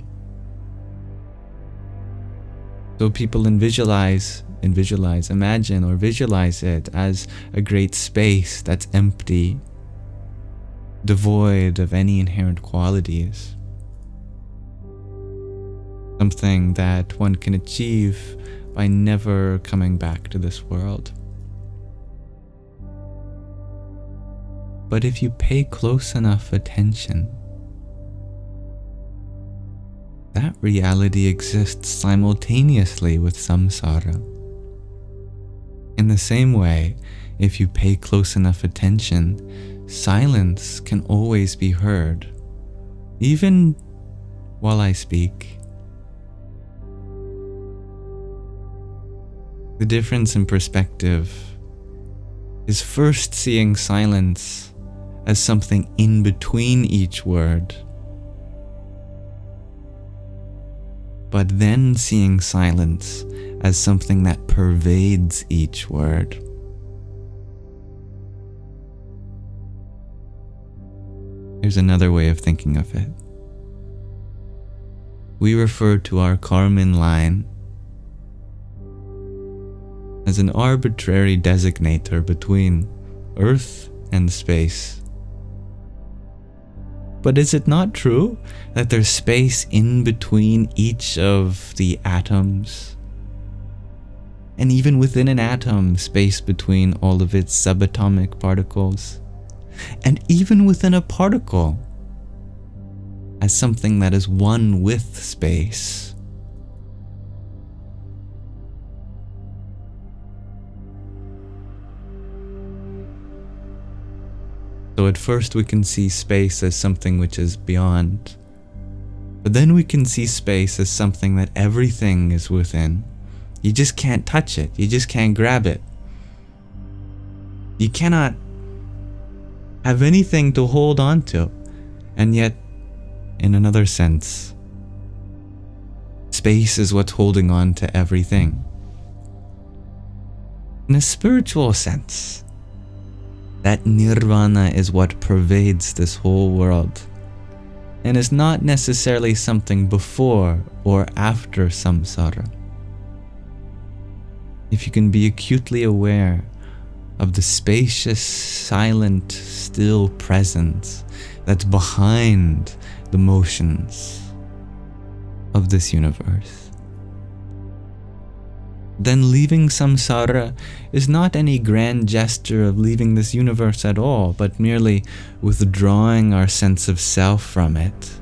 S1: So people imagine or visualize it as a great space that's empty, devoid of any inherent qualities. Something that one can achieve by never coming back to this world. But if you pay close enough attention, that reality exists simultaneously with samsara. In the same way, if you pay close enough attention, silence can always be heard, even while I speak. The difference in perspective is first seeing silence as something in between each word, but then seeing silence as something that pervades each word. Here's another way of thinking of it. We refer to our Karman line as an arbitrary designator between Earth and space. But is it not true that there's space in between each of the atoms? And even within an atom, space between all of its subatomic particles? And even within a particle, as something that is one with space. So at first we can see space as something which is beyond, but then we can see space as something that everything is within. You just can't touch it, you just can't grab it. You cannot have anything to hold on to, and yet, in another sense, space is what's holding on to everything. In a spiritual sense, that nirvana is what pervades this whole world, and is not necessarily something before or after samsara. If you can be acutely aware of the spacious, silent, still presence that's behind the motions of this universe, then leaving samsara is not any grand gesture of leaving this universe at all, but merely withdrawing our sense of self from it.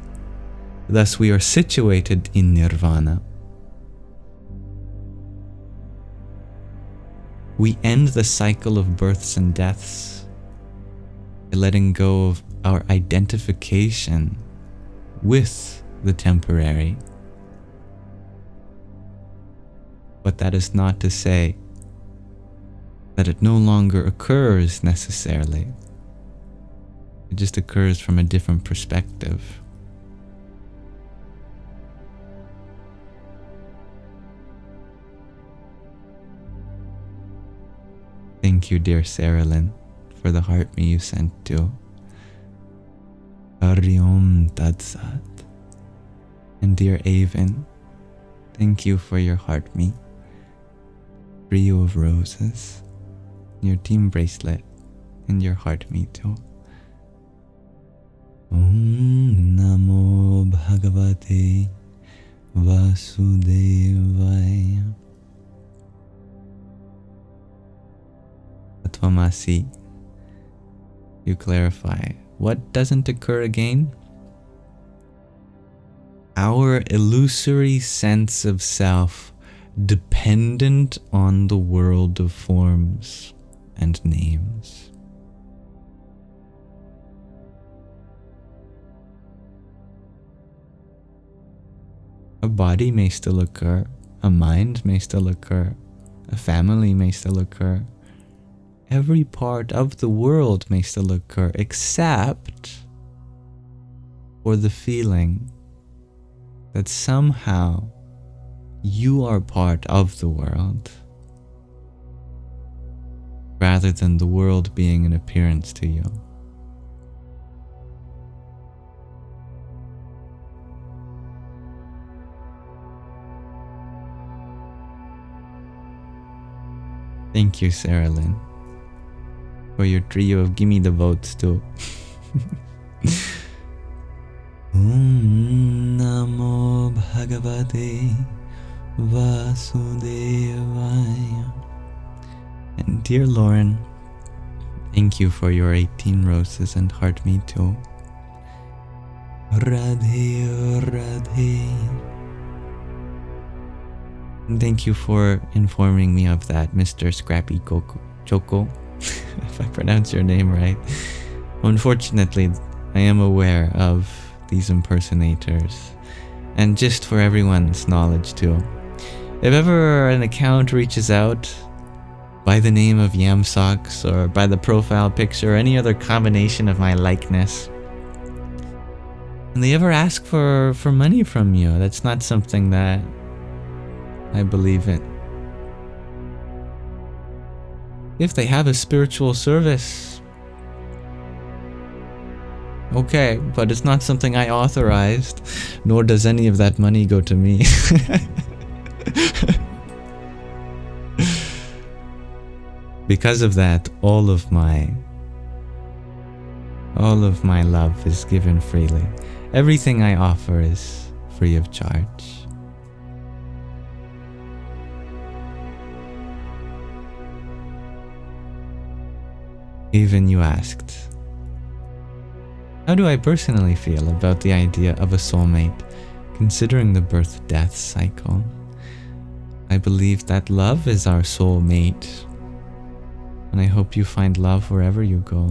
S1: Thus we are situated in nirvana. We end the cycle of births and deaths by letting go of our identification with the temporary. But that is not to say that it no longer occurs necessarily. It just occurs from a different perspective. Thank you, dear Sarah-Lynn, for the heart me you sent to Hari Om Tat Sat. And dear Avin, thank you for your heart me, trio of roses, your team bracelet, and your heart me too. Om Namo Bhagavate Vasudevaya. Attvamasi, you clarify. What doesn't occur again? Our illusory sense of self dependent on the world of forms and names. A body may still occur, a mind may still occur, a family may still occur. Every part of the world may still occur, except for the feeling that somehow you are part of the world, rather than the world being an appearance to you. Thank you, Sarah-Lynn, for your trio of gimme the votes too. Om Namo Bhagavate Vasudevaya. And dear Lauren, thank you for your 18 roses and heart me too. Radhe Radhe. And thank you for informing me of that, Mr. Scrappy Choco, if I pronounce your name right. Unfortunately, I am aware of these impersonators. And just for everyone's knowledge too, if ever an account reaches out by the name of Yamsox or by the profile picture or any other combination of my likeness, and they ever ask for money from you, that's not something that I believe in. If they have a spiritual service, Okay, but it's not something I authorized, nor does any of that money go to me. Because of that, all of my love is given freely. Everything I offer is free of charge. Even you asked, how do I personally feel about the idea of a soulmate, considering the birth-death cycle? I believe that love is our soulmate, and I hope you find love wherever you go.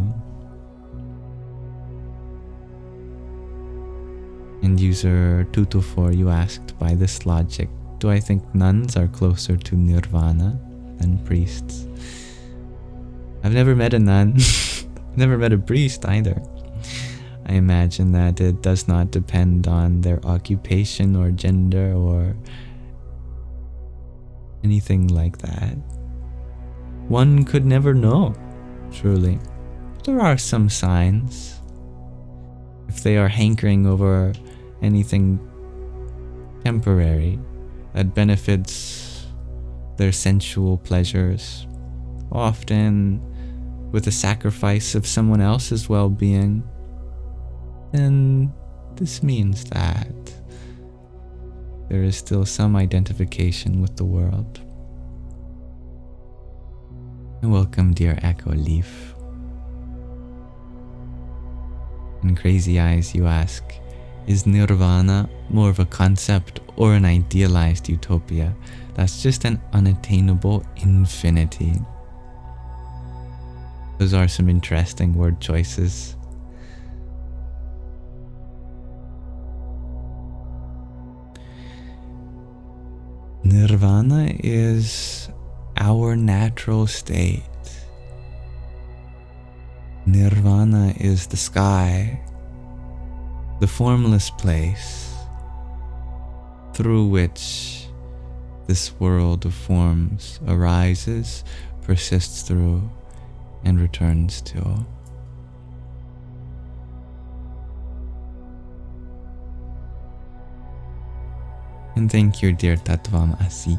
S1: And user 224, you asked, by this logic, do I think nuns are closer to nirvana than priests? I've never met a nun, never met a priest either. I imagine that it does not depend on their occupation or gender or anything like that. One could never know, truly. There are some signs. If they are hankering over anything temporary that benefits their sensual pleasures, often with the sacrifice of someone else's well-being, then this means that there is still some identification with the world. And welcome, dear Echo Leaf. In Crazy Eyes, you ask, is nirvana more of a concept or an idealized utopia that's just an unattainable infinity? Those are some interesting word choices. Nirvana is our natural state. Nirvana is the sky, the formless place through which this world of forms arises, persists through, and returns to. And thank you, dear Tatvam Asi,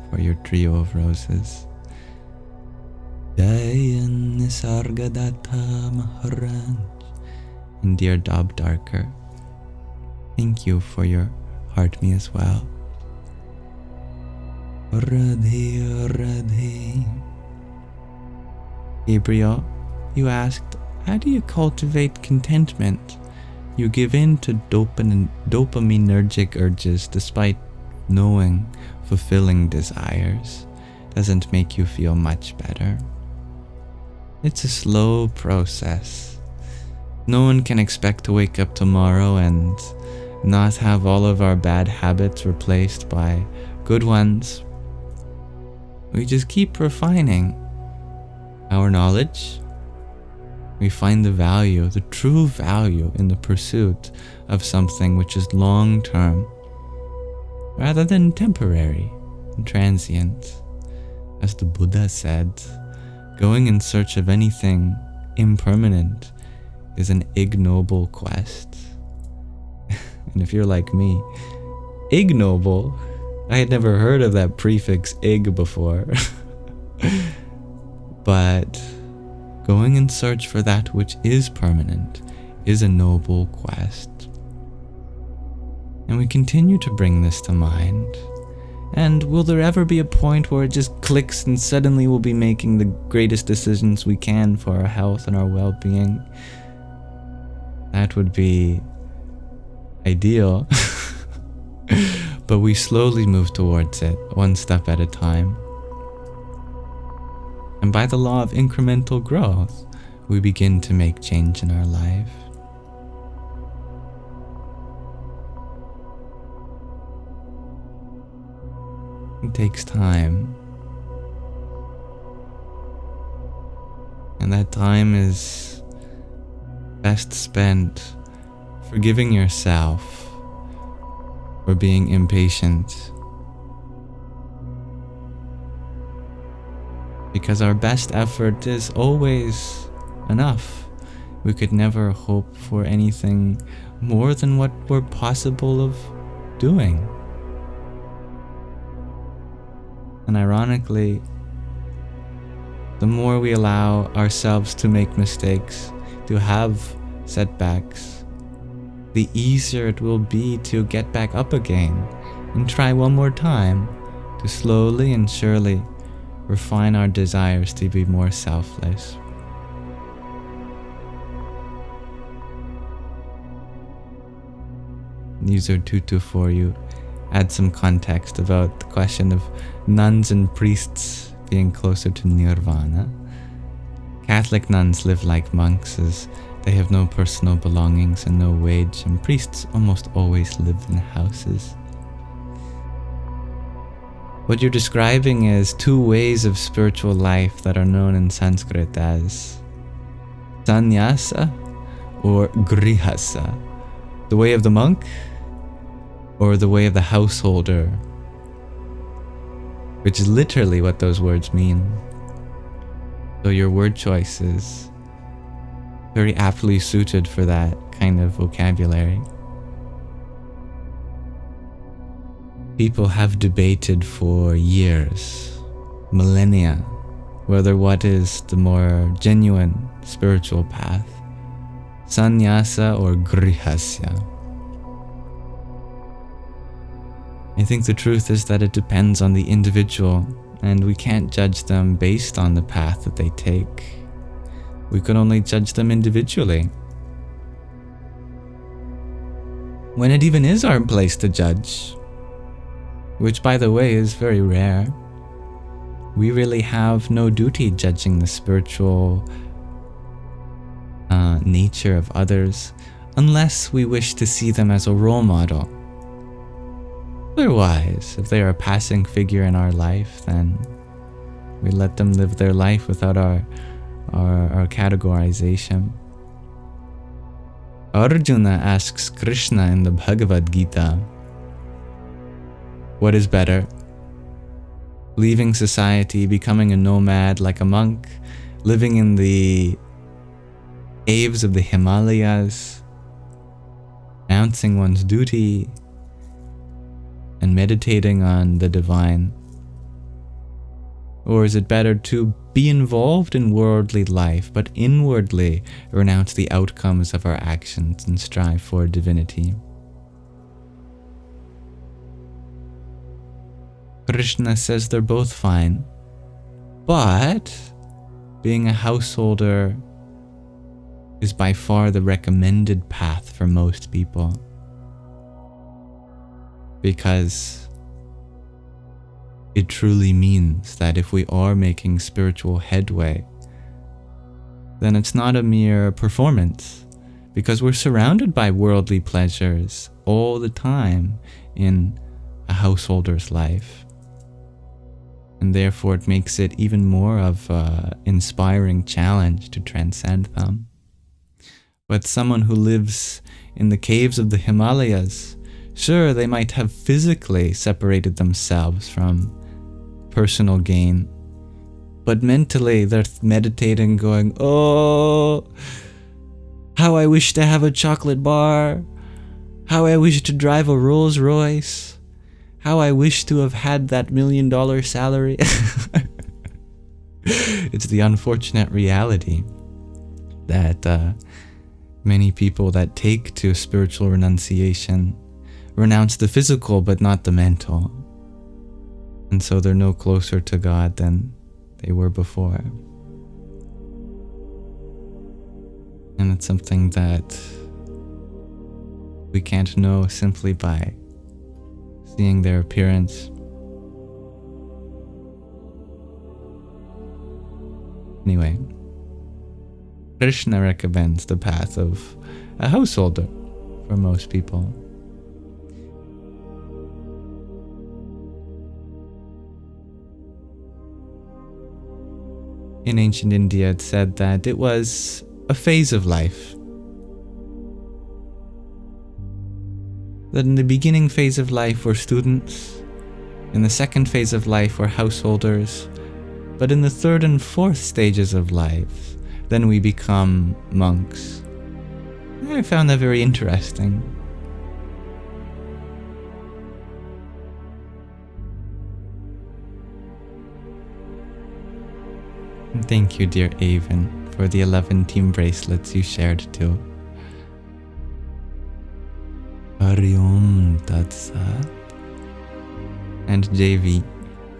S1: for your trio of roses. Dayan Nisargadata Maharaj. And dear Dob Darker, thank you for your heart me as well. Radhe Radhe. Gabriel, you asked, how do you cultivate contentment? You give in to dopaminergic urges despite knowing fulfilling desires doesn't make you feel much better. It's a slow process. No one can expect to wake up tomorrow and not have all of our bad habits replaced by good ones. We just keep refining our knowledge. We find the value, the true value in the pursuit of something which is long-term rather than temporary and transient. As the Buddha said, going in search of anything impermanent is an ignoble quest. And if you're like me, ignoble, I had never heard of that prefix ig before. But going in search for that which is permanent is a noble quest. And we continue to bring this to mind. And will there ever be a point where it just clicks and suddenly we'll be making the greatest decisions we can for our health and our well-being? That would be ideal. But we slowly move towards it, one step at a time. And by the law of incremental growth, we begin to make change in our life. It takes time. And that time is best spent forgiving yourself for being impatient. Because our best effort is always enough. we could never hope for anything more than what we're possible of doing. And ironically, the more we allow ourselves to make mistakes, to have setbacks, the easier it will be to get back up again and try one more time to slowly and surely refine our desires to be more selfless. User 22 for you add some context about the question of nuns and priests being closer to nirvana. Catholic nuns live like monks as they have no personal belongings and no wage, and priests almost always live in houses. What you're describing is two ways of spiritual life that are known in Sanskrit as sannyasa or grihasa, the way of the monk or the way of the householder, which is literally what those words mean. So your word choice is very aptly suited for that kind of vocabulary. People have debated for years, millennia, whether what is the more genuine spiritual path, sannyasa or grihasya. I think the truth is that it depends on the individual, and we can't judge them based on the path that they take. We can only judge them individually. When it even is our place to judge, which by the way is very rare, we really have no duty judging the spiritual nature of others unless we wish to see them as a role model. Otherwise, if they are a passing figure in our life, then we let them live their life without our categorization. Arjuna asks Krishna in the Bhagavad Gita, what is better? Leaving society, becoming a nomad like a monk, living in the caves of the Himalayas, renouncing one's duty, and meditating on the divine? Or is it better to be involved in worldly life, but inwardly renounce the outcomes of our actions and strive for divinity? Krishna says they're both fine, but being a householder is by far the recommended path for most people. Because it truly means that if we are making spiritual headway, then it's not a mere performance, because we're surrounded by worldly pleasures all the time in a householder's life. And therefore it makes it even more of an inspiring challenge to transcend them. But someone who lives in the caves of the Himalayas, sure, they might have physically separated themselves from personal gain, but mentally they're meditating, going, oh, how I wish to have a chocolate bar, how I wish to drive a Rolls Royce, how I wish to have had that $1 million salary. It's the unfortunate reality that many people that take to spiritual renunciation renounce the physical but not the mental. And so they're no closer to God than they were before. And it's something that we can't know simply by seeing their appearance. Anyway, Krishna recommends the path of a householder for most people. In ancient India, it said that it was a phase of life. That in the beginning phase of life were students, in the second phase of life were householders, but in the third and fourth stages of life then we become monks. I found that very interesting. And thank you, dear Avon, for the 11 team bracelets you shared too. Hari Om Tat Sat. And JV,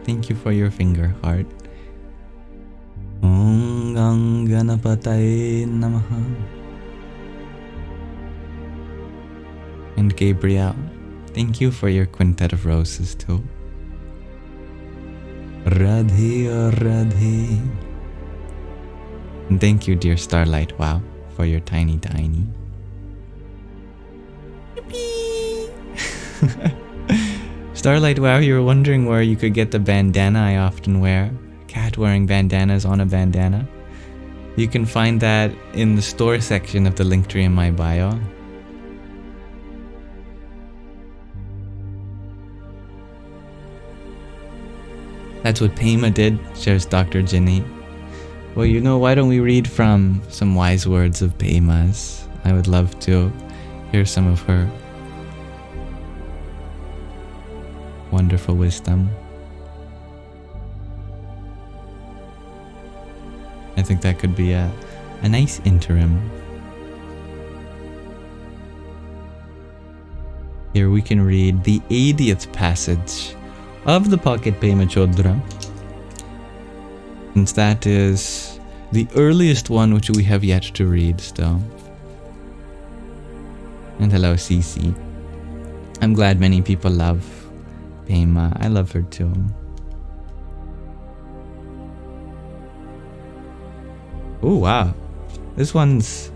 S1: thank you for your finger heart. Om Gang Ganapataye Namaha. And Gabriel, thank you for your quintet of roses too. Radhe Radhe. And thank you, dear Starlight Wow, for your tiny. Starlight Wow, you were wondering where you could get the bandana I often wear. Cat wearing bandanas on a bandana. You can find that in the store section of the link tree in my bio. That's what Pema did, shares Dr. Ginny. Well, you know, why don't we read from some wise words of Pema's? I would love to hear some of her wonderful wisdom. I think that could be a nice interim. Here we can read the 80th passage of the Pocket Pema Chodron, since that is the earliest one which we have yet to read still. And hello, Cece. I'm glad many people love Pema. I love her too. Oh wow, this one's,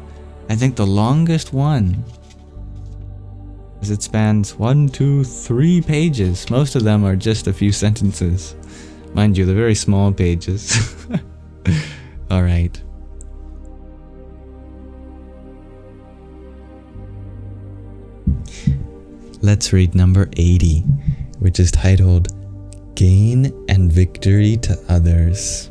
S1: I think, the longest one, as it spans 1, 2, 3 pages. Most of them are just a few sentences. Mind you, they're very small pages. Alright. Let's read number 80, which is titled Gain and Victory to Others.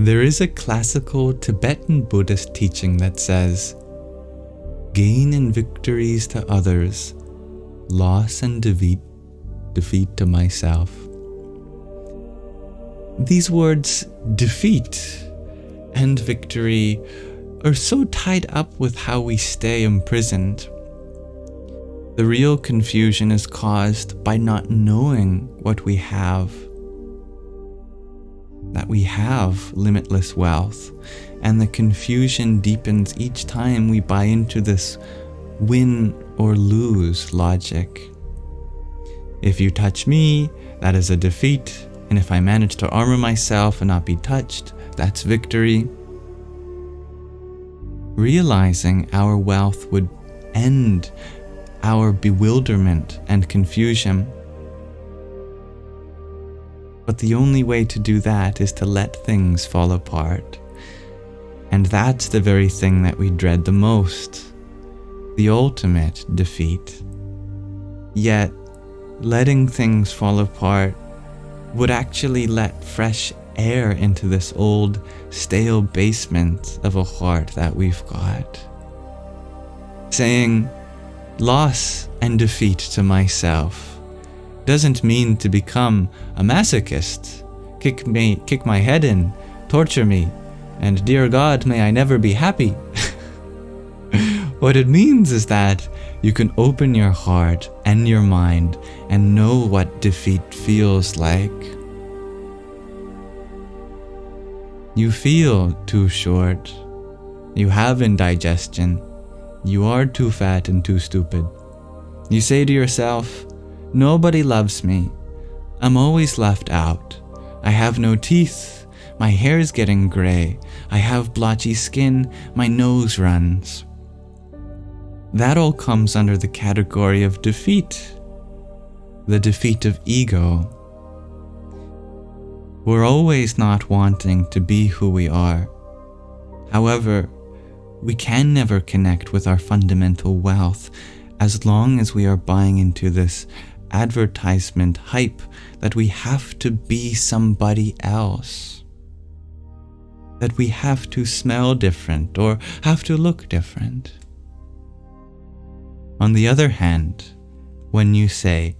S1: There is a classical Tibetan Buddhist teaching that says, gain and victories to others, loss and defeat to myself. These words, defeat and victory, are so tied up with how we stay imprisoned. The real confusion is caused by not knowing what we have. That we have limitless wealth, and the confusion deepens each time we buy into this win or lose logic. If you touch me, that is a defeat, and if I manage to armor myself and not be touched, that's victory. Realizing our wealth would end our bewilderment and confusion. But the only way to do that is to let things fall apart. And that's the very thing that we dread the most, the ultimate defeat. Yet, letting things fall apart would actually let fresh air into this old, stale basement of a heart that we've got. Saying, loss and defeat to myself doesn't mean to become a masochist, kick my head in, torture me, and dear God, may I never be happy. What it means is that you can open your heart and your mind and know what defeat feels like. You feel too short. You have indigestion. You are too fat and too stupid. You say to yourself, nobody loves me. I'm always left out. I have no teeth. My hair is getting gray. I have blotchy skin. My nose runs. That all comes under the category of defeat. The defeat of ego. We're always not wanting to be who we are. However, we can never connect with our fundamental wealth as long as we are buying into this advertisement hype that we have to be somebody else, that we have to smell different or have to look different. On the other hand, when you say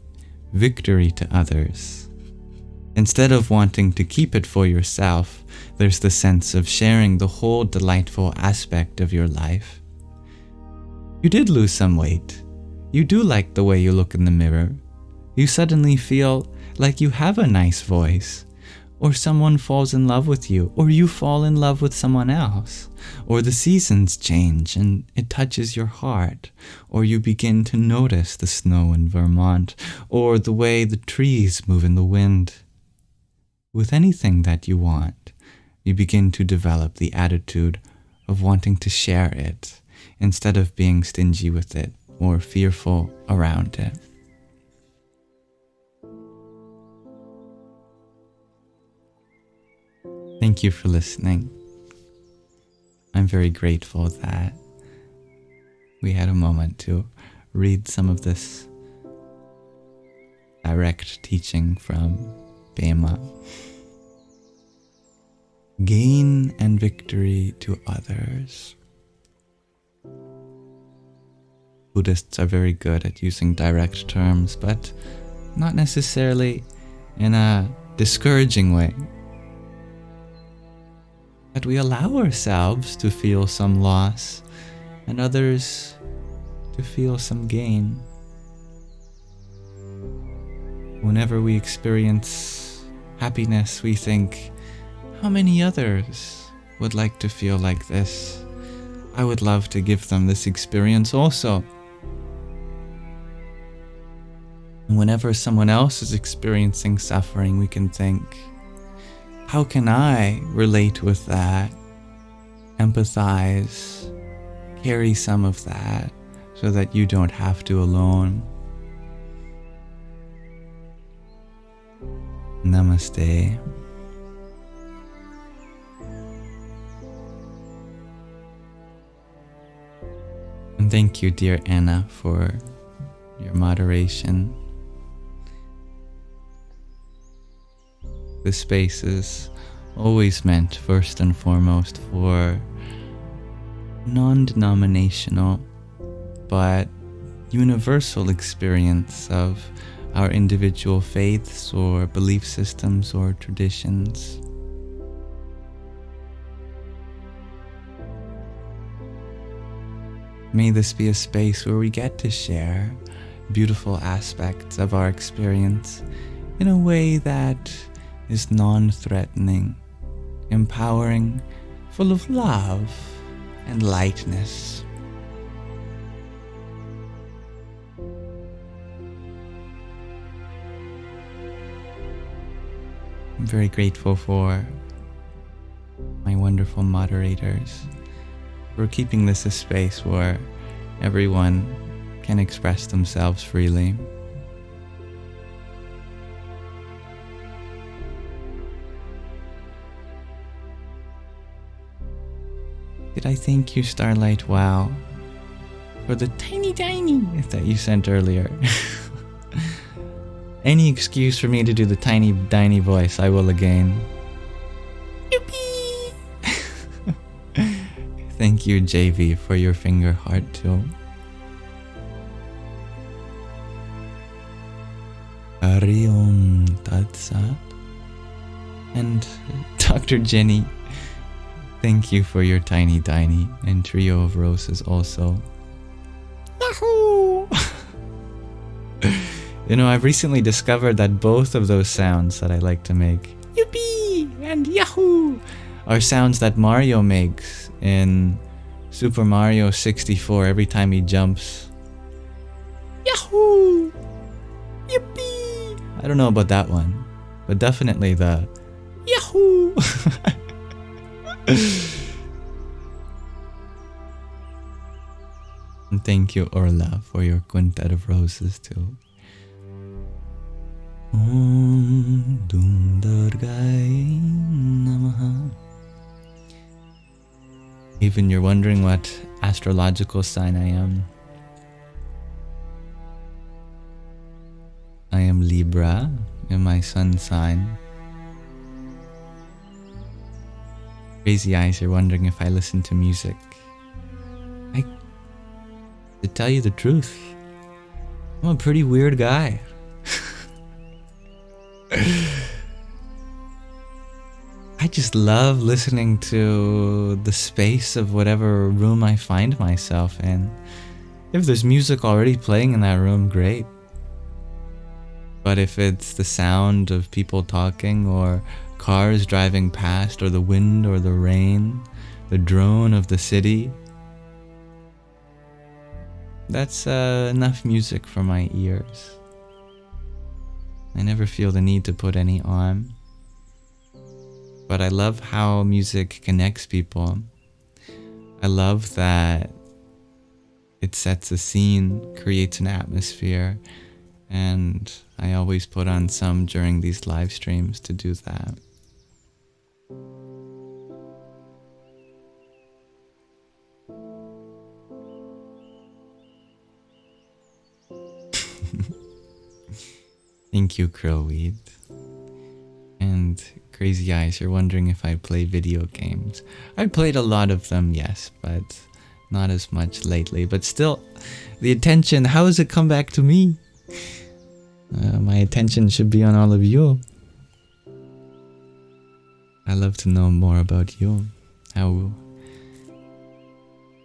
S1: victory to others, instead of wanting to keep it for yourself, there's the sense of sharing the whole delightful aspect of your life. You did lose some weight. You do like the way you look in the mirror. You suddenly feel like you have a nice voice, or someone falls in love with you, or you fall in love with someone else, or the seasons change and it touches your heart, or you begin to notice the snow in Vermont, or the way the trees move in the wind. With anything that you want, you begin to develop the attitude of wanting to share it, instead of being stingy with it or fearful around it. Thank you for listening. I'm very grateful that we had a moment to read some of this direct teaching from Pema. Gain and victory to others. Buddhists are very good at using direct terms, but not necessarily in a discouraging way. That we allow ourselves to feel some loss and others to feel some gain. Whenever we experience happiness, we think, how many others would like to feel like this? I would love to give them this experience also. And whenever someone else is experiencing suffering, we can think, how can I relate with that, empathize, carry some of that so that you don't have to alone? Namaste. And thank you, dear Anna, for your moderation. This space is always meant, first and foremost, for non-denominational but universal experience of our individual faiths or belief systems or traditions. May this be a space where we get to share beautiful aspects of our experience in a way that is non-threatening, empowering, full of love and lightness. I'm very grateful for my wonderful moderators for keeping this a space where everyone can express themselves freely. Did I thank you, Starlight Wow, for the tiny that you sent earlier? Any excuse for me to do the tiny voice, I will again. Yippee! Thank you, JV, for your finger heart too. Hari Om Tat Sat. And Dr. Jenny, thank you for your tiny and trio of roses also. Yahoo! You know, I've recently discovered that both of those sounds that I like to make, yippee and yahoo, are sounds that Mario makes in Super Mario 64 every time he jumps. Yahoo! Yippee! I don't know about that one, but definitely the yahoo! And thank you, Orla, for your quintet of roses too. Om Dum Durgai Namaha. Even you're wondering what astrological sign I am. Libra in my sun sign. Crazy eyes, you're wondering if I listen to music. To tell you the truth, I'm a pretty weird guy. I just love listening to the space of whatever room I find myself in. If there's music already playing in that room, great. But if it's the sound of people talking, or cars driving past, or the wind or the rain, the drone of the city, that's enough music for my ears. I never feel the need to put any on. But I love how music connects people. I love that it sets a scene, creates an atmosphere, and I always put on some during these live streams to do that. Thank you, Crowweed. And Crazy Eyes, you're wondering if I play video games. I played a lot of them, yes, but not as much lately. But still, the attention, how has it come back to me? My attention should be on all of you. I love to know more about you. How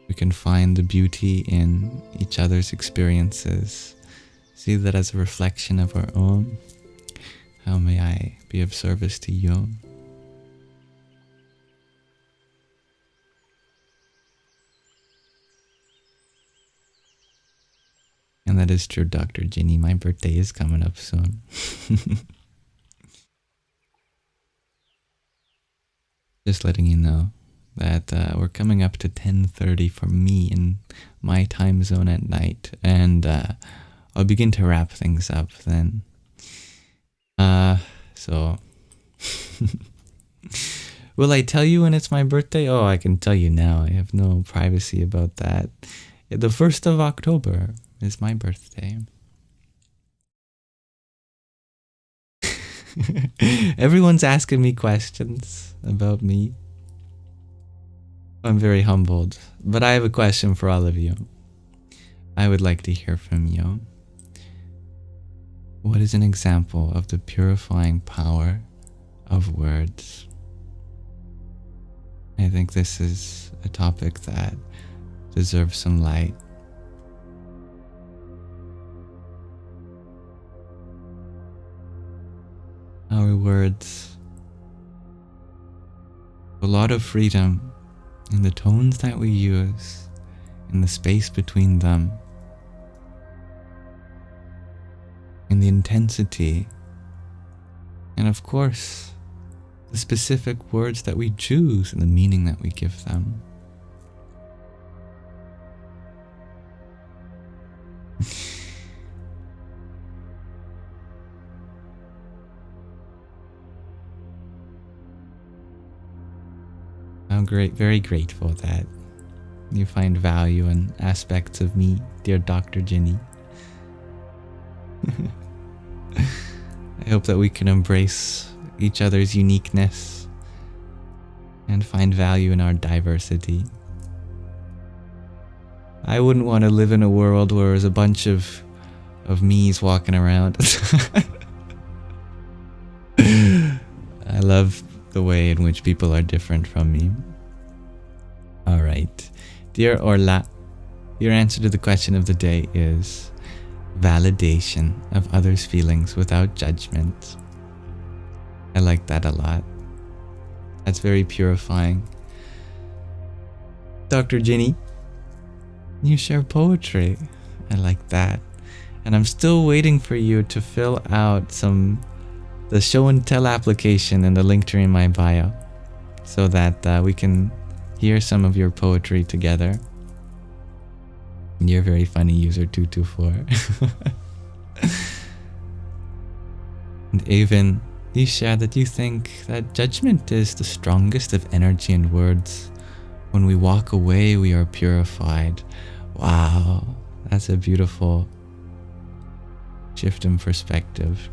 S1: we can find the beauty in each other's experiences. See that as a reflection of our own. How may I be of service to you? And that is true, Dr. Ginny. My birthday is coming up soon. Just letting you know that we're coming up to 10:30 for me in my time zone at night. And I'll begin to wrap things up then. So will I tell you when it's my birthday? Oh, I can tell you now. I have no privacy about that. The 1st of October is my birthday. Everyone's asking me questions about me. I'm very humbled, but I have a question for all of you. I would like to hear from you. What is an example of the purifying power of words? I think this is a topic that deserves some light. Our words, a lot of freedom in the tones that we use, in the space between them, in the intensity, and of course, the specific words that we choose and the meaning that we give them. I'm very grateful that you find value in aspects of me, dear Dr. Ginny. I hope that we can embrace each other's uniqueness and find value in our diversity. I wouldn't want to live in a world where there's a bunch of me's walking around. I love the way in which people are different from me. Alright. Dear Orla, your answer to the question of the day is validation of others' feelings without judgment. I like that a lot. That's very purifying. Dr. Ginny, you share poetry. I like that. And I'm still waiting for you to fill out the show and tell application in the link tree in my bio so that we can hear some of your poetry together. You're very funny, user 224. And even you share that you think that judgment is the strongest of energy and words. When we walk away, we are purified. Wow, that's a beautiful shift in perspective.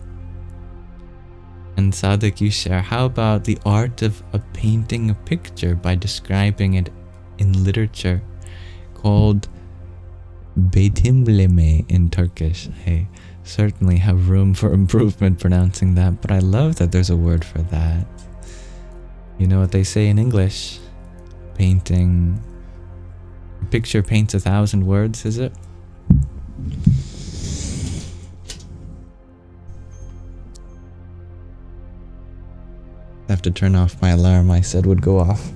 S1: And Sadik, you share, how about the art of painting a picture by describing it in literature, called betimleme in Turkish. I certainly have room for improvement pronouncing that, but I love that there's a word for that. You know what they say in English? Painting... A picture paints 1,000 words, is it? I have to turn off my alarm I said would go off.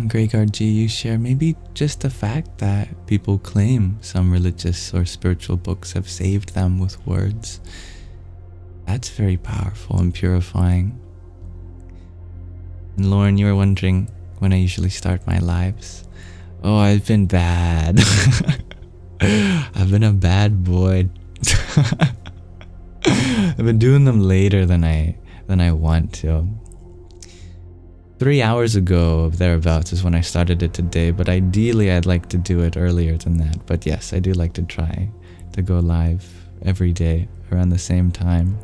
S1: Gregard G, you share, maybe just the fact that people claim some religious or spiritual books have saved them with words. That's very powerful and purifying. And Lauren, you were wondering when I usually start my lives. Oh, I've been bad. I've been a bad boy. I've been doing them later than I want to. 3 hours ago, thereabouts, is when I started it today, but ideally I'd like to do it earlier than that. But yes, I do like to try to go live every day around the same time.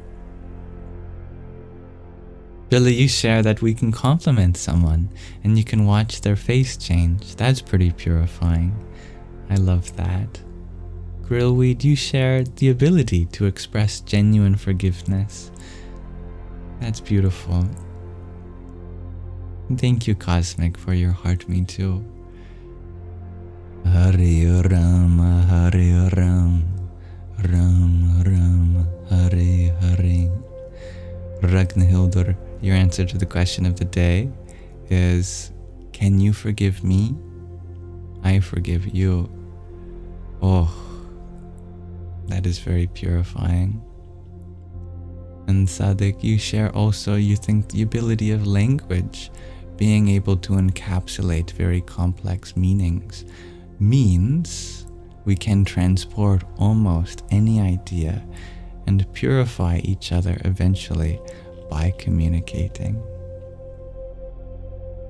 S1: Billy, you share that we can compliment someone and you can watch their face change. That's pretty purifying. I love that. Grillweed, you share the ability to express genuine forgiveness. That's beautiful. Thank you, Cosmic, for your heart, me too. Hari Ram, Hari Ram, Ram Ram, Hari Hari. Ragnhildur, your answer to the question of the day is, can you forgive me? I forgive you. Oh, that is very purifying. And Sadik, you share also, you think the ability of language, being able to encapsulate very complex meanings, means we can transport almost any idea and purify each other eventually by communicating.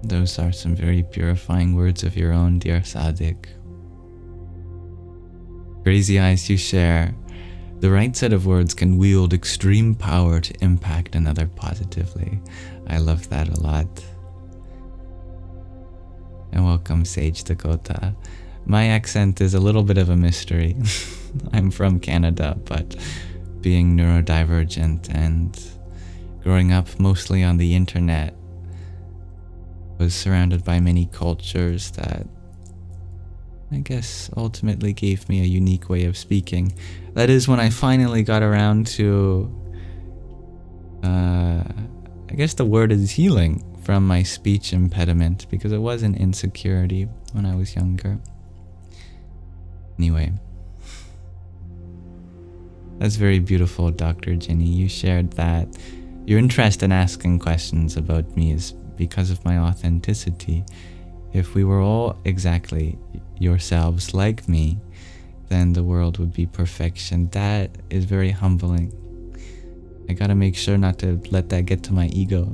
S1: Those are some very purifying words of your own, dear Sadik. Crazy Eyes, you share, the right set of words can wield extreme power to impact another positively. I love that a lot. And welcome, Sage Dakota. My accent is a little bit of a mystery. I'm from Canada, but being neurodivergent and growing up mostly on the internet, was surrounded by many cultures that I guess ultimately gave me a unique way of speaking. That is when I finally got around to, I guess the word is healing from my speech impediment, because it was an insecurity when I was younger. Anyway, that's very beautiful, Dr. Jenny. You shared that your interest in asking questions about me is because of my authenticity. If we were all exactly yourselves like me, then the world would be perfection. That is very humbling. I gotta make sure not to let that get to my ego.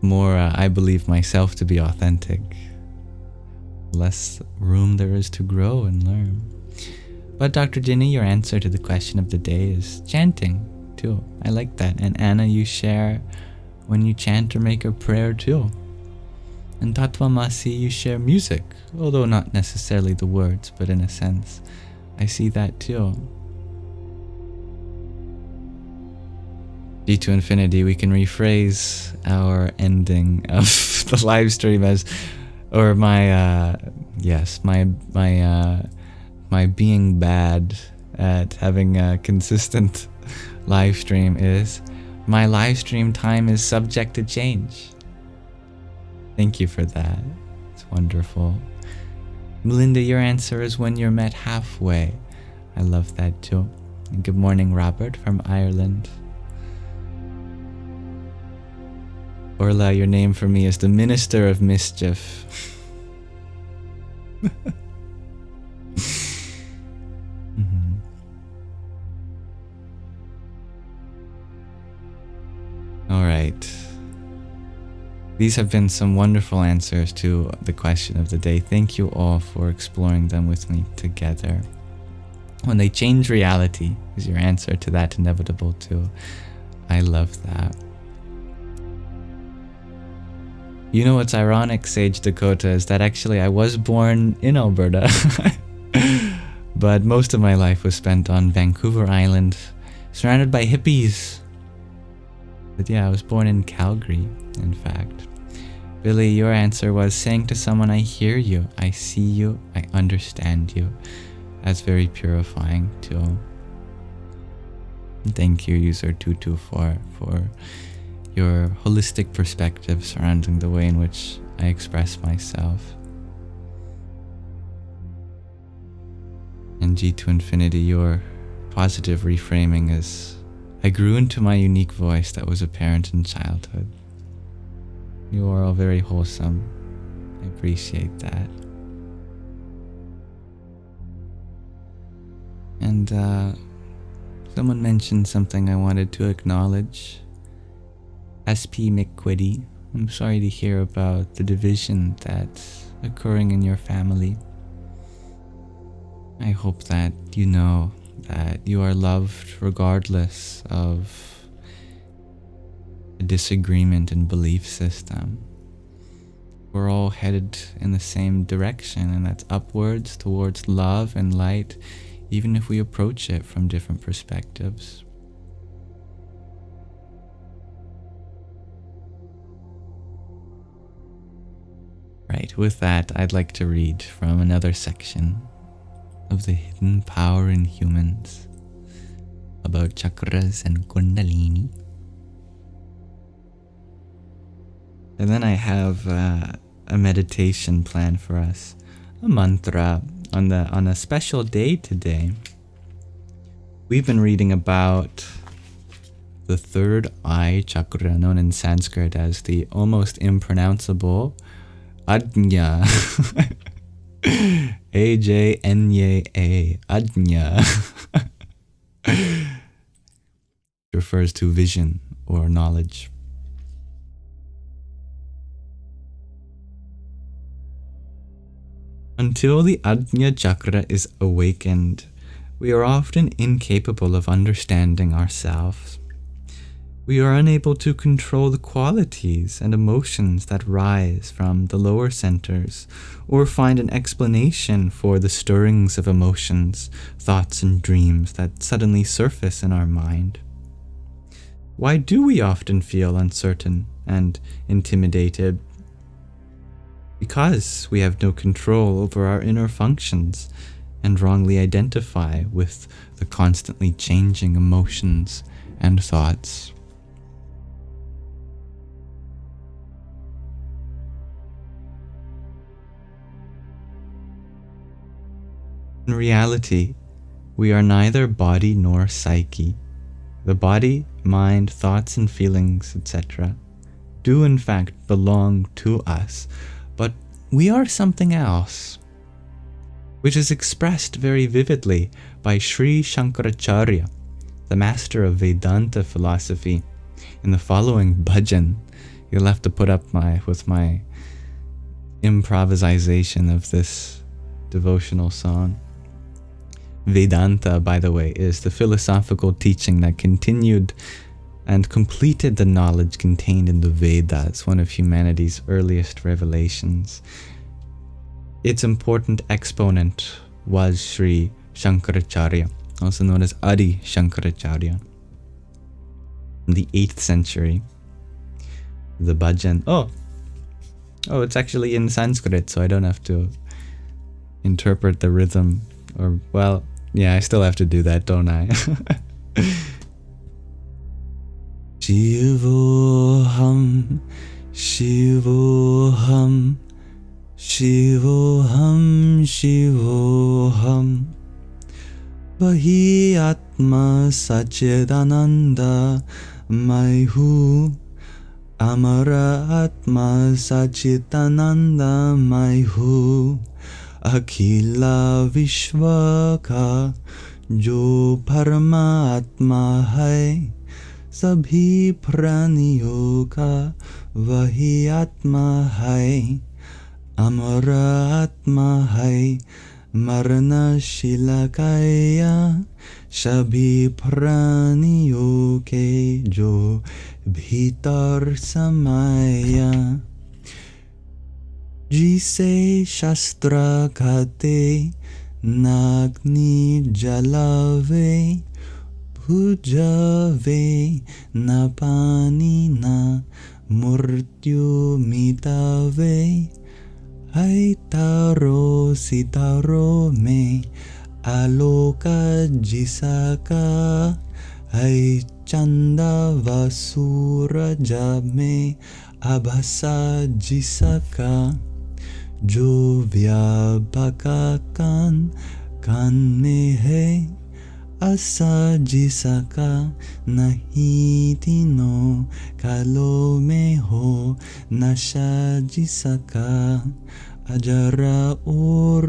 S1: More, I believe myself to be authentic. Less room there is to grow and learn. But Dr. Ginny, your answer to the question of the day is chanting too. I like that. And Anna, you share when you chant or make a prayer too. And Tatwamasi, you share music, although not necessarily the words, but in a sense. I see that too. G to Infinity, we can rephrase our ending of the live stream as, or my being bad at having a consistent live stream is, my live stream time is subject to change. Thank you for that. It's wonderful. Melinda, your answer is when you're met halfway. I love that too. And good morning, Robert from Ireland. Orla, your name for me is the Minister of Mischief. right. These have been some wonderful answers to the question of the day. Thank you all for exploring them with me together. When they change reality is your answer to that inevitable too. I love that. You know what's ironic, Sage Dakota, is that actually I was born in Alberta, but most of my life was spent on Vancouver Island, surrounded by hippies. But yeah, I was born in Calgary, in fact. Billy, your answer was saying to someone, I hear you, I see you, I understand you. That's very purifying too. Thank you, user Tutu, for your holistic perspective surrounding the way in which I express myself. And G to Infinity, your positive reframing is, I grew into my unique voice that was apparent in childhood. You are all very wholesome. I appreciate that. And someone mentioned something I wanted to acknowledge. SP McQuiddy, I'm sorry to hear about the division that's occurring in your family. I hope that you know that you are loved regardless of a disagreement in belief system. We're all headed in the same direction, and that's upwards towards love and light, even if we approach it from different perspectives. Right, with that, I'd like to read from another section of the hidden power in humans about chakras and kundalini. And then I have a meditation plan for us, a mantra on a special day today. We've been reading about the third eye chakra, known in Sanskrit as the almost impronounceable Ajna. A-J-N-A-A. Ajna. Refers to vision or knowledge. Until the Ajna Chakra is awakened, we are often incapable of understanding ourselves. We are unable to control the qualities and emotions that rise from the lower centers, or find an explanation for the stirrings of emotions, thoughts, and dreams that suddenly surface in our mind. Why do we often feel uncertain and intimidated? Because we have no control over our inner functions and wrongly identify with the constantly changing emotions and thoughts. In reality, we are neither body nor psyche. The body, mind, thoughts, and feelings, etc., do in fact belong to us, but we are something else, which is expressed very vividly by Sri Shankaracharya, the master of Vedanta philosophy, in the following bhajan. You'll have to put up with my improvisation of this devotional song. Vedanta, by the way, is the philosophical teaching that continued and completed the knowledge contained in the Vedas, one of humanity's earliest revelations. Its important exponent was Sri Shankaracharya, also known as Adi Shankaracharya. In the 8th century, the bhajan... Oh, it's actually in Sanskrit, so I don't have to interpret the rhythm. Or, well, yeah, I still have to do that, don't I? Shivoham, Shivoham, Shivoham, Shivoham, Vahi Atma Sachidananda Maihu, Amara Atma Sachitananda Maihu, Akhila Vishwa ka jo Paramatma hai,
S2: सभी प्राणियों का वही आत्मा है, अमर आत्मा है, मरणशील काया, सभी प्राणियों के जो भीतर समाया। जिसे शास्त्र कहते नाग्नि जलावे, भुजावे न पानी न मृत्यु मिटावे, है तारो सितारो में आलोक जिसका, है चंदा व सूरज में आभासा जिसका, जो व्यापक कान कान में है, ऐसा जिसका नहीं तीनों कालों में हो नशा जिसका, अजरा और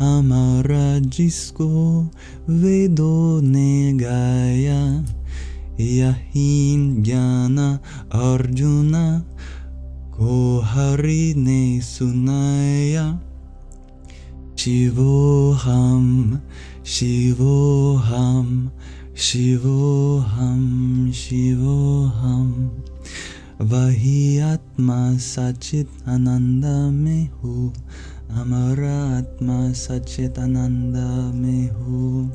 S2: अमरा जिसको वेदों ने गाया, यही ज्ञान अर्जुन को हरि ने सुनाया। शिवोहम शिवोहम शिवोहम शिवोहम, वही आत्मा सच्चित आनंद में हूँ, हमारा आत्मा सच्चित आनंद में हूँ।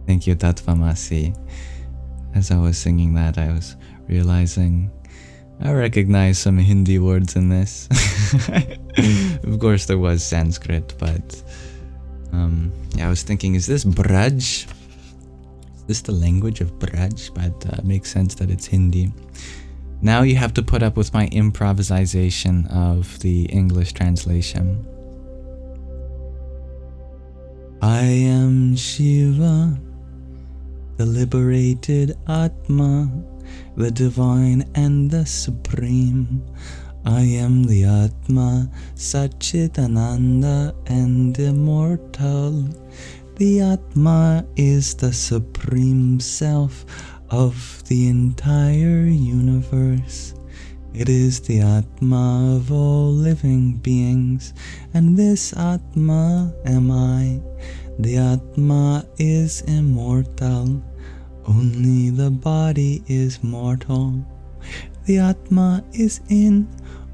S1: Thank you, Tattvamasi. As I was singing that, I was realizing I recognize some Hindi words in this. Of course, there was Sanskrit, but yeah, I was thinking, is this Braj? Is this the language of Braj? But it makes sense that it's Hindi. Now you have to put up with my improvisation of the English translation.
S2: I am Shiva, the liberated Atma, the divine and the supreme. I am the Atma, Satchitananda and immortal. The Atma is the supreme self of the entire universe. It is the Atma of all living beings, and this Atma am I. The Atma is immortal. Only the body is mortal. The Atma is in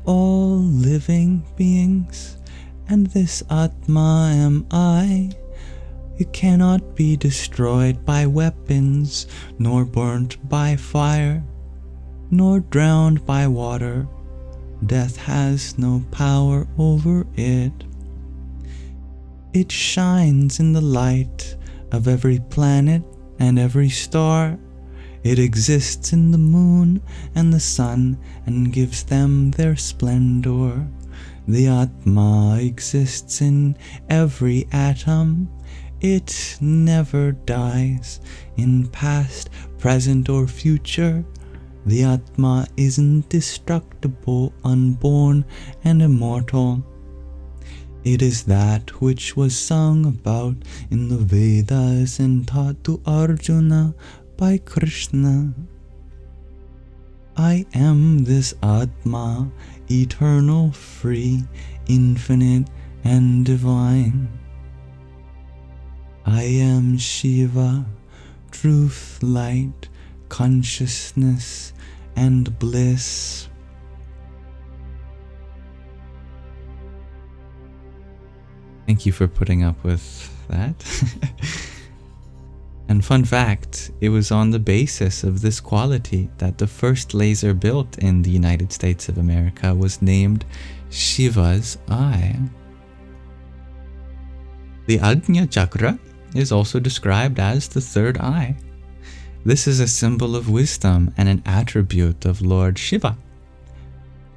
S2: all living beings, and this Atma am I. It cannot be destroyed by weapons, nor burnt by fire, nor drowned by water. Death has no power over it. It shines in the light of every planet and every star. It exists in the moon and the sun and gives them their splendor. The Atma exists in every atom. It never dies. In past, present, or future, the Atma is indestructible, unborn, and immortal. It is that which was sung about in the Vedas and taught to Arjuna by Krishna. I am this Atma, eternal, free, infinite, and divine. I am Shiva, truth, light, consciousness, and bliss.
S1: Thank you for putting up with that. And fun fact, it was on the basis of this quality that the first laser built in the United States of America was named Shiva's Eye. The Ajna Chakra is also described as the third eye. This is a symbol of wisdom and an attribute of Lord Shiva.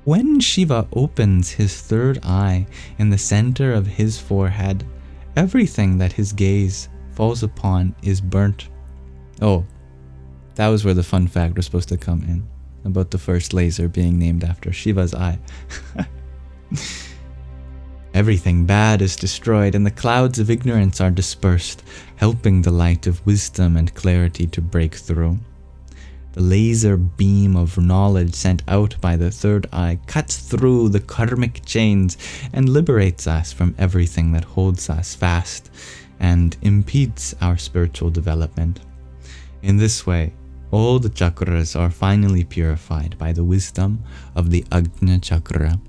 S1: When Shiva opens his third eye in the center of his forehead, everything that his gaze falls upon is burnt. Oh, that was where the fun fact was supposed to come in, about the first laser being named after Shiva's eye.
S2: Everything bad is destroyed, and the clouds of ignorance are dispersed, helping the light of wisdom and clarity to break through. The laser beam of knowledge sent out by the third eye cuts through the karmic chains and liberates us from everything that holds us fast and impedes our spiritual development. In this way, all the chakras are finally purified by the wisdom of the Ajna Chakra.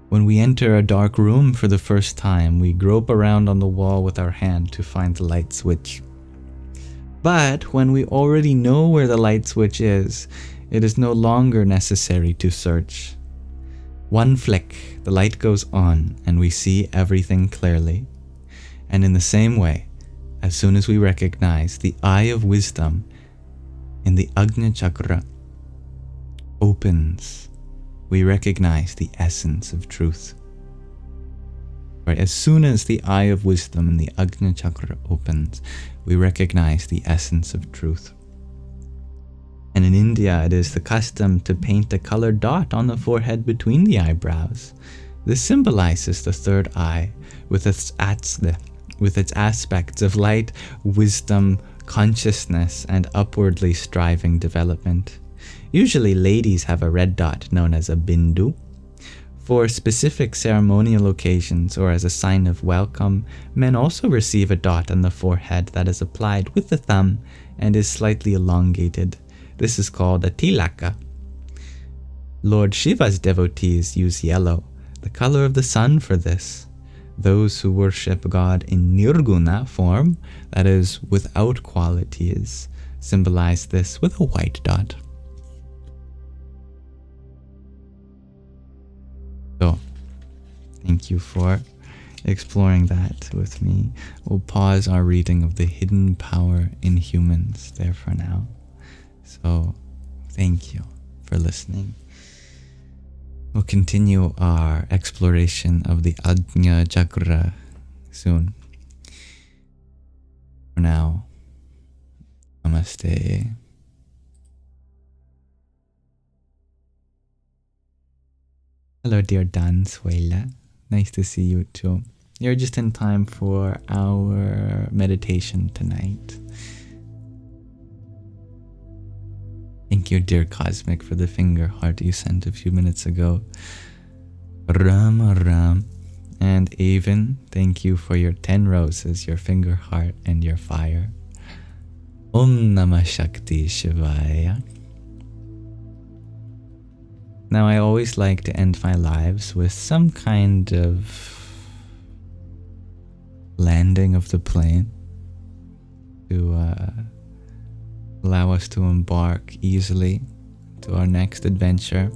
S2: When we enter a dark room for the first time, we grope around on the wall with our hand to find the light switch. But when we already know where the light switch is, it is no longer necessary to search. One flick, the light goes on, and we see everything clearly. And in the same way, as soon as we recognize the eye of wisdom in the Ajna Chakra opens, we recognize the essence of truth. Right? As soon as the eye of wisdom in the Ajna Chakra opens, we recognize the essence of truth. And in India, it is the custom to paint a colored dot on the forehead between the eyebrows. This symbolizes the third eye with its aspects of light, wisdom, consciousness, and upwardly striving development. Usually ladies have a red dot known as a bindu. For specific ceremonial occasions or as a sign of welcome, men also receive a dot on the forehead that is applied with the thumb and is slightly elongated. This is called a tilaka. Lord Shiva's devotees use yellow, the color of the sun, for this. Those who worship God in nirguna form, that is, without qualities, symbolize this with a white dot. So, thank you for exploring that with me. We'll pause our reading of the hidden power in humans there for now. So, thank you for listening. We'll continue our exploration of the Ajna Chakra soon. For now, namaste. Hello, dear Dan Suela. Nice to see you too. You're just in time for our meditation tonight. Thank you, dear Cosmic, for the finger heart you sent a few minutes ago. Ram. And Avon, thank you for your 10 roses, your finger heart, and your fire. Om Namah Shakti Shivaya. Now, I always like to end my lives with some kind of landing of the plane to allow us to embark easily to our next adventure.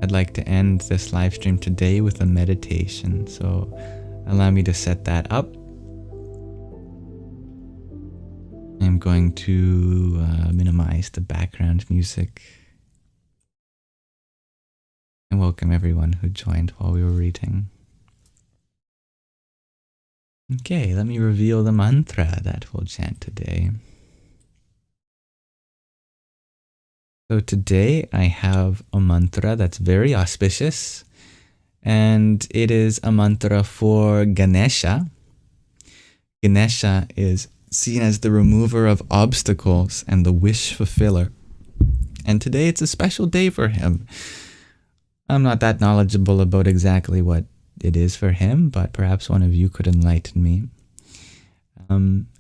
S2: I'd like to end this live stream today with a meditation, so allow me to set that up. I'm going to minimize the background music and welcome everyone who joined while we were reading. Okay, let me reveal the mantra that we'll chant today. So today I have a mantra that's very auspicious, and it is a mantra for Ganesha. Ganesha is seen as the remover of obstacles and the wish fulfiller. And today it's a special day for him. I'm not that knowledgeable about exactly what it is for him, but perhaps one of you could enlighten me.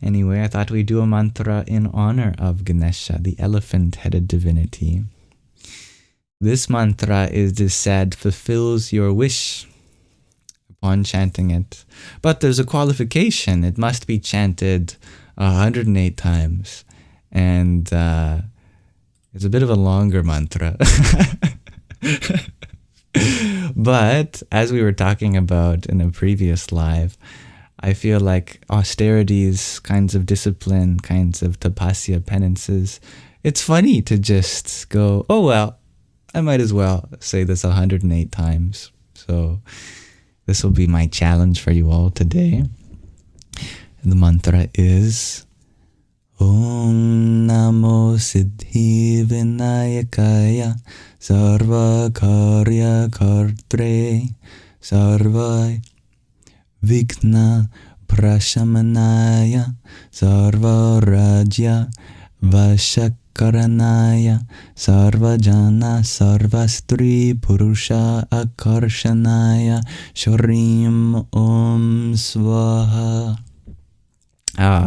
S2: Anyway, I thought we'd do a mantra in honor of Ganesha, the elephant-headed divinity. This mantra, it is said, fulfills your wish upon chanting it. But there's a qualification. It must be chanted 108 times. And it's a bit of a longer mantra. But as we were talking about in a previous live, I feel like austerities, kinds of discipline, kinds of tapasya, penances, it's funny to just go, oh well, I might as well say this 108 times. So this will be my challenge for you all today. And the mantra is Om Namo Siddhi Vinayakaya Sarva Karya Kartre Sarva Vigna Prashamanaya Sarva Rajya Vashakaranaya Sarvajana Sarvastri Purusha Akarshanaya Shrim Om Swaha.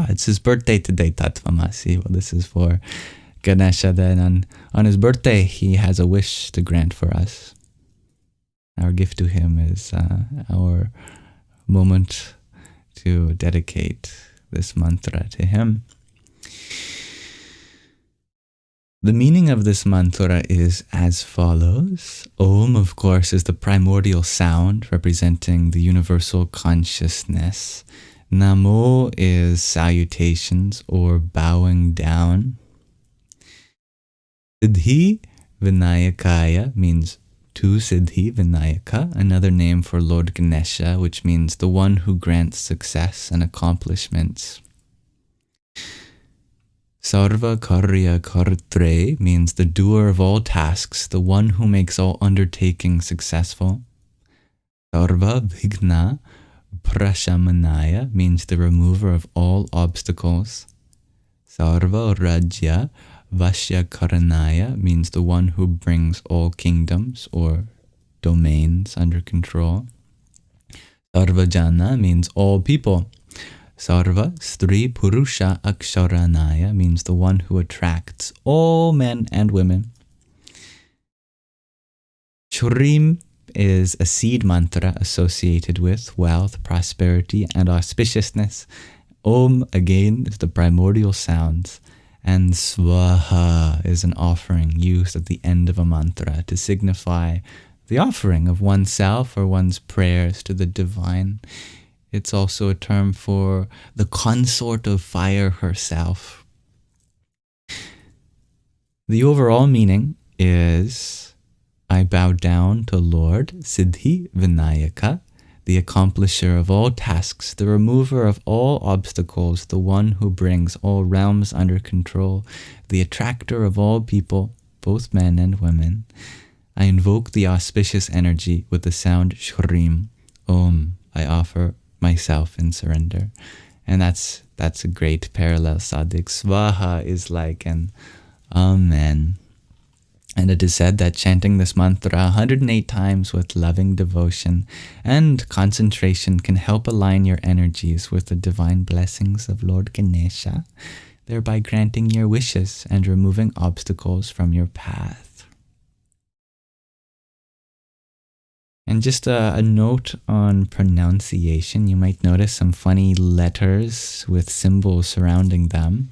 S2: It's his birthday today, Tatvamasi. Well, this is for Ganesha. Then on his birthday, he has a wish to grant for us. Our gift to him is our moment to dedicate this mantra to him. The meaning of this mantra is as follows. Om, of course, is the primordial sound representing the universal consciousness. Namo is salutations or bowing down. Siddhi Vinayakaya means to Siddhi Vinayaka, another name for Lord Ganesha, which means the one who grants success and accomplishments. Sarva Karya Kartre means the doer of all tasks, the one who makes all undertakings successful. Sarva Vigna Prashamanaya means the remover of all obstacles. Sarva Rajya Vashyakaranaya means the one who brings all kingdoms or domains under control. Sarvajana means all people. Sarva Stri Purusha Aksharanaya means the one who attracts all men and women. Shrim is a seed mantra associated with wealth, prosperity, and auspiciousness. Om, again, is the primordial sounds. And Swaha is an offering used at the end of a mantra to signify the offering of oneself or one's prayers to the divine. It's also a term for the consort of fire herself. The overall meaning is, I bow down to Lord Siddhi Vinayaka, the accomplisher of all tasks, the remover of all obstacles, the one who brings all realms under control, the attractor of all people, both men and women. I invoke the auspicious energy with the sound Shrim. Om, I offer myself in surrender. And that's a great parallel, Sadhik. Swaha is like an Amen. And it is said that chanting this mantra 108 times with loving devotion and concentration can help align your energies with the divine blessings of Lord Ganesha, thereby granting your wishes and removing obstacles from your path. And just a note on pronunciation, you might notice some funny letters with symbols surrounding them.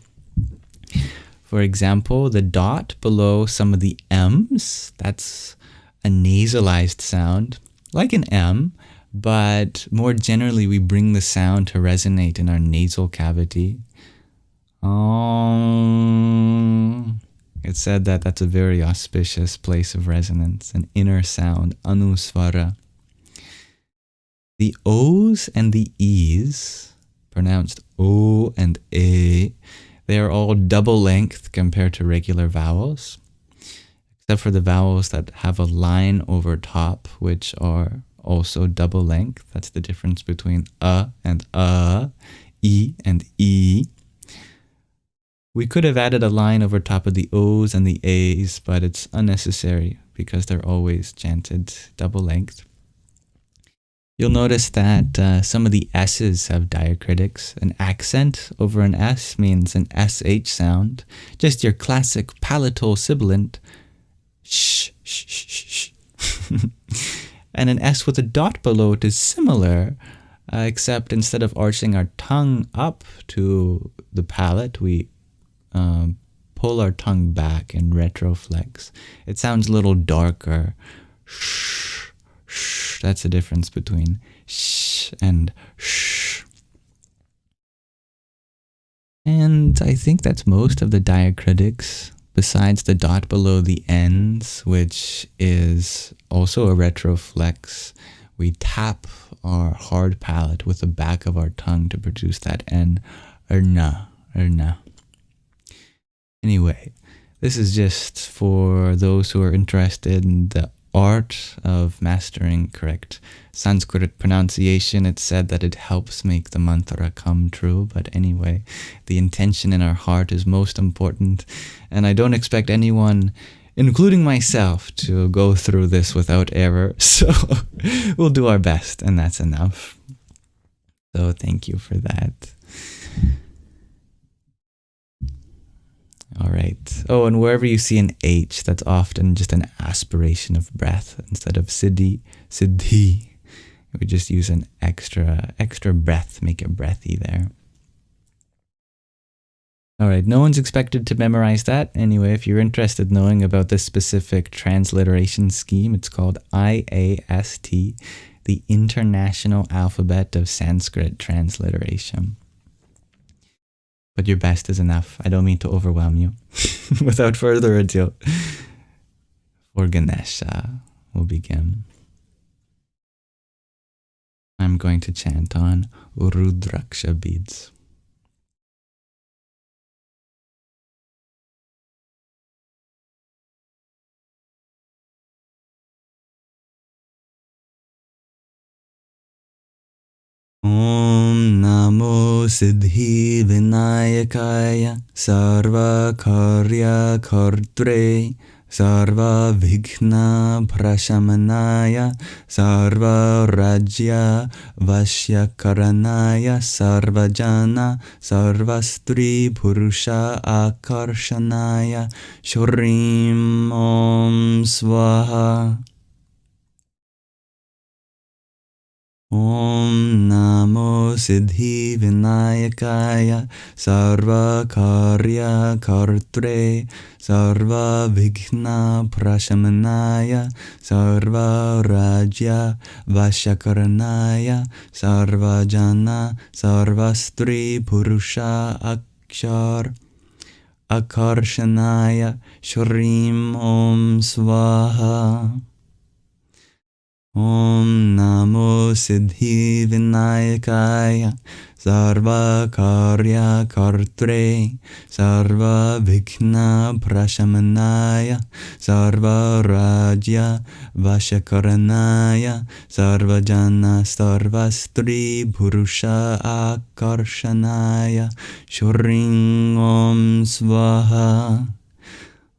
S2: For example, the dot below some of the M's, that's a nasalized sound, like an M, but more generally we bring the sound to resonate in our nasal cavity. It's said that that's a very auspicious place of resonance, an inner sound, anusvara. The O's and the E's, pronounced O and A, they are all double length compared to regular vowels, except for the vowels that have a line over top, which are also double length. That's the difference between and E and E. We could have added a line over top of the O's and the A's, but it's unnecessary because they're always chanted double length. You'll notice that some of the S's have diacritics. An accent over an S means an SH sound. Just your classic palatal sibilant, sh, sh, sh, sh. And an S with a dot below it is similar, except instead of arching our tongue up to the palate, we pull our tongue back and retroflex. It sounds a little darker. Shh, shh. That's the difference between sh and shh. And I think that's most of the diacritics, besides the dot below the N's, which is also a retroflex. We tap our hard palate with the back of our tongue to produce that N, erna, erna.
S1: Anyway, this is just for those who are interested in the art of mastering correct Sanskrit pronunciation. It's said that it helps make the mantra come true. But anyway, the intention in our heart is most important. And I don't expect anyone, including myself, to go through this without error. So we'll do our best, and that's enough. So thank you for that. All right. Oh, and wherever you see an H, that's often just an aspiration of breath. Instead of siddhi, we just use an extra breath, make it breathy there. All right, no one's expected to memorize that. Anyway, if you're interested in knowing about this specific transliteration scheme, it's called IAST, the International Alphabet of Sanskrit Transliteration. But your best is enough. I don't mean to overwhelm you. Without further ado, for Ganesha, we'll begin. I'm going to chant on Rudraksha beads. Om Namo Siddhi Vinayakaya Sarva Karya Kartre Sarva Vighna Prashamanaya Sarva Rajya Vashya Sarva Jana Sarva Stri Purusha Akarshanaya Shrim Om Swaha. Om Namo Siddhi Vinayakaya Sarva Karya Kartre Sarva Vighna Prashamanaya Sarva Rajya Vashakaranaya Sarva Jana Sarva Stri Purusha Akarshanaya Shrim Om Swaha. Om Namo Siddhi Vinayakaya Sarva Karya Kartre Sarva Vighna Prashamanaya Sarva Rajya Vashakaranaya Sarva Jana Sarva Stri Purusha Akarshanaya Shrim Om Swaha.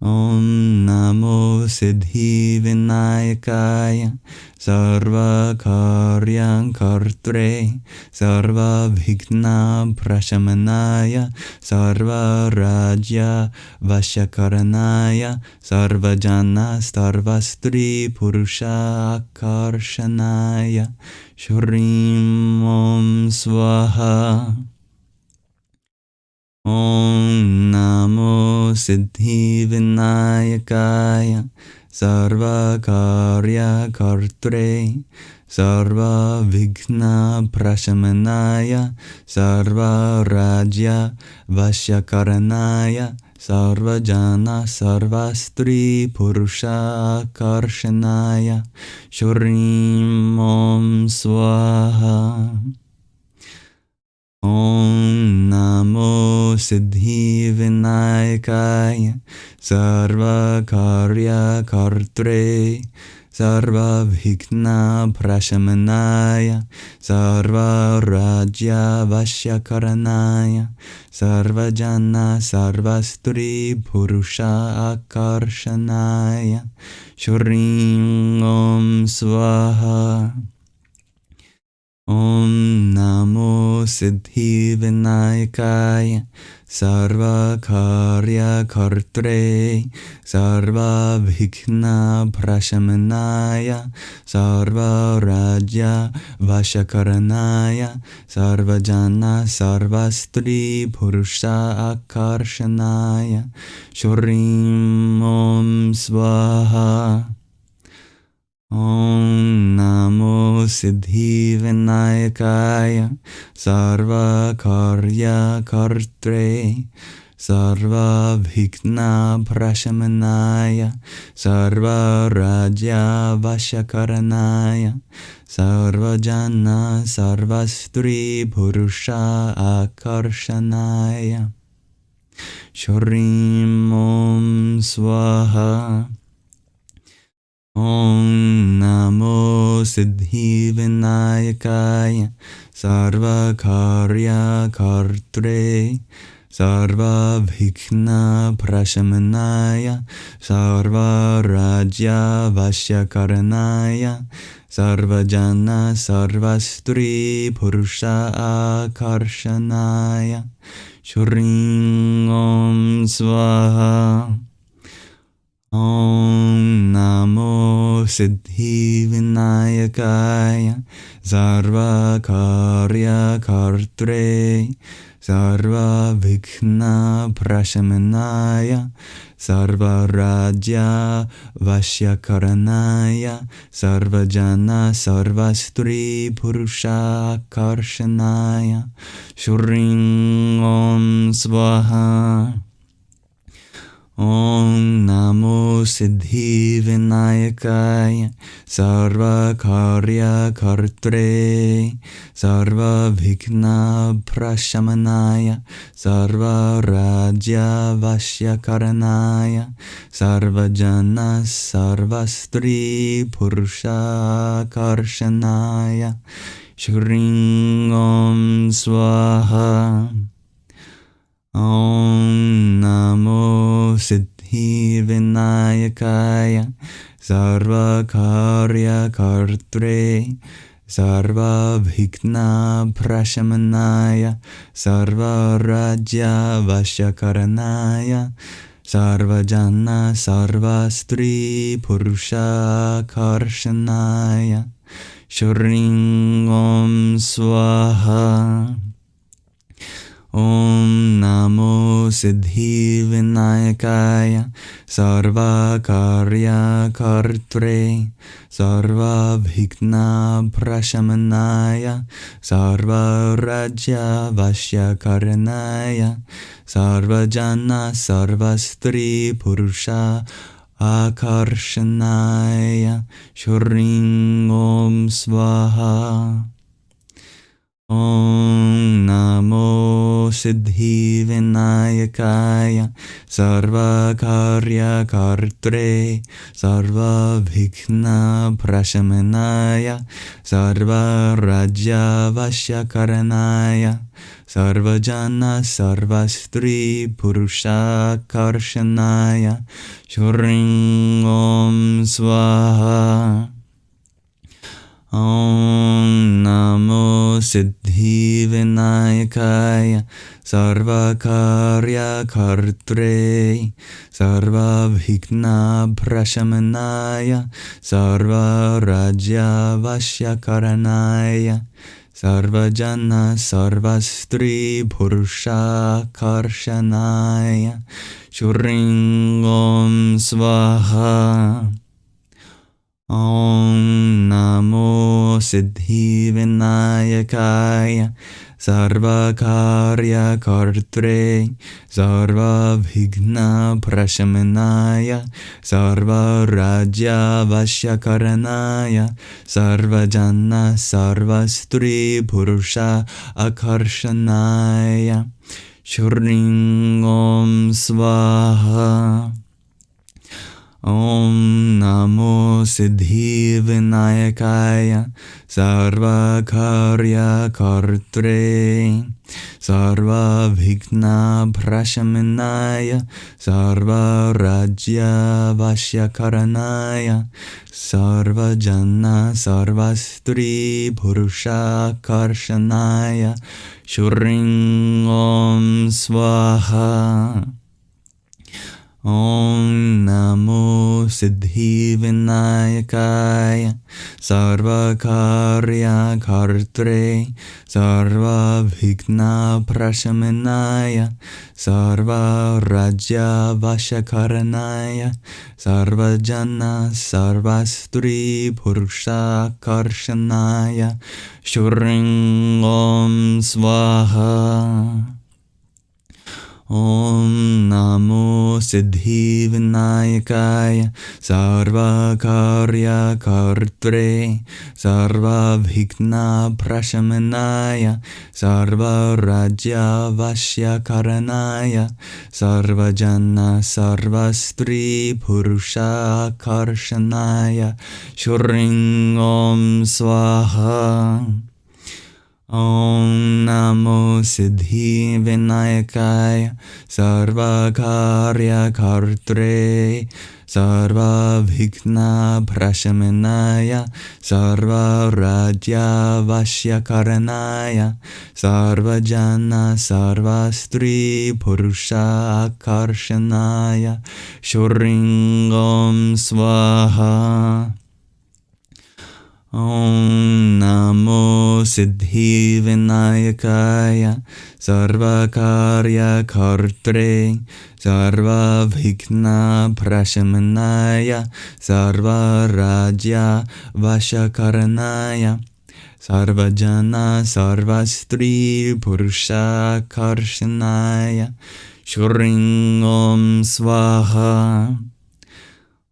S1: Om Namo Siddhi Vinayakaya Sarva Karya Kartre Sarva Vighna Prashamanaya Sarva Rajya Vashakaranaya Sarva Jana Sarva Stri Purusha Akarshanaya Shrim Om Swaha. Om Namo Siddhi Vinayakaya Sarva Karya Kartre Sarva Vighna Prashamanaya Sarva Rajya Vashakaranaya Sarva Jana Sarva Stri Purusha Akarshanaya Shrim Om Swaha. Om Namo Siddhi Vinayakaya Sarva Karya Kartre Sarva Vighna Prashamanaya Sarva Rajya Vashakaranaya Sarva Jana Sarva Stri Purusha Akarshanaya Shrim Om Swaha. Om Namo Siddhi Vinayakaya Sarva Karya Kartre Sarva Vighna Prashamanaya Sarva Rajya Vashakaranaya Sarva Jana Sarva Stri Purusha Akarshanaya Shrim Om Swaha. Om Namo Siddhi Vinayakaya Sarva Karya Kartre Sarva Vighna Prashamanaya Sarva Rajya Vashakaranaya Sarva Jana Sarva Stri Purusha Akarshanaya
S2: Shrim Om Swaha. Om Namo Siddhi Vinayakaya Sarva Karya Kartre Sarva Bhikna Prashamanaya Sarva Rajya Vashya Sarva Jana Sarva Stri Purusha Akarshanaya Shrim Om Swaha. Om Namo Siddhi Vinayakaya Sarva Karya Kartre Sarva Vighna Prashamanaya Sarva Rajya Vashya Sarva Jana Sarva Stri Purusha Karshanaya Shrim Om Swaha. Om Namo Siddhi Vinayakaya Sarva Karya Kartre Sarva Vighna Prashamanaya Sarva Rajya Vashya Sarva Jana Sarva Stri Purusha Karshanaya Shrim Om Swaha. Om Namo Siddhi Vinayakaya Sarva Karya Kartre Sarva Bhikna Prashamanaya Sarva Rajya Vashya Sarva Jana Sarva Stri Purusha Karshanaya Shrim Om Swaha. Om Namo Siddhi Vinayakaya Sarva Karya Kartre Sarva Bhikna Prashamanaya Sarva Rajya Vashya Sarva Jana Sarva Stri Purusha Akarshanaya Shrim Om Swaha. Om Namo Siddhi Vinayakaya Sarva Karya Kartre Sarva Bhikna Prashamanaya Sarva Rajya Vashya Sarva Jana Sarva Stri Purusha Karshanaya Shrim Om Swaha. Om Namo Siddhi Vinayakaya Sarva Karya Kartre Sarva Bhikna Prashamanaya Sarva Rajya Vashya Sarva Jana Sarva Stri Purusha Karshanaya Shrim Om Swaha. Om Namo Siddhi Vinayakaya Sarva Karya Kartre Sarva Bhikna Prashamanaya Sarva Rajya Vashya Sarva Jana Sarva Stri Purusha Akarshanaya Shrim Om Swaha. Om Namo Siddhi Vinayakaya Sarva Karya Kartre Sarva Bhikna Prashamanaya Sarva Rajya Vashya Sarva Jana Sarva Stri Purusha Karshanaya Shrim Om Swaha. Om Namo Siddhi Vinayakaya Sarva Karya Kartre Sarva Bhikna Prashamanaya Sarva Rajya Vashya Sarva Jana Sarva Stri Purusha Karshanaya Shrim Om Swaha. Om Namo Siddhi Vinayakaya Sarva Karya Kartre Sarva Bhikna Prashamanaya Sarva Rajya Vashya Karanaya Sarva Jana Sarva Stri Purusha Karshanaya Shring Om Swaha. Om Namo Siddhi Vinayakaya Sarva Karya Kartre Sarva Bhikna Prashamanaya Sarva Rajya Vashya Karanaya Sarva Jana Sarva Stri Purusha Akarshanaya Shring Om Swaha. Om Namo Siddhi Vinayakaya Sarva Karya Kartre Sarva Bhikna Prashamanaya Sarva Rajya Vashakaranaya Sarva Jana Sarva Stri Purusha Karshanaya Shring Om Swaha.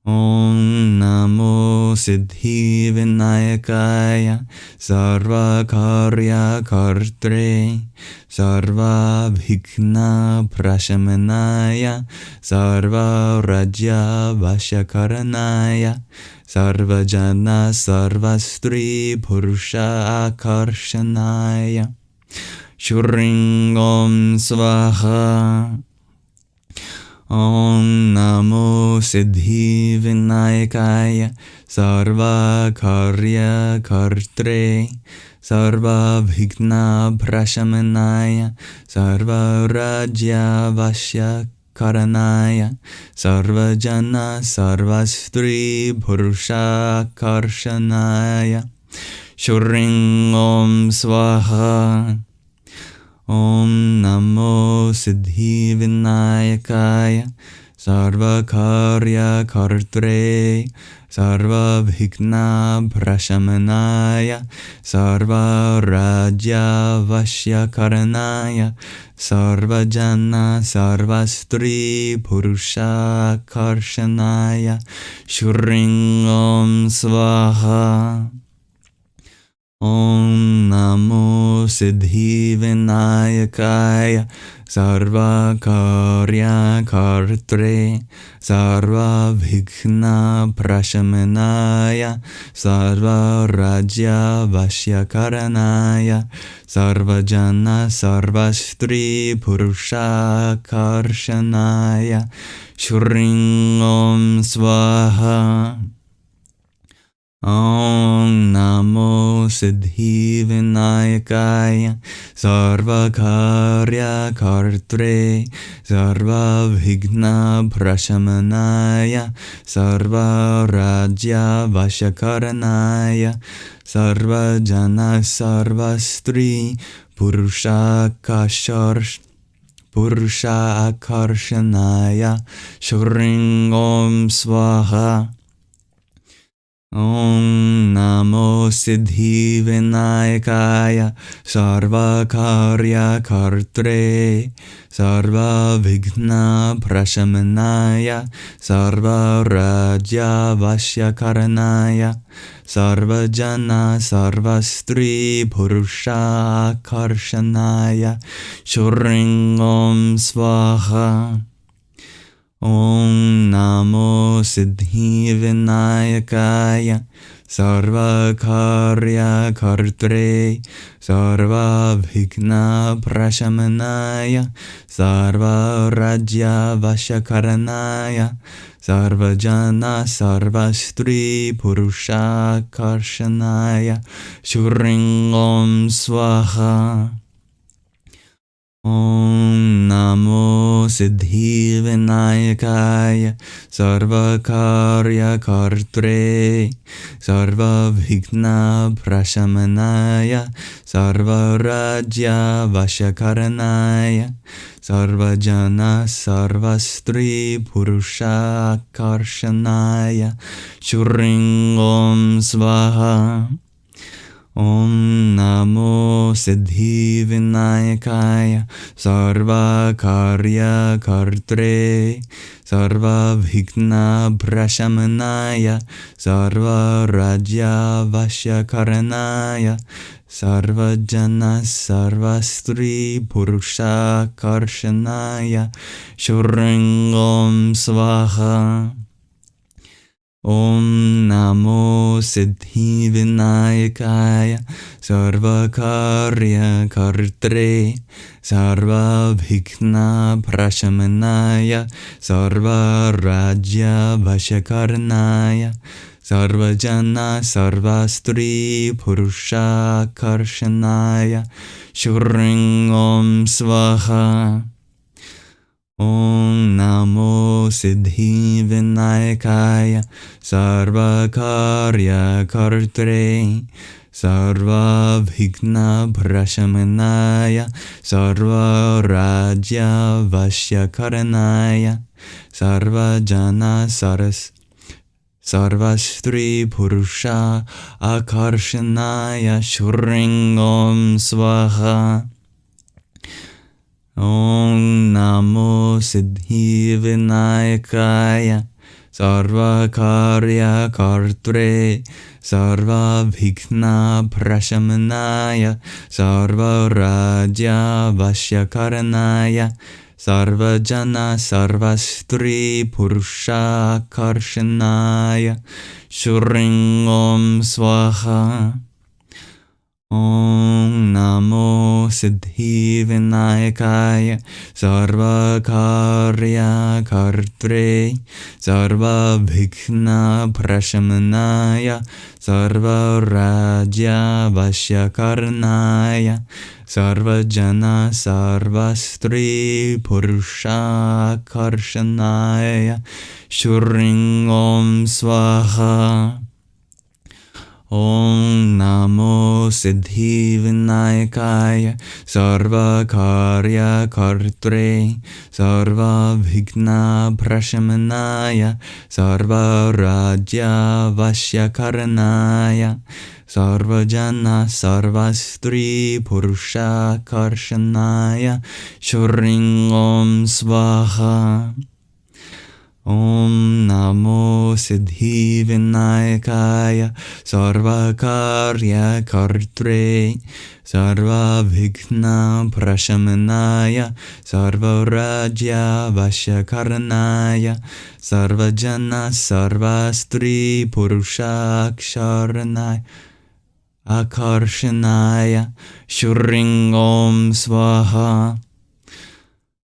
S2: Om Namo Siddhi Vinayakaya Sarva Karya Kartre Sarva Bhikna Prashamanaya Sarva Rajya Vashakaranaya Sarva Jana Sarva Stri Purusha Akarshanaya Shring Om Swaha. Om Namo Siddhi Vinayakaya Sarva Karya Kartre Sarva Bhikna Prashamanaya Sarva Rajya Vashya Karanaya Sarva Jana Sarva Stri Purusha Karshanaya Shring Om Swaha. Om Namo Siddhi Vinayakaya Sarva Karya Kartre Sarva Bhikna Prashamanaya Sarva Rajya Vashya Karanaya Sarva Jana Sarva Stri Purusha Karshanaya Shring Om Swaha. Om Namo Siddhi Vinayakaya Sarva Karya Kartre Sarva Bhikna Prashamanaya Sarva Rajya Vashya Karanaya Sarva Jana Sarva Stri Purusha Karshanaya Shring Om Swaha. Om Namo Siddhi Vinayakaya Sarva Karya Kartre Sarva Bhikna Prashamanaya Sarva Rajya Vashakaranaya Sarva Jana Sarva Stri Purusha Akarshanaya Shring Om Swaha. Om Namo Siddhi Vinayakaya Sarva Karya Kartre Sarva Bhikna Prashamanaya Sarva Rajya Vashya Karanaya Sarva Jana Sarva Stri Purusha Karshanaya Shring Om Swaha. Om Namo Siddhi Vinayakaya Sarva Karya Kartre Sarva Bhikna Prashamanaya Sarva Rajya Vashakaranaya Sarva Jana Sarva Stri Purusha Karshanaya Shring Om Swaha. Om Namo Siddhi Vinayakaya Sarva Karya Kartre Sarva Bhikna Prashamanaya Sarva Rajya Vashakaranaya Sarva Jana Sarva Stri Purusha Karshanaya Shring Om Swaha. Om Namo Siddhi Vinayakaya Sarva Karya Kartre Sarva Vigna Prashamanaya Sarva Rajya Vashya Sarva Jana Sarva Stri Purusha Karshanaya Shurangam Swaha. Om Namo Siddhi Vinayakaya Sarva Karya Kartre Sarva Bhikna Prashamanaya Sarva Rajya Vashakarnaya Sarva Jana Sarva Stri Purusha Karshanaya Shurangam Swaha. Om Namo Siddhi Vinayakaya Sarva Karya Kartre Sarva Bhigna Prashamanaya Sarva Rajya Vashyakarnaya Sarva Jana Sarva Stri Purusha Akarshanaya Shurangam Swaha. Om Namo Siddhi Vinayakaya Sarva Karya Kartre Sarva Bhikna Prashamanaya Sarva Rajya Vashyakarnaya Sarva Jana Sarva Stri Purusha Karshanaya Shurangam Swaha. Om Namo Siddhi Vinayakaya Sarva Karya Kartre Sarva Bhikna Prashamanaya Sarva Rajya Vashyakarnaya Sarva Jana Sarva Stri Purusha Karshanaya Shurangam Swaha. Om Namo Siddhi Vinayakaya Sarva Karya Kartre Sarva Bhigna Prashamanaya Sarva Rajya Vashyakarnaya Sarva Jana Sarva Stri Purusha Karshanaya Shurangam Swaha. Om Namo Siddhi Vinayakaya Sarva Karya Kartre Sarva Bhigna Prashamanaya Sarva Rajya Vashyakarnaya Sarva Jana Sarva Stri Purusha Akarshanaya Shurangam Swaha.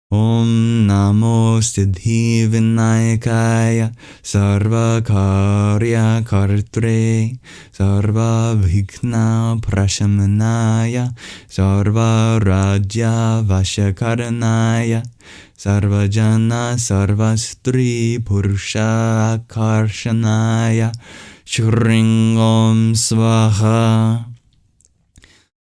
S2: Om Namo Siddhi Vinayakaya Sarva Karya Kartre Sarva Bhigna Prashamanaya Sarva Rajya Vashyakarnaya Sarva Jana Sarva Stri Purusha Karshanaya Shurangam Swaha.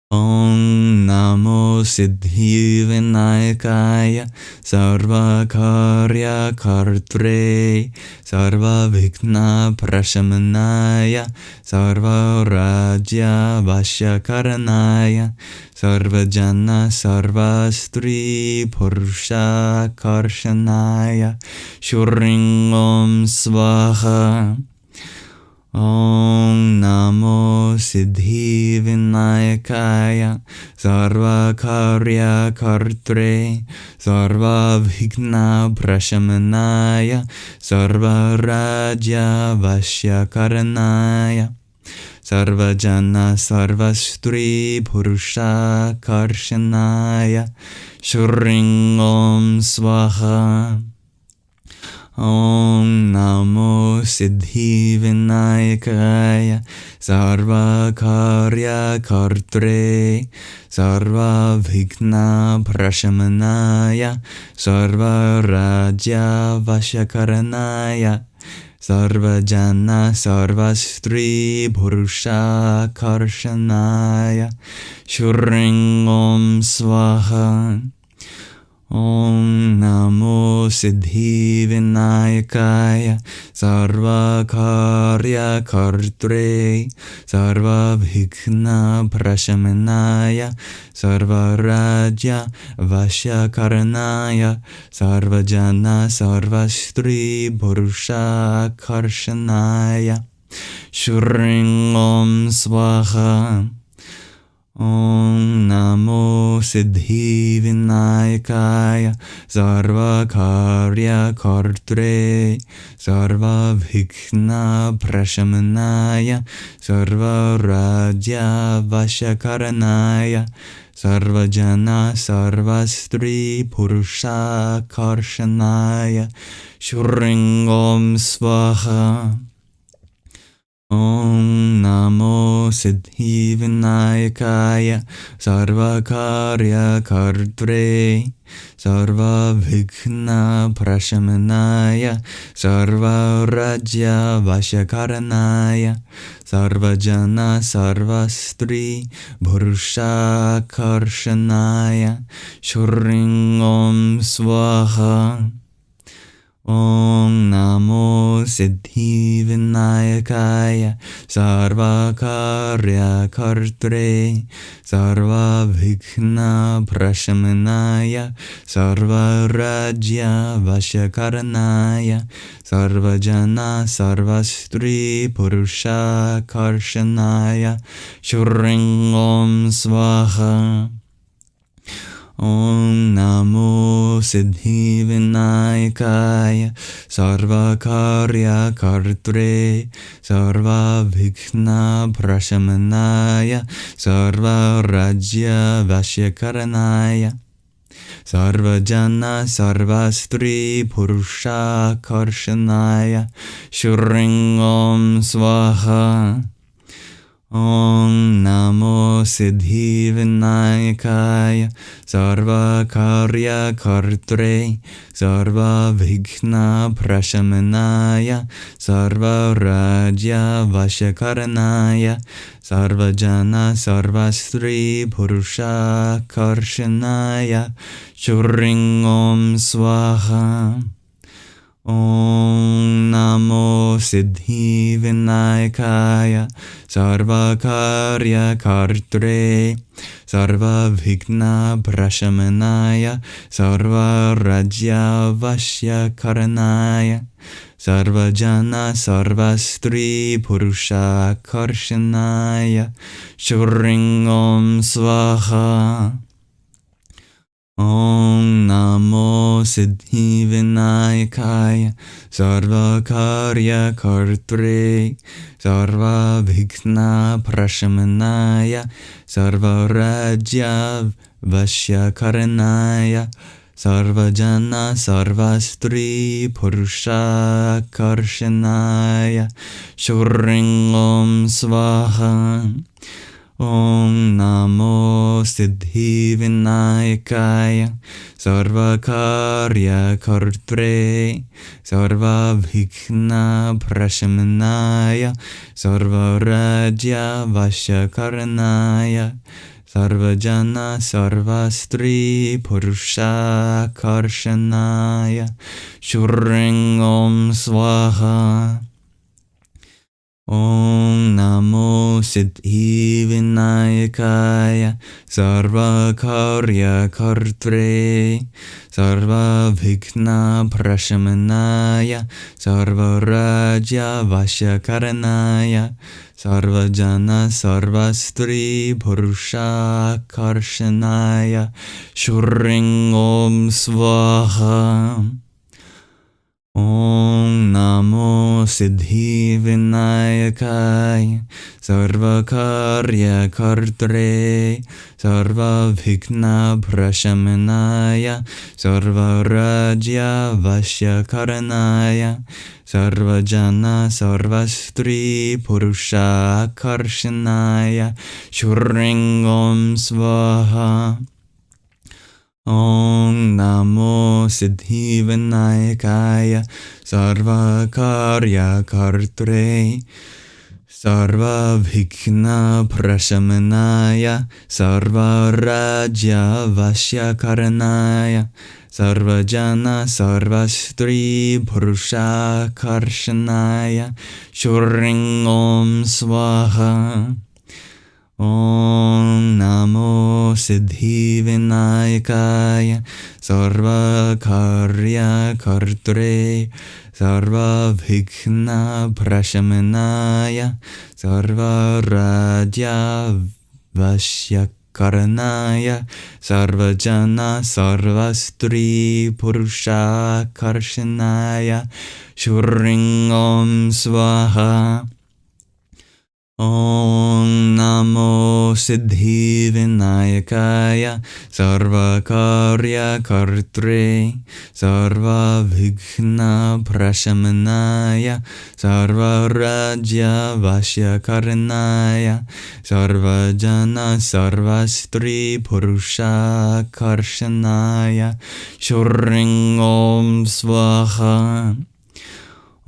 S2: Om Namo Siddhi Vinayakaya Sarva Karya Kartre Sarva Bhigna Prashamanaya Sarva Rajya Vashyakarnaya Sarva Jana Sarva Stri Purusha Karshanaya Shurangam Swaha. Om Namo Siddhi Vinayakaya Sarva Karya Kartre Sarva Bhigna Prashamanaya Sarva Rajya Vashyakarnaya Sarva Jana Sarva Stri Purusha Karshanaya Shurangam Swaha. Om Namo Siddhi Vinayakaya Sarva Karya Kartre Sarva Bhigna Prashamanaya Sarva Rajya Vashyakarnaya Sarva Jana Sarva Stri Purusha Karshanaya Shurangam Swaha. Om Namo Siddhi Vinayakaya Sarva Karya Kartre Sarva Bhighna Prashamanaya Sarva Rajya Vashya Karanaya Sarva Jana Sarva Stri Purusha Karshanaya Shring Om Swaha. Om Namo Siddhi Vinayakaya Sarva Karya Kartre Sarva Bhighna Prashamanaya Sarva Rajya Vashakaranaya Sarva Jana Sarva Stri Purusha Karshanaya Shring Om Swaha. Om Namo Siddhi Vinayakaya Sarva Karya Kartre Sarva Bhighna Prashamanaya Sarva Rajya Vashakaranaya Sarva Jana Sarva Stri Purusha Karshanaya Shring Om Swaha. Om Namo Siddhi Vinayakaya Sarva Karya Kartre Sarva Bhighna Prashamanaya Sarva Rajya Vashakaranaya Sarva Jana Sarva Stri Purusha Karshanaya Shring Om Swaha. Om Namo Siddhi Vinayakaya Sarva Karya Kartre Sarva Bhighna Prashamanaya Sarva Rajya Vashakaranaya Sarva Jana Sarva Stri Purusha Karshanaya Shring Om Swaha. Om Namo Siddhi Vinayakaya Sarva Karya Kartre Sarva Bhighna Prashamanaya Sarva Rajya Vashakaranaya Sarva Jana Sarva Stri Purusha Karshanaya Shring Om Swaha. Om Namo Siddhi Vinayakaya Sarva Karya Kartre Sarva Bhighna Prashamanaya Sarva Rajya Vashakaranaya Sarva Jana Sarva Stri Purusha Karshanaya Shring Om Swaha. Om Namo Siddhi Vinayakaya Sarva Karya Kartre Sarva Bhighna Prashamanaya Sarva Rajya Vashakaranaya Sarva Jana Sarva Stri Purusha Karshanaya Shring Om Swaha. Om Namo Siddhi Vinayakaya Sarva Karya Kartre Sarva Bhighna Prashamanaya Sarva Rajya Vashakaranaya Sarva Jana Sarva Stri Purusha Karshanaya Shring Om Swaha. Om Namo Siddhi Vinayakaya Sarva Karya Kartre Sarva Bhighna Prashamanaya Sarva Rajya Vashakaranaya Sarva Jana Sarva Stri Purusha Karshanaya Shring Om Swaha. Om Namo Siddhi Vinayakaya Sarva Karya Kartre Sarva Bhighna Prashamanaya Sarva Rajya Vashakaranaya Sarva Jana Sarva Stri Purusha Karshanaya Shring Om Swaha. Om Namo Siddhi Vinayakaya Sarva Karya Kartre Sarva Bhikna Prashamanaya, Sarva Rajya Vashya Sarva Jana Sarva Stri Purusha Karshanaya, Shuring Om Swaha. Om Namo Siddhi Vinayakaya, Sarva Karya Kartre, Sarva Bhikna Prashamanaya, Sarva Rajya Vashya Sarva Jana Sarva Stri Purusha Karshanaya, Shuring Om Swaha. Om Namo Siddhi Vinayakaya, Sarva Karya Kartre, Sarva Bhikna Prashamanaya, Sarva Rajya Vashya Sarva Jana Sarva Stri Purusha Karshanaya, Shuring Om Swaha.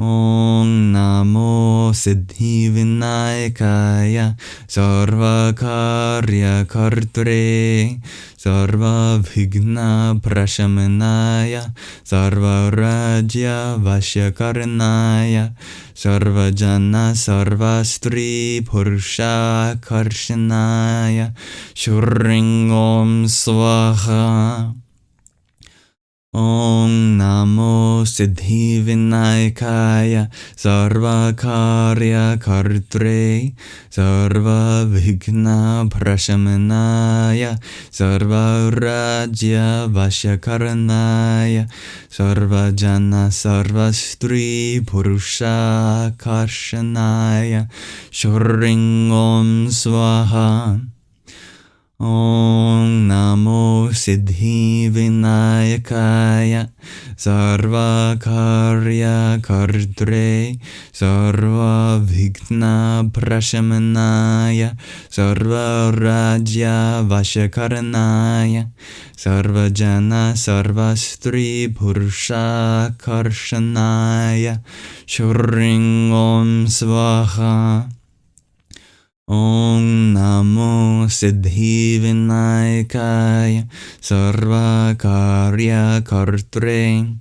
S2: Om Namo Siddhi Vinayakaya, Sarva Karya Kartre, Sarva Bhigna Prashamanaya, Sarva Rajya Vashya Sarva Jana Sarva Stri Purusha Karshanaya, Shuring Om Swaha. Om Namo Siddhi Vinayakaya, Sarva Karya Kartre, Sarva Bhigna Prashamanaya, Sarva Rajya Vashya Sarva Jana Sarva Stri Purusha Karshanaya, Shuring Om Swaha. Om Namo Siddhi Vinayakaya, Sarva Karya Kartre, Sarva Bhigna Prashamanaya, Sarva Rajya Vashya Sarva Jana Sarva Stri Purusha Karshanaya, Shuring Om Swaha. Om Namo Siddhi Vinayakaya, Sarva Karya Kartre,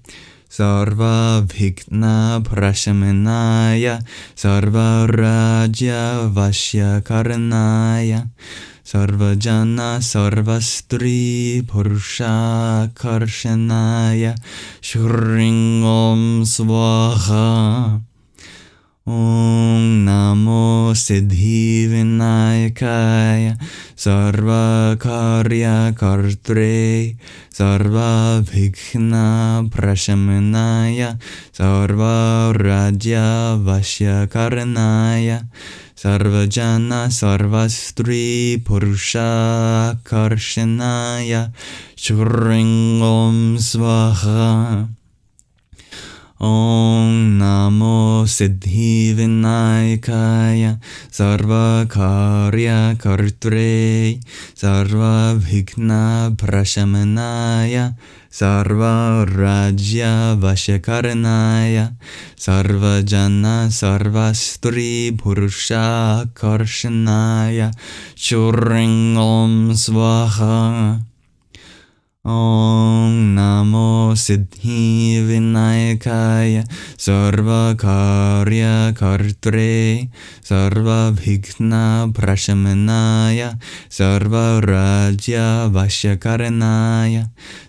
S2: Sarva Bhikna Prashamanaya, Sarva Rajya Vashya Sarva Jana Sarva Stri Purusha Karshanaya, Shuring Om Swaha. Om Namo Siddhi Vinayakaya, Sarva Karya Kartre, Sarva Bhikna Prashamanaya, Sarva Rajya Vashya Sarva Jana Sarva Stri Purusha Karshanaya, Shuring Om Swaha. Om Namo Siddhi Vinayakaya, Sarva Karya Kartre, Sarva Bhikna Prashamanaya, Sarva Rajya Vashya Sarva Jana Sarva Stri Purusha Karshanaya, Shuring Om Swaha. Om Namo Siddhi Vinayakaya, Sarva Karya Kartre, Sarva Bhikna Prashamanaya, Sarva Rajya Vashya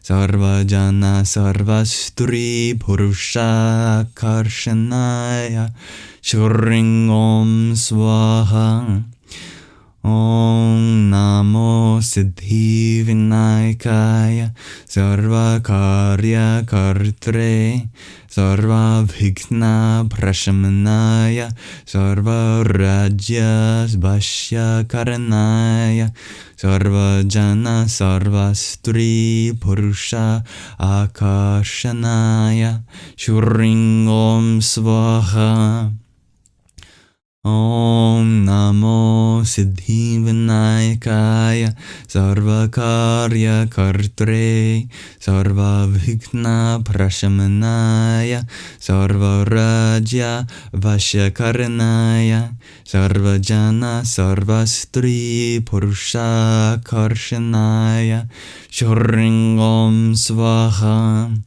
S2: Sarva Jana Sarva Stri Purusha Karshanaya, Shuring Om Swaha. Om Namo Siddhi Vinayakaya, Sarva Karya Kartre, Sarva Bhikna Prashamanaya, Sarva Rajya Vashya Sarva Jana Sarva Stri Purusha Akarshanaya, Shuring Om Swaha. Om Namo Siddhi Vinayakaya Sarvakarya Kartre Sarva Vighna Prashamanaya Sarva Rajya Vashyakarnaya Sarva Jana Sarva Stri Purusha Karshanaya Shurringom Swaha.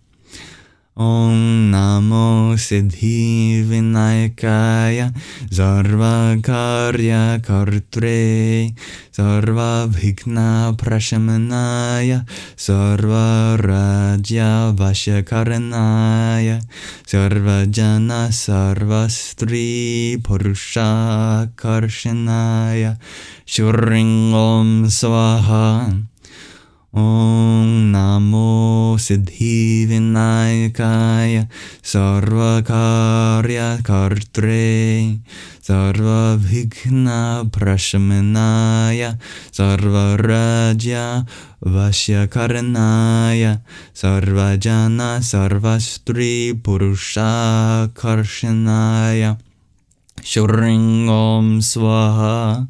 S2: Om Namo Siddhi Vinayakaya Sarva Karya Kartre Sarva Vighna Prashamanaya Sarva Rajya Vashyakarnaya Sarva Jana Sarva Stri Purusha Karshanaya Shurringom Swaha. Om Namo Siddhi Vinayakaya Sarva Karya Kartre Sarva Vighna Prashamanaya Sarva Rajya Vashyakarnaya Sarva Jana Sarva Stri Purusha Karshanaya Shurringom Swaha.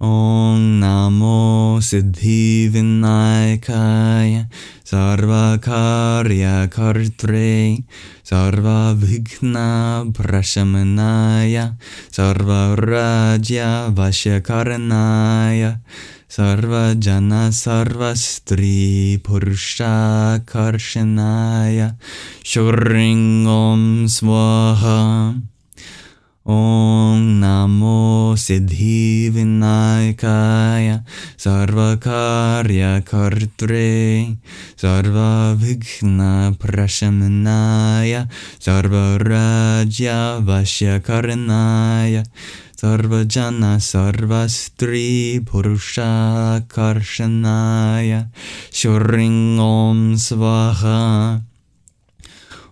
S2: Om Namo Siddhi Vinayakaya Sarva Karya Kartre Sarva Vighna Prashamanaya Sarva Rajya Vashyakarnaya Sarva Jana Sarva Stri Purusha Karshanaya Shurringom Swaha. Om Namo Siddhi Vinayakaya Sarva Karya Kartre Sarva Vighna Prashamanaya Sarva Rajya Vashyakarnaya Sarva Jana Sarva Stri Purusha Karshanaya Shurringom Swaha.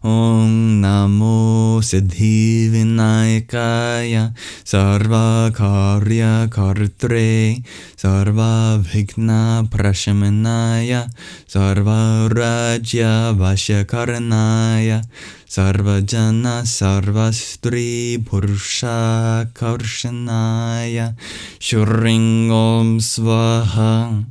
S2: Om Namo Siddhi Vinayakaya Sarva Karya Kartre Sarva Vighna Prashamanaya Sarva Rajya Vashyakarnaya Sarva Jana Sarva Stri Purusha Karshanaya Shurringom Swaha.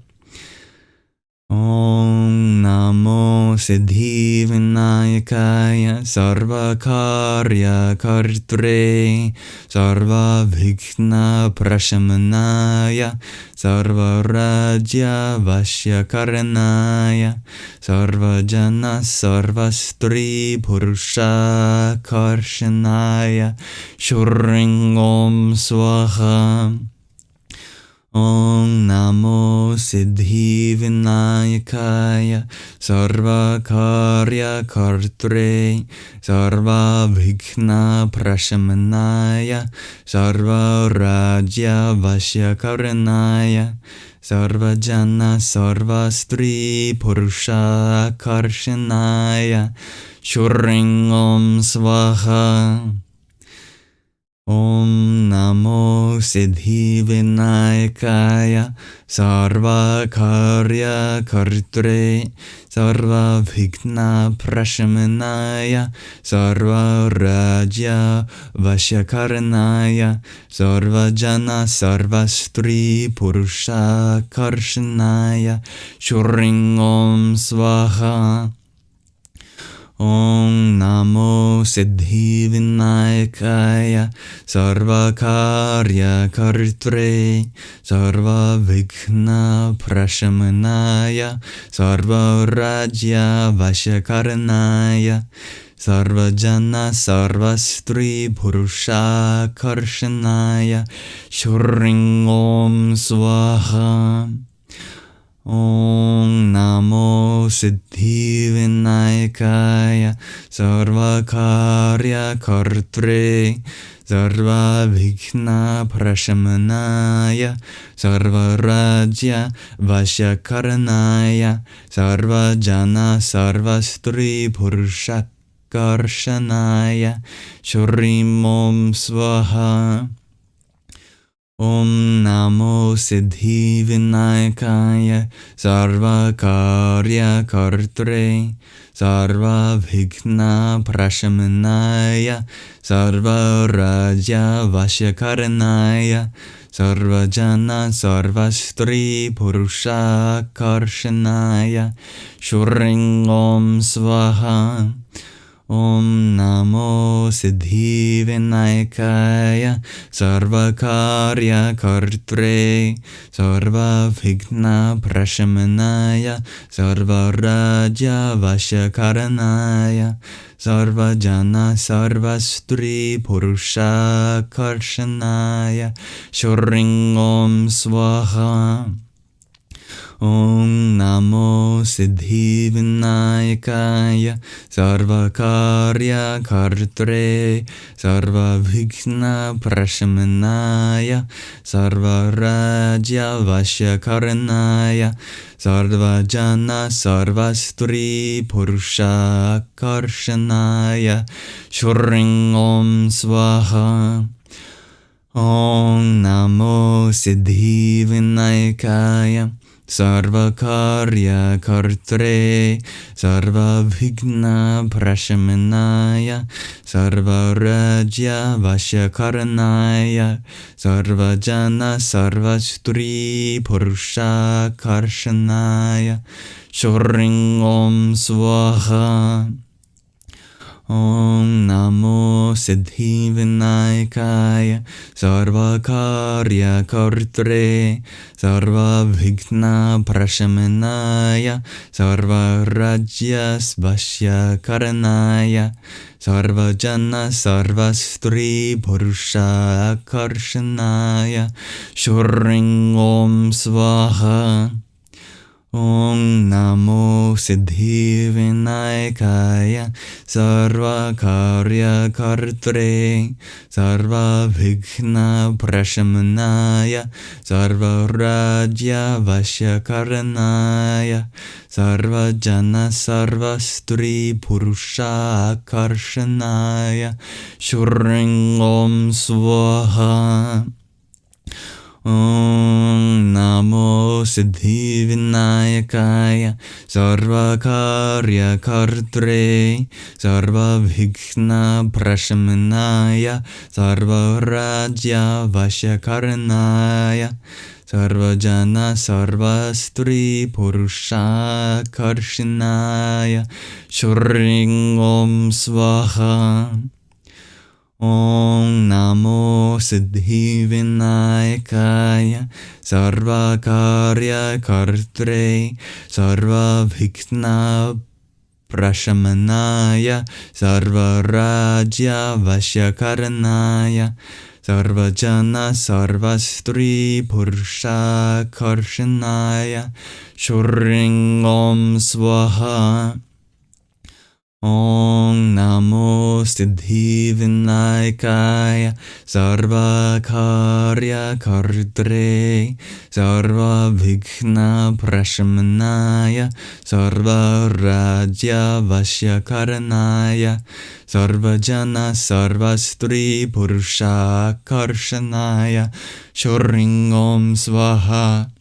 S2: Om Namo Siddhi Vinayakaya Sarva Karya Kartre Sarva Vighna Prashamanaya Sarva Rajya Vashyakarnaya Sarva Jana Sarva Stri Purusha Karshanaya Shurringom Swaha. Om Namo Siddhi Vinayakaya Sarva Karya Kartre Sarva Vighna Prashamanaya Sarva Rajya Vashyakarnaya Sarva Jana Sarva Stri Purusha Karshanaya Shurringom Swaha. Om Namo Siddhi Vinayakaya Sarva Karya Kartre Sarva Vighna Prashamanaya Sarva Rajya Vashyakarnaya Sarva Jana Sarva Stri Purusha Karshanaya Shurringom Swaha. Om Namo Siddhi Vinayakaya Sarva Karya Kartre Sarva Vighna Prashamanaya Sarva Rajya Vashyakarnaya Sarva Jana Sarva Stri Purusha Karshanaya Shurringom Swaha. Om Namo Siddhi Vinayakaya Sarva Karya Kartre Sarva Vighna Prashamanaya Sarva Rajya Vashyakarnaya Sarva Jana Sarva Stri Purusha Karshanaya Shurringom Swaha. Om Namo Siddhi Vinayakaya Sarva Karya Kartre Sarva Vighna Prashamanaya Sarva Raja Vashakaranaya Sarva Jana Sarva Stri Purusha Karshanaya Shurring Om Swaha Om Namo Siddhi Vinayakaya Sarva Karya Kartre Sarva Vighna Prashamanaya Sarva Raja Vashakaranaya Sarva Jana Sarva Stri Purusha Karshanaya Shurring Om Swaha Om Namo Siddhi Vinayakaya Sarva Karya Kartre Sarva Vighna Prashamanaya Sarva Raja Vashakaranaya Sarva Jana Sarva Stri Purusha Karshanaya Shurring Om Swaha Om Namo Siddhi Vinayakaya Sarva Karya Kartre Sarva Vighna Prashamanaya Sarva Raja Vashakaranaya Sarva Jana Sarva Stri Purusha Karshanaya Shurring Om Swaha Om Namo Siddhi Vinayakaya Sarva Karya Kartre Sarva Vighna Prashamanaya Sarva Rajas Vashakaranaya Sarva Jana Sarva Stri Purusha Karshanaya Shurring Om Swaha Om Namo Siddhi Vinayakaya Sarva Karya Kartre Sarva Vighna Prashamanaya Sarva Raja Vashakaranaya Sarva Jana Sarva Stri Purusha Karshanaya Shurring Om Swaha Om Namo Siddhi Vinayakaya Sarva Karya Kartre Sarva Vighna Prashamanaya Sarva Raja Vashakaranaya Sarva Jana Sarva Stri Purusha Karshanaya Shurring Om Swaha Om Namo Siddhi Vinayakaya Sarva Karya Kartre Sarva Vighna Prashamanaya Sarva Raja Vashakaranaya Sarva Jana Sarva Stri Purusha Karshanaya Shurring Om Swaha Om Namo Siddhi Vinayakaya Sarva Karya Kartre Sarva Vighna Prashamanaya Sarva Raja Vashakaranaya Sarva Jana Sarva Stri Purusha Karshanaya Shurring Om Swaha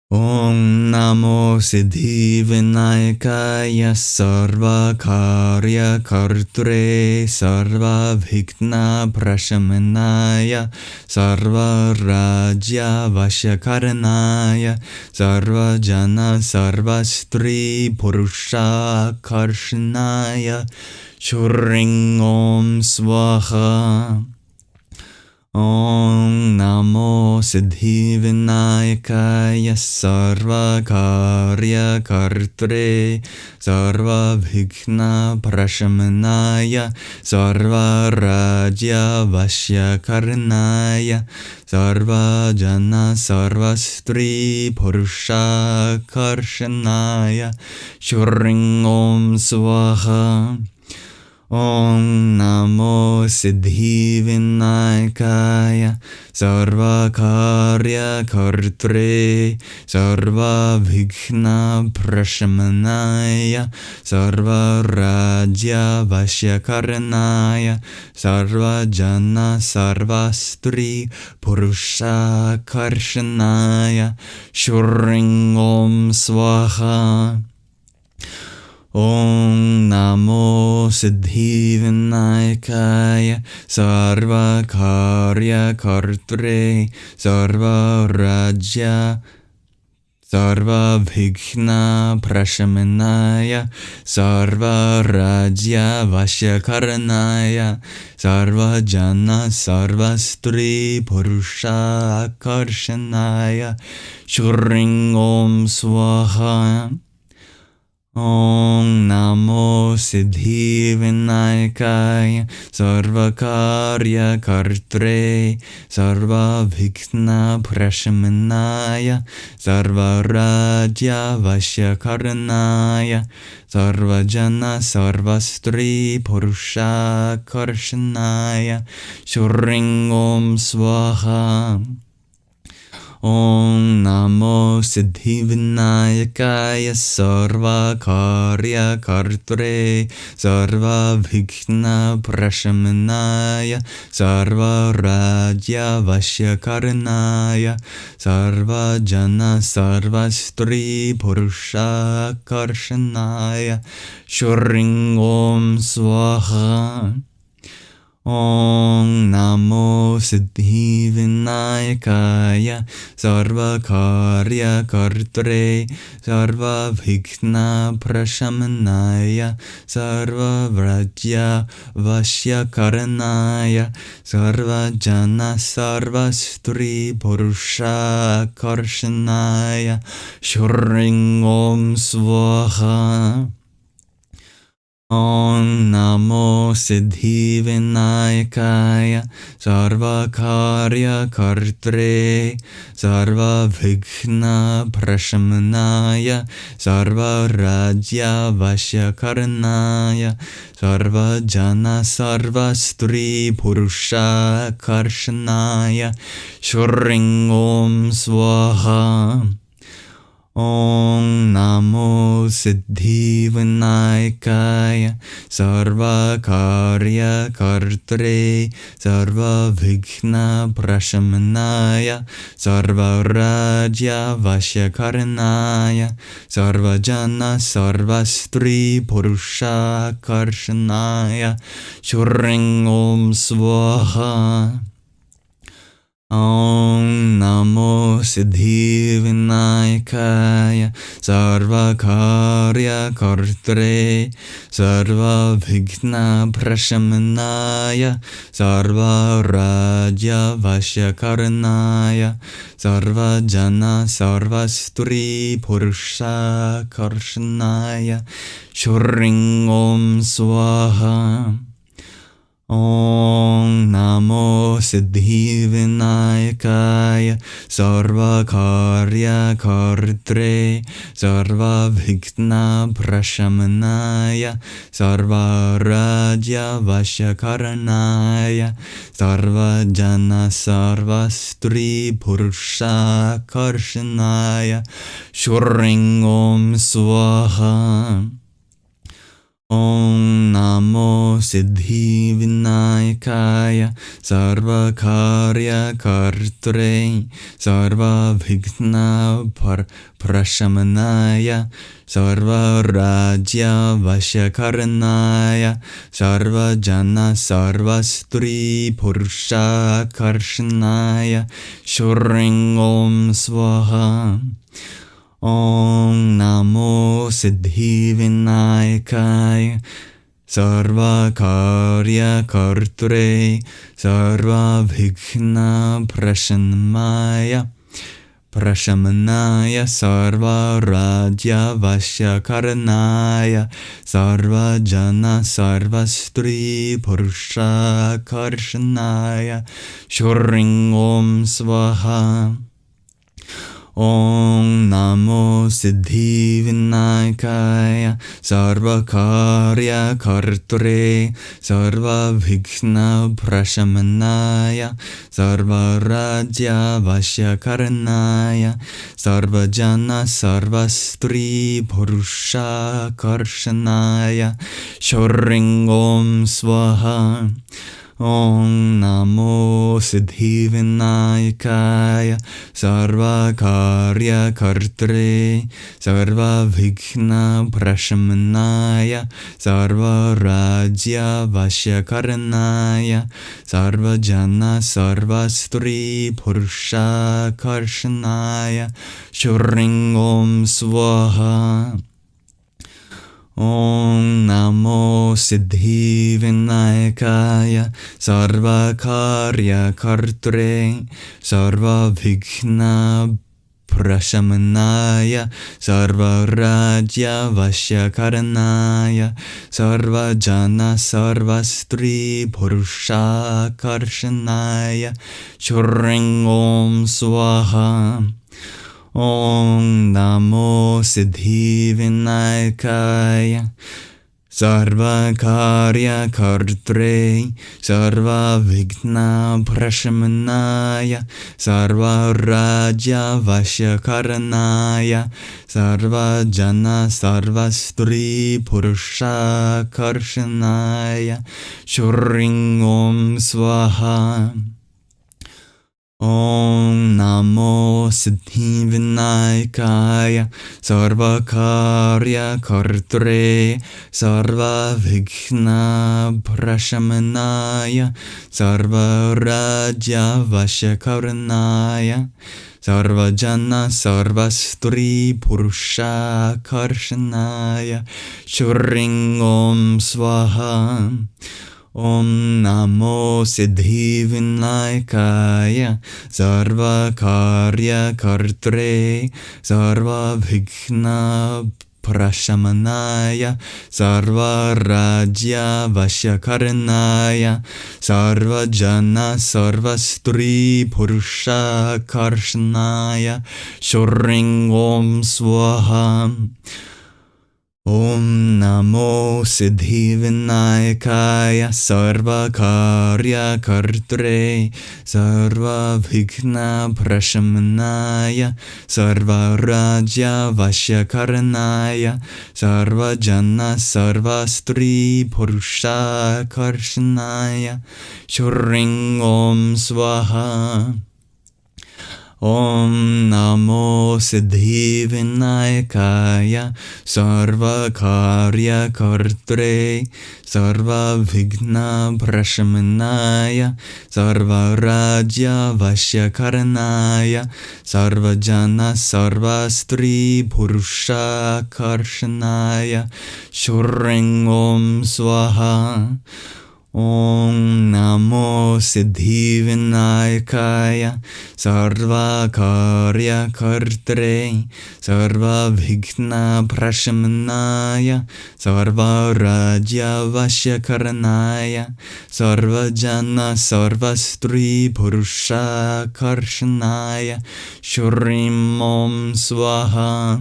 S2: Om Namo Siddhi Vinayakaya Sarva Karya Kartre Sarva Vighna Prashamanaya Sarva Raja Vashakaranaya Sarva Jana Sarva Stri Purusha Karshanaya Shurring Om Swaha Om Namo Siddhi Vinayakaya Sarva Karya Kartre Sarva Vighna Prashamanaya Sarva Raja Vashakaranaya Sarva Jana Sarva Stri Purusha Karshanaya Shurring Om Swaha Om Namo Siddhi Vinayakaya Sarva Karya Kartre Sarva Vighna Prashamanaya Sarva Rajya Vashyakarnaya Sarva Jana Sarva Stri Purusha Karshanaya Shurring Om Swaha. Om Namo Siddhi Vinayakaya Sarva Karya Kartre Sarva Rajya Sarva Vighna Prashamanaya Sarva Rajya Vashyakarnaya Sarva Jana Sarva Stri Purusha Akarshanaya Shurring Om Swaha. Om Namo Siddhi Vinayakaya Sarva Karya Kartre Sarva Vighna Prashamanaya Sarva Rajya Vashyakarnaya Sarva Jana Sarva Stri Purusha Karshanaya Shurring Om Swaha. Om Namo Siddhi Vinayakaya Sarva Karya Kartre Sarva Vighna Prashamanaya Sarva Rajya Vashyakarnaya Sarva Jana Sarva Stri Purusha Karshanaya Shurring Om Swaha. Om Namo Siddhi Vinayakaya Sarva Karya Kartre Sarva Vighna Prashamanaya Sarva Vrajya Vashyakarnaya Sarva Jana Sarva Stri Purusha Karshanaya Shurring Om Swaha. Om Namo Siddhi Vinayakaya Sarva Karya Kartre Sarva Vighna Prashamanaya Sarva Rajya Vashyakarnaya Sarva Jana Sarva Stri Purusha Karshanaya Shurring Om Swaha. Om Namo Siddhi Vinayakaya Sarva Karya Kartre Sarva Vighna Prashamanaya Sarva Rajya Vashyakarnaya Sarva Jana Sarva Stri Purusha Karshanaya Shurring Om Swaha. Om Namo Siddhi Vinayakaya Sarva Karya Kartre Sarva Vighna Prashamanaya Sarva Rajya Vashyakarnaya Sarva Jana Sarva Stri Purusha Karshanaya Shurring Om Swaha. Om Namo Siddhi Vinayakaya Sarva Karya Kartre Sarva Vighna Prashamanaya Sarva Rajya Vashyakarnaya Sarva Jana Sarva Stri Purusha Karshanaya Shurring Om Swaha. Om Namo Siddhi Vinayakaya Sarva Karya Kartre Sarva Vighna Prashamanaya Sarva Rajya Vashyakarnaya Sarva Jana Sarva Stri Purusha Karshanaya Shurring Om Swaha. Om Namo Siddhi Vinayakaya Sarva Karya Kartre Sarva Vighna Prashamanaya Sarva Rajya Vashyakarnaya Sarva Jana Sarva Stri Purusha Karshanaya Shurring Om Swaha. Om Namo Siddhi Vinayakaya Sarvakarya Karture Sarva Vighna Prashamanaya Sarva Rajya Vashyakarnaya Sarva Jana Sarva Stri Purusha Karshanaya Shoring Om Swaha Om Namo Siddhi Vinayakaya Sarva Karya Kartre Sarva Vighna Prashamanaya Sarva Rajya Vashyakarnaya Sarva Jana Sarva Stri Purusha Karshanaya Shuring Om Swaha Om Namo Siddhi Vinayakaya Sarva Karya Kartre Sarva Vighna Prashamanaya Sarva Rajya Vashyakarnaya Sarva Jana Sarva Stri Purusha Karshanaya Shuring Om Swaha Om Namo Siddhi Vinayakaya Sarva Karya Kartre Sarva Vighna Prashamanaya Sarva Rajya Vashyakarnaya Sarva Jana Sarva Stri Purusha Karshanaya Shuring Om Swaha Om Namo Siddhi Vinayakaya Sarva Karya Kartre Sarva Vighna Prashamanaya Sarva Rajya Vashyakarnaya Sarva Jana Sarva Stri Purusha Karshanaya Shuring Om Swaha Om Namo Siddhi Vinayakaya Sarva Karya Kartre Sarva Vighna Prashamanaya Sarva Rajya Vashyakarnaya Sarva Jana Sarva Stri Purusha Karshanaya Shuring Om Swaha Om Namo Siddhi Vinayakaya Sarva Karya Kartre Sarva Vighna Prashamanaya Sarva Rajya Vashyakarnaya Sarva Jana Sarva Stri Purusha Karshanaya Shuring Om Swaha Om Namo Siddhi Vinayakaya Sarva Karya Kartre Sarva Vighna Prashamanaya Sarva Rajya Vashyakarnaya Sarva Jana Sarva Stri Purusha Karshanaya Shuring Om Swaha Om Namo Siddhi Vinayakaya Sarva Karya Kartre Sarva Vighna Prashamanaya Sarva Rajya Vashyakarnaya Sarva Jana Sarva Stri Purusha Karshanaya Shuring Om Swaha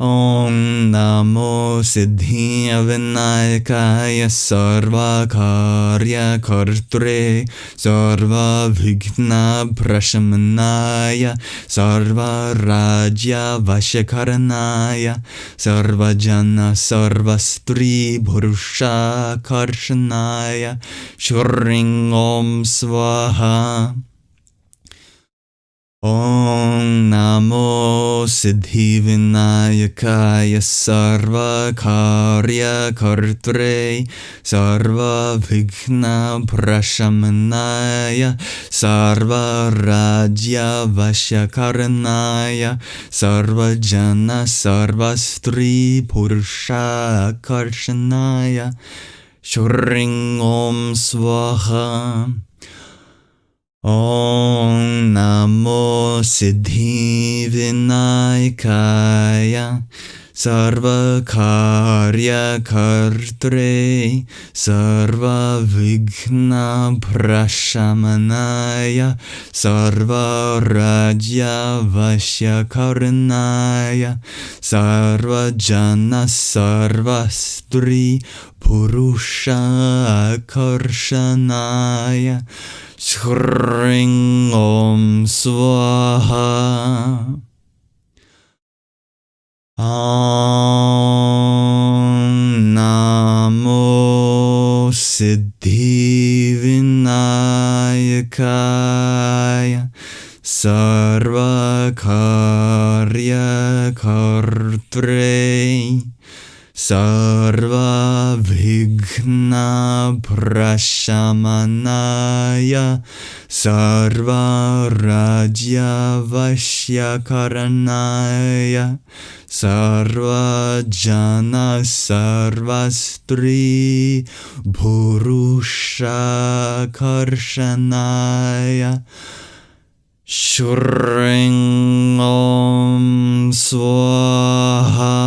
S2: Om Namo Siddhi Vinayakaya Sarva Karya Kartre Sarva Vighna Prashamanaya Sarva Rajya Vashyakarnaya Sarva Jana Sarva Stri Purusha Karshanaya Shuring Om Swaha Om Namo Siddhi Vinayakaya Sarva Karya Kartre Sarva Vighna Prashamanaya Sarva Rajya Vashyakarnaya Sarva Jana Sarva Stri Purusha Karshanaya Shuring Om Swaha Om Namo Siddhi Vinayakaya Sarva Karya Kartre Sarva Vigna Prashamanaya Sarva Rajya Vashya Karanaya Sarva Jana Sarva Stri Purusha Akarshanaya Shring Om Swaha Om Namo Siddhivinayakaya Sarva Karya Kartre Sarva Vigna Prashamanaya Sarva Rajya Vashya Karanaya Sarva Jana Sarva Stri Purusha Karshanaya Shring Om Swaha.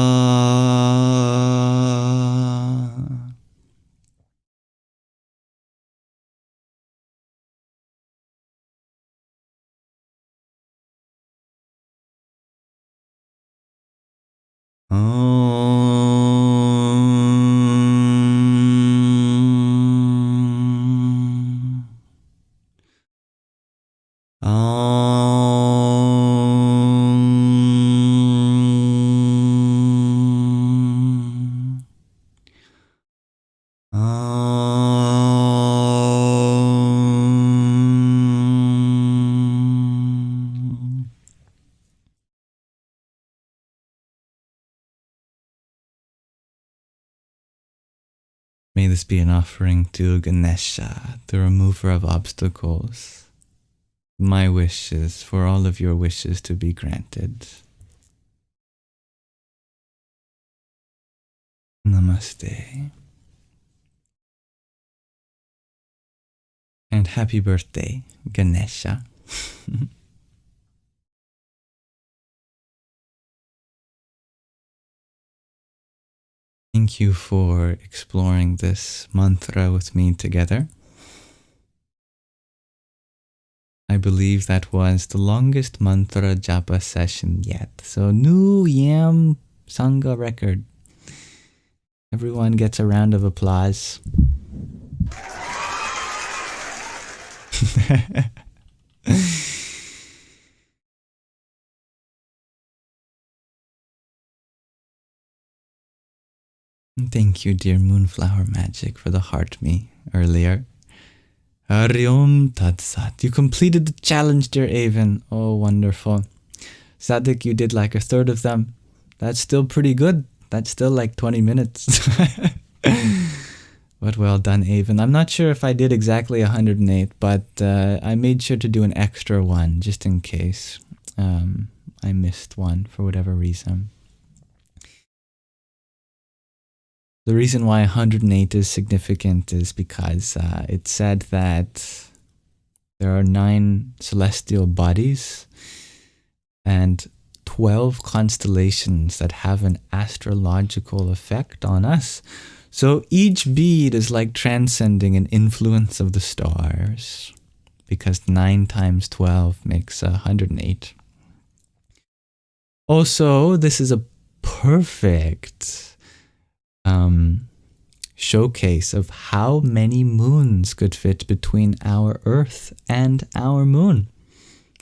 S2: May this be an offering to Ganesha, the remover of obstacles. My wish is for all of your wishes to be granted. Namaste. And happy birthday, Ganesha. Thank you for exploring this mantra with me together. I believe that was the longest mantra japa session yet. So new Yam Sangha record. Everyone gets a round of applause. Thank you, dear Moonflower Magic, for the heart me earlier. Hariom Tat Sat. You completed the challenge, dear Avon. Oh, wonderful. Sadik, you did like a third of them. That's still pretty good. That's still like 20 minutes. But well done, Avon. I'm not sure if I did exactly 108, but I made sure to do an extra one just in case I missed one for whatever reason. The reason why 108 is significant is because it said that there are 9 celestial bodies and 12 constellations that have an astrological effect on us. So each bead is like transcending an influence of the stars, because 9 times 12 makes 108. Also, this is a perfect showcase of how many moons could fit between our Earth and our moon.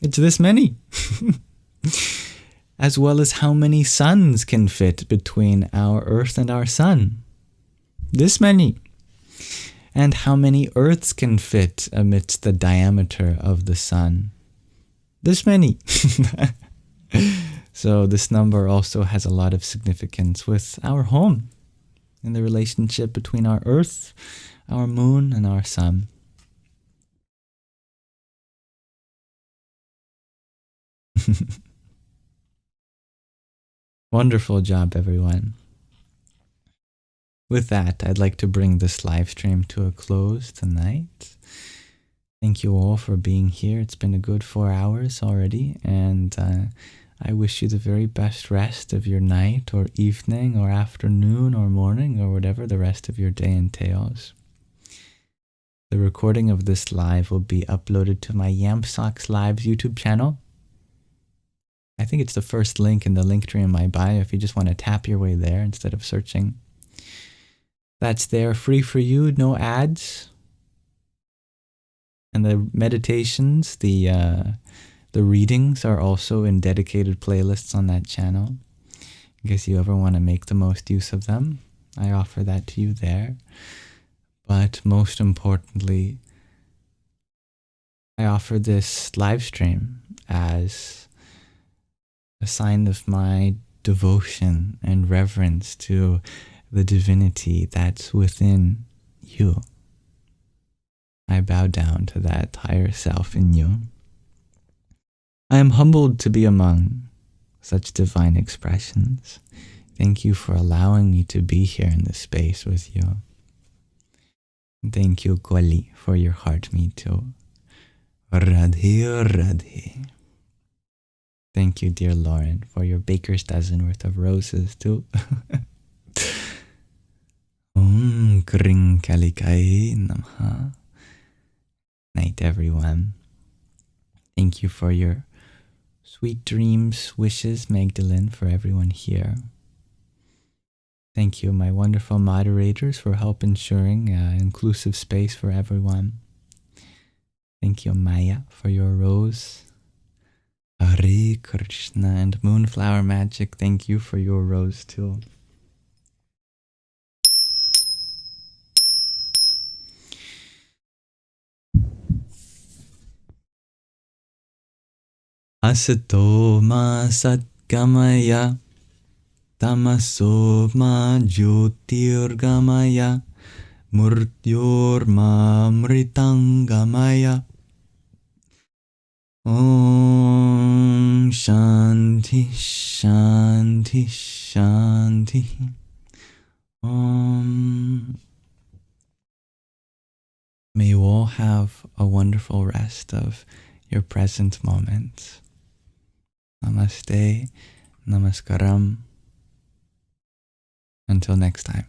S2: It's this many. As well as how many suns can fit between our Earth and our sun. This many. And how many Earths can fit amidst the diameter of the sun. This many. So this number also has a lot of significance with our home, in the relationship between our Earth, our moon, and our sun. Wonderful job, everyone. With that, I'd like to bring this live stream to a close tonight. Thank you all for being here. It's been a good 4 hours already, and
S1: I wish you the very best rest of your night or evening or afternoon or morning or whatever the rest of your day entails. The recording of this live will be uploaded to my Yamsox Lives YouTube channel. I think it's the first link in the link tree in my bio if you just want to tap your way there instead of searching. That's there, free for you, no ads. And the meditations, the readings are also in dedicated playlists on that channel. In case you ever want to make the most use of them, I offer that to you there. But most importantly, I offer this live stream as a sign of my devotion and reverence to the divinity that's within you. I bow down to that higher self in you. I am humbled to be among such divine expressions. Thank you for allowing me to be here in this space with you. Thank you, Kwali, for your heart me too. Radhe Radhe. Thank you, dear Lauren, for your baker's dozen worth of roses too. Kring Kalikai Namaha. Night, everyone. Thank you for your sweet dreams, wishes, Magdalene, for everyone here. Thank you, my wonderful moderators, for help ensuring inclusive space for everyone. Thank you, Maya, for your rose. Hare Krishna and Moonflower Magic, thank you for your rose too. Asato ma satgamaya, tamaso ma jyotirgamaya, murtyor ma mritangamaya. Om Shanti Shanti Shanti. May you all have a wonderful rest of your present moment. Namaste, Namaskaram. Until next time.